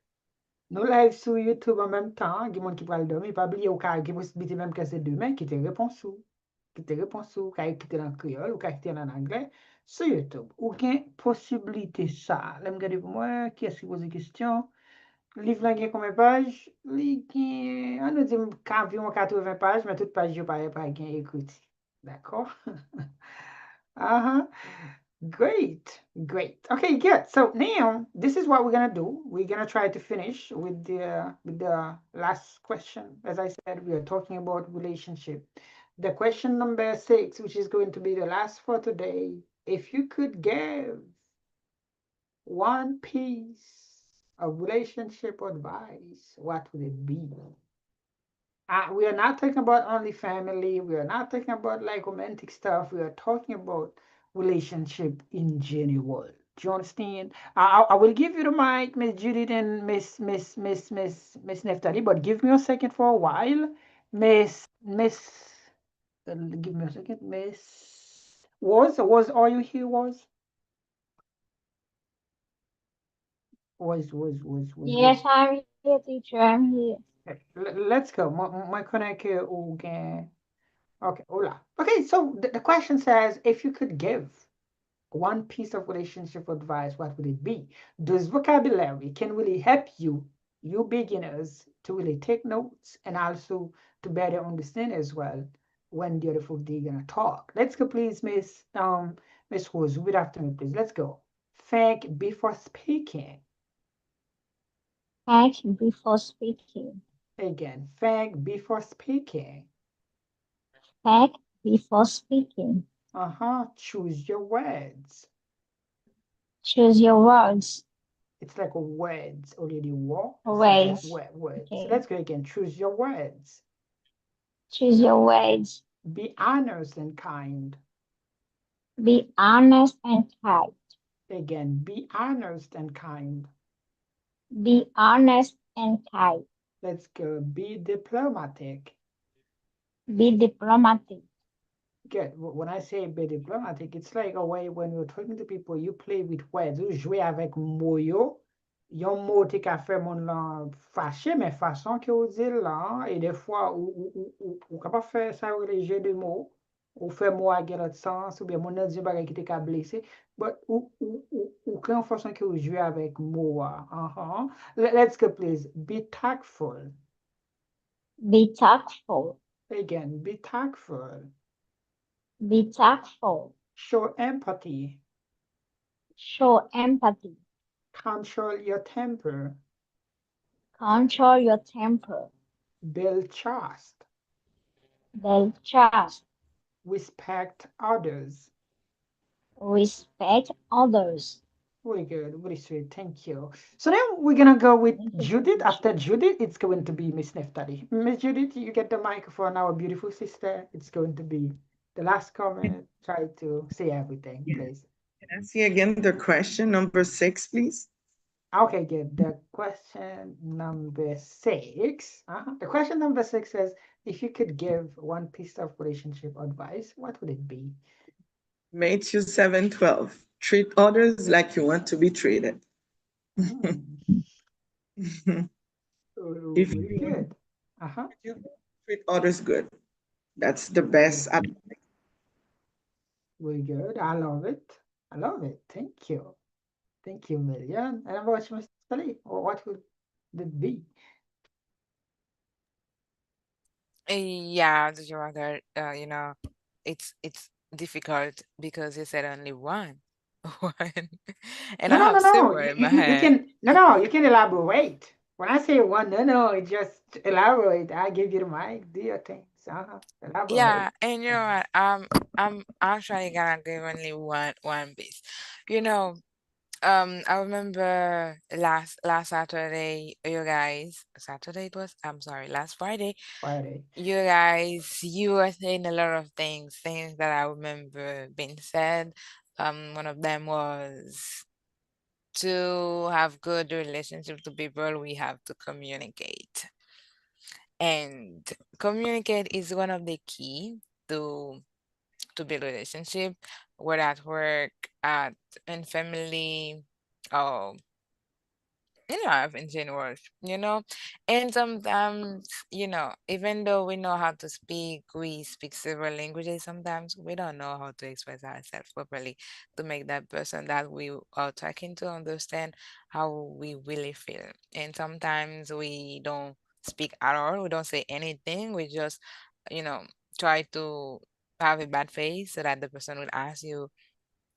nous live sur YouTube en même temps. Il y a des gens qui parlent dormir. Pas oublier, ou qui possibilité même que c'est demain qui te répond sous. Qui te répond sous, qui écrit en créole ou qui écrit en anglais sur YouTube. Ou bien possibilité ça. Là, me regarder pour moi, qui est-ce qui pose des questions? Livre là gen combien de pages? Li gen, on nous dit environ 80 pages, mais toutes pages yo pas gen écrit. D'accord? Uh-huh. Great, great. Okay, good. So now this is what we're gonna do. We're gonna try to finish with the last question. As I said, we are talking about relationship. The question number 6, which is going to be the last for today. If you could give one piece of relationship advice, what would it be? We are not talking about only family. We are not talking about like romantic stuff. We are talking about relationship in general. Do you understand? I will give you the mic, Miss Judith and Miss Neftali, but give me a second for a while. Give me a second, Miss was are you here? Was Yes, I'm here, teacher. I'm here. Let's go. My connect again. Okay, hola. Okay, so the question says, if you could give one piece of relationship advice, what would it be? This vocabulary can really help you beginners, to really take notes and also to better understand as well when the other folk they're gonna talk. Let's go, please, Miss Rose. Read after me, please. Let's go. Think before speaking. Act before speaking. Again, think before speaking. Act before speaking. Choose your words. Choose your words. It's like a words already. War. Words. Words. Okay. Let's go again. Choose your words. Choose your words. Be honest and kind. Be honest and kind. Again, be honest and kind. Be honest and kind. Let's go. Be diplomatic. Be diplomatic. Good. When I say be diplomatic, it's like a way when you're talking to people, you play with words. You jouer avec mots yo. Yon mot te ka fè moun lan fache, men fason ke ou dil lan, e de fwa ou ka pa fè sa ou le jeu de mots, ou fè mot a gen lot sens, ou bien moun nan di bagay ki te ka blese, but ou kren fason ke ou jwe avec mot a. Let's go please. Be tactful. Be tactful. Again, be tactful. Be tactful. Show empathy. Show empathy. Control your temper. Control your temper. Build trust. Build trust. Respect others. Respect others. Very good, very sweet. Thank you. So then we're gonna go with Judith. After Judith, it's going to be Miss Neftali. Miss Judith, you get the microphone, our beautiful sister. It's going to be the last comment. Try to say everything, please. Can I see again the question number 6, please? Okay, good. The question number 6. The question number 6 says, if you could give one piece of relationship advice, what would it be? Matthew 7:12. Treat others like you want to be treated. If Very good. you treat others good, that's the best advice. Very good. I love it. I love it. Thank you. Thank you, Million. And about Mr. Lee, or what would it be? Yeah, Dr. Wagner, it's difficult because you said only one. One. And I have several in my You head. can you can elaborate. When I say one, it's just elaborate. I give you the mic. Do your things. Elaborate. Yeah, and you know what? I'm actually gonna give only one piece. You know, I remember last Saturday, you guys, Saturday it was, I'm sorry, last Friday, Friday. you guys, you were saying a lot of things that I remember being said. One of them was to have good relationship to people, we have to communicate. And communicate is one of the key to build relationship, whether at work, at in family, or in life in general, and sometimes, even though we know how to speak, we speak several languages, sometimes we don't know how to express ourselves properly to make that person that we are talking to understand how we really feel. And sometimes we don't speak at all, we don't say anything, we just, you know, try to have a bad face so that the person will ask you,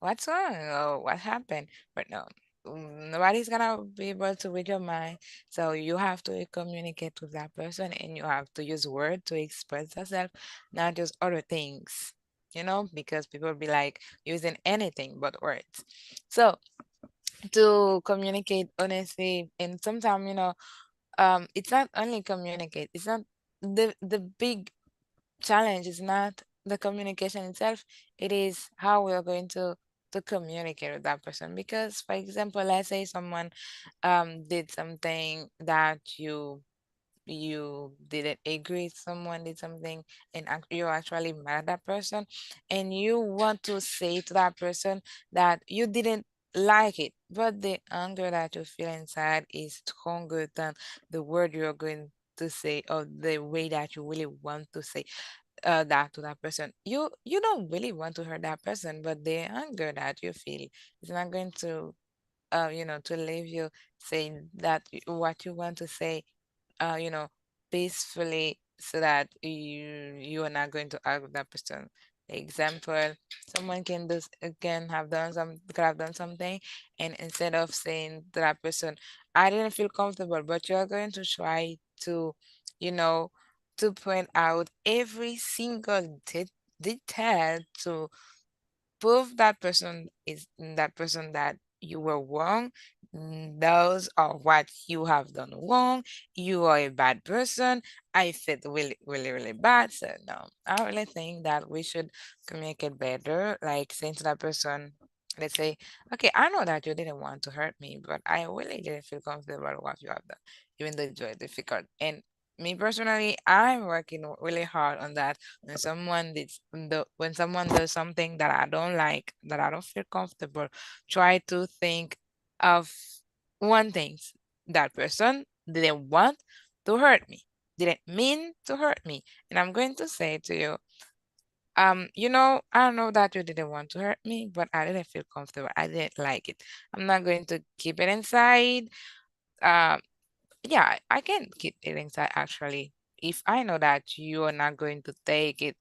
what's wrong? Or what happened? But no, nobody's gonna be able to read your mind. So you have to communicate with that person and you have to use word to express yourself, not just other things, because people be like using anything but words. So to communicate honestly, and sometimes, it's not only communicate, it's not the big challenge is not the communication itself, it is how we are going to communicate with that person. Because for example, let's say someone did something that you didn't agree, someone did something and you're actually mad at that person, and you want to say to that person that you didn't like it, but the anger that you feel inside is stronger than the word you're going to say, or the way that you really want to say that to that person. You don't really want to hurt that person, but the anger that you feel is not going to leave you saying that what you want to say, uh, you know, peacefully, so that you are not going to argue with that person. Example, someone could have done something, and instead of saying to that person, I didn't feel comfortable, but you are going to try to, you know, to point out every single detail to prove that person that you were wrong. Those are what you have done wrong. You are a bad person. I felt really, really, really bad. So no, I really think that we should communicate better. Like saying to that person, let's say, okay, I know that you didn't want to hurt me, but I really didn't feel comfortable about what you have done, even though it was difficult. And me personally, I'm working really hard on that. When someone does something that I don't like, that I don't feel comfortable, try to think of one thing. That person didn't want to hurt me, didn't mean to hurt me. And I'm going to say to you, I know that you didn't want to hurt me, but I didn't feel comfortable. I didn't like it. I'm not going to keep it inside. Um, yeah, I can keep it inside actually. If I know that you are not going to take it,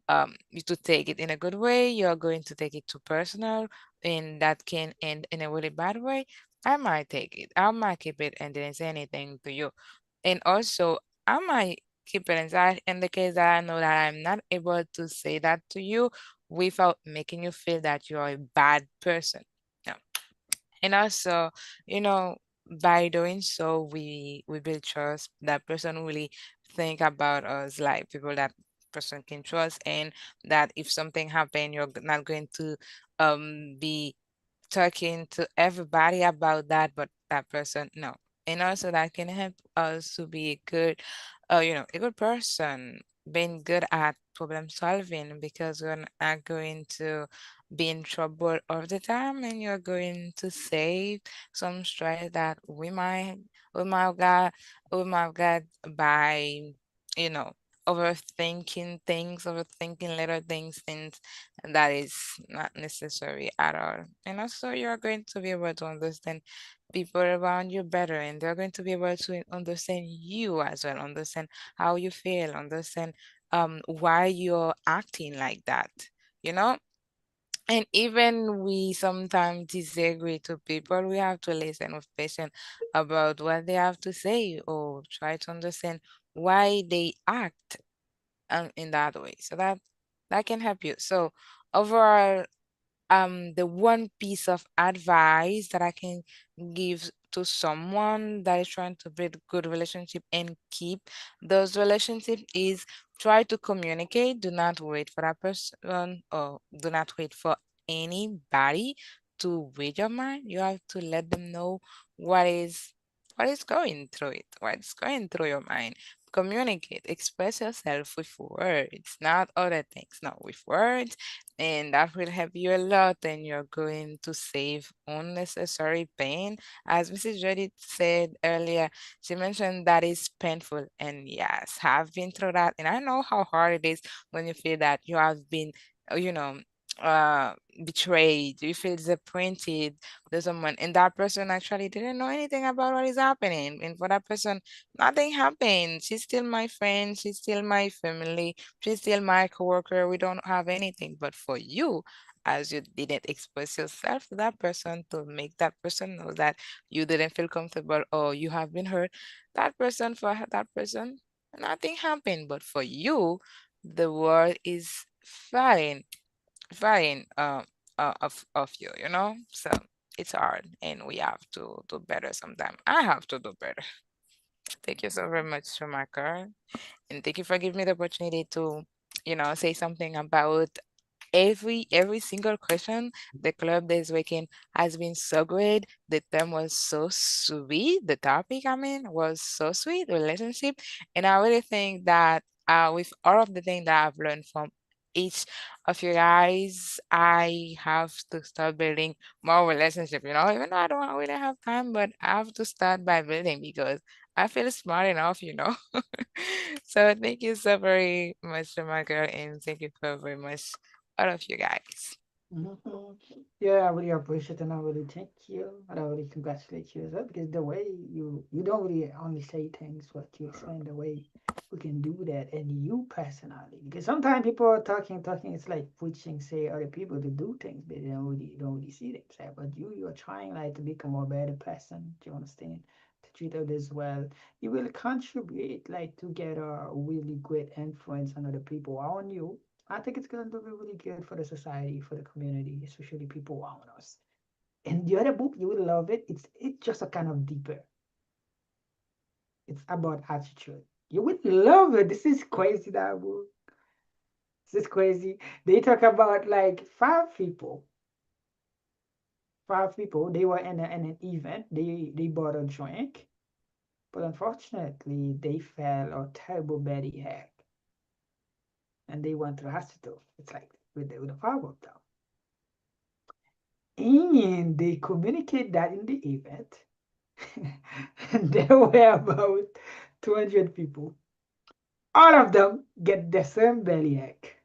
to take it in a good way, you're going to take it too personal, and that can end in a really bad way, I might take it. I might keep it and didn't say anything to you. And also, I might keep it inside in the case that I know that I'm not able to say that to you without making you feel that you're a bad person. No. And also, you know, by doing so, we build trust. That person really think about us like people that person can trust, and that if something happen, you're not going to be talking to everybody about that, but that person, no. And also that can help us to be a good, a good person, being good at problem solving, because we're not going to be in trouble all the time, and you're going to save some stress that we might have got by, you know, overthinking little things that is not necessary at all. And also, you're going to be able to understand people around you better, and they're going to be able to understand you as well, understand how you feel, understand why you're acting like that, you know? And even we sometimes disagree to people, we have to listen with patience about what they have to say, or try to understand why they act in that way. So that can help you. So overall, the one piece of advice that I can give to someone that is trying to build good relationship and keep those relationships is try to communicate. Do not wait for that person, or do not wait for anybody to read your mind. You have to let them know what is going through it, what's going through your mind. Communicate, express yourself with words, not other things, not with words, and that will help you a lot, and you're going to save unnecessary pain. As Mrs. Jody said earlier, she mentioned that is painful, and yes, I've been through that, and I know how hard it is when you feel that you have been, you know, uh betrayed, you feel disappointed with someone, and that person actually didn't know anything about what is happening, and for that person nothing happened. She's still my friend, she's still my family, she's still my coworker. We don't have anything. But for you, as you didn't express yourself to that person to make that person know that you didn't feel comfortable or you have been hurt, that person, nothing happened. But for you, the world is falling, falling of you, you know? So it's hard, and we have to do better sometime. I have to do better. Thank you so very much, Shamaka. And thank you for giving me the opportunity to, say something about every single question. The club this weekend has been so great. The term was so sweet. The topic, I mean, was so sweet, relationship. And I really think that with all of the things that I've learned from each of you guys, I have to start building more relationship, even though I don't really have time, but I have to start by building because I feel smart enough. So thank you so very much, my girl, and thank you so very much, all of you guys. Mhm. Yeah, I really appreciate and I really thank you. And I really congratulate you as well because the way you don't really only say things, but you explain the way we can do that and you personally. Because sometimes people are talking, it's like preaching, say other people to do things, but they don't really see themselves. But you're trying like to become a better person, do you understand? To treat others well. You will contribute like to get a really great influence on other people around you. I think it's going to be really good for the society, for the community, especially people around us. And the other book, you will love it. It's just a kind of deeper. It's about attitude. You would love it. This is crazy, that book. This is crazy. They talk about like five people. Five people. They were in an event. They bought a drink, but unfortunately, they fell a terrible belly ache, and they went to the hospital. It's like with the five of them, and they communicate that in the event. And there were about 200 people. All of them get the same bellyache.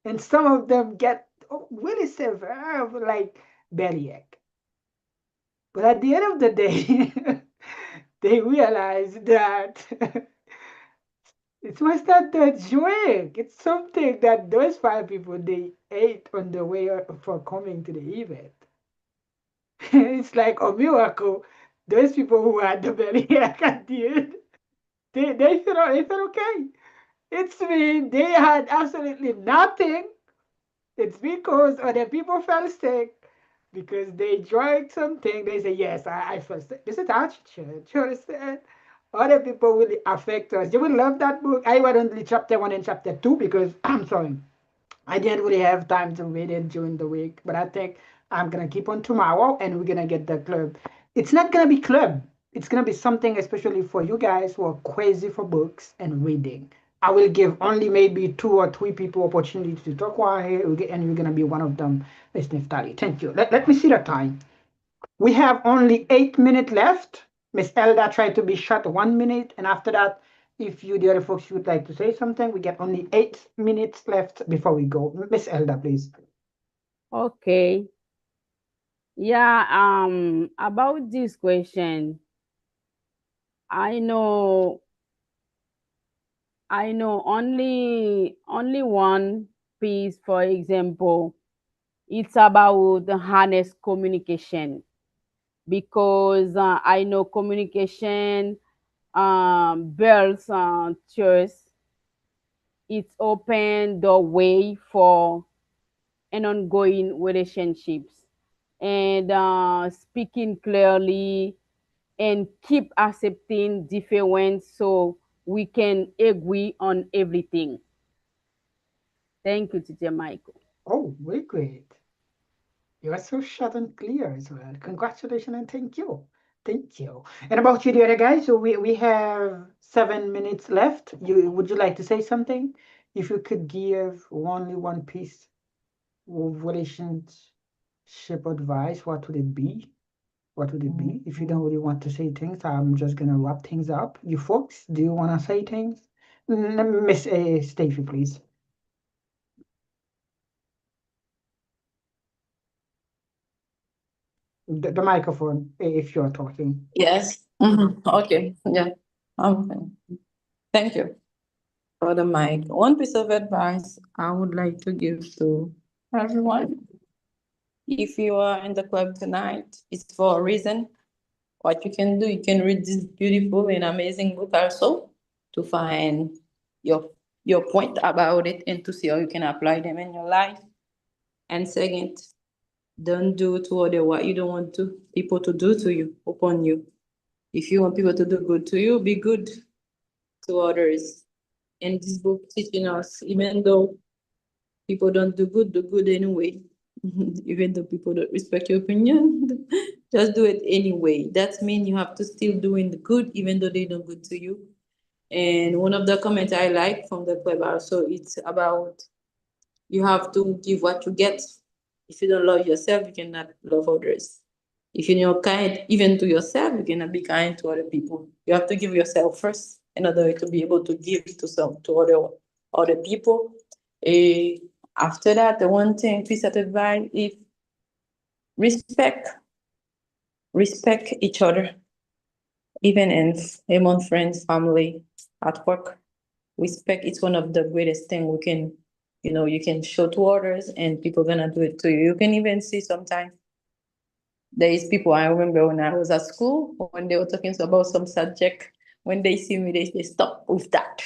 And some of them get really severe, like bellyache. But at the end of the day, they realize that it was not the drink. It's something that those five people they ate on the way for coming to the event. It's like a miracle. Those people who had the bellyache at the end, they feel okay. It's mean they had absolutely nothing. It's because other people fell sick because they drank something. They say, yes, I fell sick. This is attitude. You understand? Other people will affect us. You will love that book. I read only chapter 1 and chapter 2 because I'm sorry. I didn't really have time to read it during the week, but I think I'm gonna keep on tomorrow and we're gonna get the club. It's not gonna be club. It's gonna be something especially for you guys who are crazy for books and reading. I will give only maybe 2 or 3 people opportunity to talk while here, and you're gonna be one of them. Miss Neftali, thank you. Let me see the time. We have only 8 minutes left. Miss Elda tried to be short 1 minute, and after that, if you, the other folks, would like to say something, we get only 8 minutes left before we go. Miss Elda, please. Okay. Yeah, about this question, I know only one piece, for example, it's about the honest communication because I know communication builds trust. It's open the way for an ongoing relationships and speaking clearly and keep accepting difference so we can agree on everything. Thank you, Teacher Michael. Oh, very great. You are so short and clear as well. Congratulations and thank you. Thank you. And about you, the other guys, so we have 7 minutes left. Would you like to say something? If you could give only one piece of relationship advice, what would it be? What would it be? If you don't really want to say things, I'm just gonna wrap things up. You folks, do you wanna say things? Miss Stacey, please. The microphone, if you're talking. Yes. Okay. Yeah. Okay. Thank you for the mic. One piece of advice I would like to give to everyone. If you are in the club tonight, it's for a reason. What you can do, you can read this beautiful and amazing book also to find your your point about it and to see how you can apply them in your life. And second, don't do to other what you don't want to people to do to you upon you. If you want people to do good to you, be good to others. And this book teaching us, even though people don't do good anyway. Even though people don't respect your opinion, just do it anyway. That means you have to still doing the good, even though they don't good to you. And one of the comments I like from the club also, it's about you have to give what you get. If you don't love yourself, you cannot love others. If you're not kind even to yourself, you cannot be kind to other people. You have to give yourself first in order to be able to give to other people. Eh, After that, the one thing piece of advice is respect respect each other, even in among friends, family, at work. Respect is one of the greatest thing we can, you can show to others, and people gonna do it to you. You can even see sometimes there is people I remember when I was at school when they were talking about some subject. When they see me, they stop with that.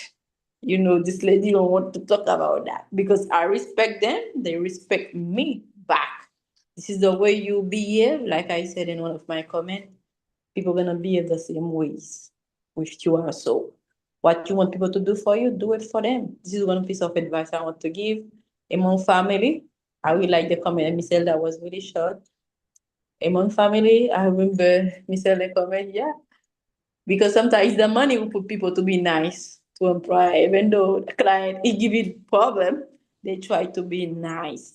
This lady don't want to talk about that because I respect them. They respect me back. This is the way you behave. Like I said in one of my comments, people gonna behave the same ways with you also. What you want people to do for you, do it for them. This is one piece of advice I want to give among family. I really like the comment Michelle that was really short. Among family, I remember Michelle the comment, yeah. Because sometimes the money will put people to be nice to employ, even though the client is giving problem, they try to be nice.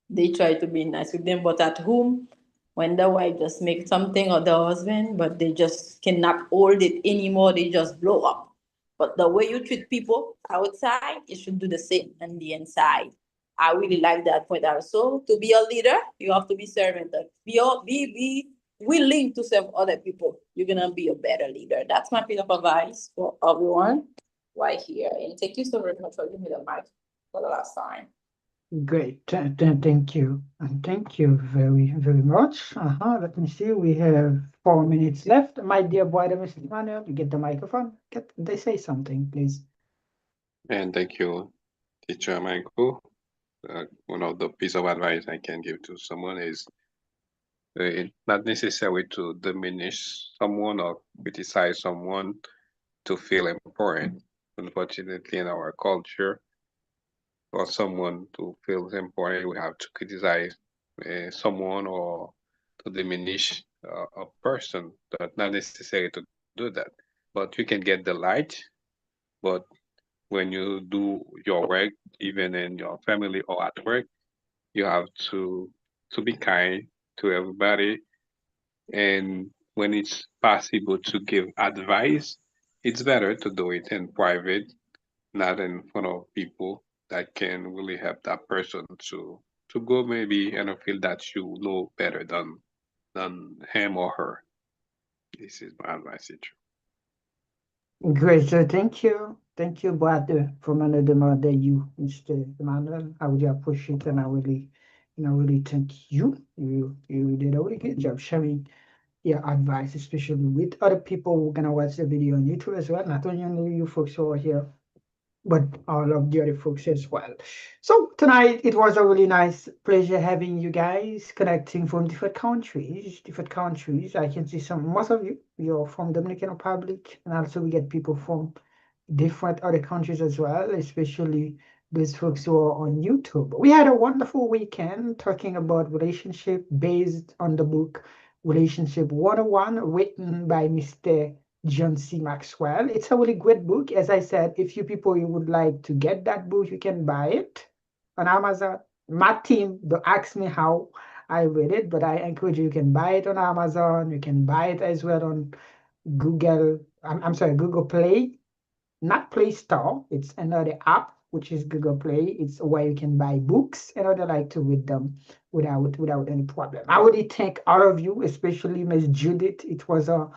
They try to be nice with them, but at home, when the wife just make something or the husband, but they just cannot hold it anymore, they just blow up. But the way you treat people outside, you should do the same on the inside. I really like that point also. To be a leader, you have to be servant. Be willing to serve other people. You're gonna be a better leader. That's my piece of advice for everyone right here. And thank you so very much for giving me the mic for the last time. Great. Thank you. And thank you very, very much. Let me see. We have 4 minutes left. My dear brother, Mr. Emmanuel, you get the microphone. They say something, please. And thank you, Teacher Michael. One of the piece of advice I can give to someone is it's not necessary to diminish someone or criticize someone to feel important. Unfortunately, in our culture, for someone to feel important, we have to criticize someone or to diminish a person. That's not necessary to do that. But you can get the light, but when you do your work, even in your family or at work, you have to be kind to everybody. And when it's possible to give advice, it's better to do it in private, not in front of people that can really help that person to go maybe in a field that you know better than him or her. This is my advice, teacher. Great. So thank you. Thank you, brother, from another mother, you, Mr. Emmanuel. I really appreciate and I really, really thank you. You did a really good job sharing your advice, especially with other people who are gonna watch the video on YouTube as well. Not only you folks who are here, but all of the other folks as well. So tonight it was a really nice pleasure having you guys connecting from different countries. I can see most of you're from Dominican Republic, and also we get people from different other countries as well, especially those folks who are on YouTube. We had a wonderful weekend talking about relationship based on the book Relationship 101, written by Mr. John C. Maxwell. It's a really great book. As I said, if you people you would like to get that book, you can buy it on Amazon. My team, don't ask me how I read it, but I encourage you, you can buy it on Amazon. You can buy it as well on I'm sorry, Google Play, not Play Store. It's another app which is Google Play. It's where you can buy books and I like to read them without any problem. I really thank all of you, especially Miss Judith. It was a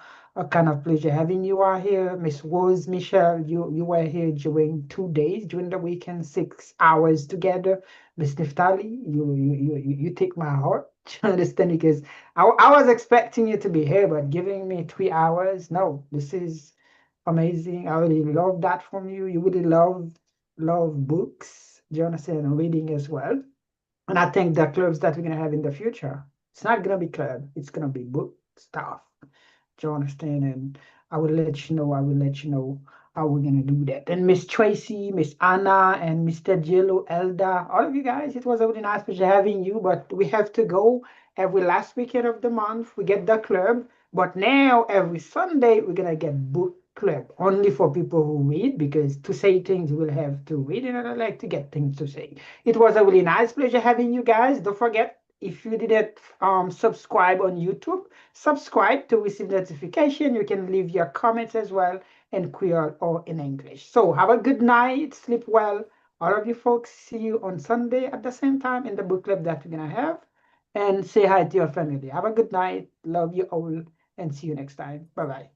kind of pleasure having you are here. Miss Rose, Michelle, you were here during 2 days during the weekend, 6 hours together. Miss Neftali, you take my heart. You understand? Because I was expecting you to be here, but giving me 3 hours, no, this is amazing. I really love that from you. You really love books, do you understand, reading as well. And I think the clubs that we're gonna have in the future, it's not gonna be club, it's gonna be book stuff. Do you understand? And I will let you know how we're gonna do that. And Miss Tracy, Miss Anna, and Mr. Jello, Elda, all of you guys, it was a really nice pleasure having you, but we have to go every last weekend of the month. We get the club, but now every Sunday we're gonna get book club only for people who read, because to say things we'll have to read and I like to get things to say. It was a really nice pleasure having you guys. Don't forget, if you didn't subscribe on YouTube, subscribe to receive notification. You can leave your comments as well in Creole or in English. So have a good night, sleep well. All of you folks, see you on Sunday at the same time in the book club that we're gonna have. And say hi to your family. Have a good night. Love you all and see you next time. Bye-bye.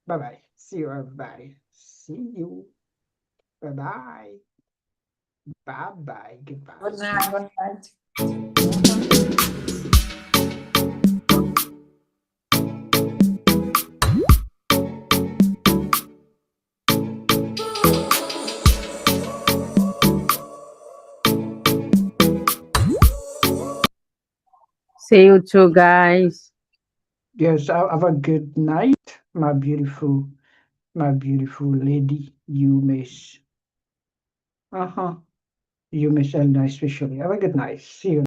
Bye-bye. See you, everybody. See you. Bye-bye. Bye-bye. Goodbye. Good night. Good night. See you too, guys. Yes, have a good night, my beautiful lady, you miss. Uh-huh. You miss Elna especially. Have a good night. See you.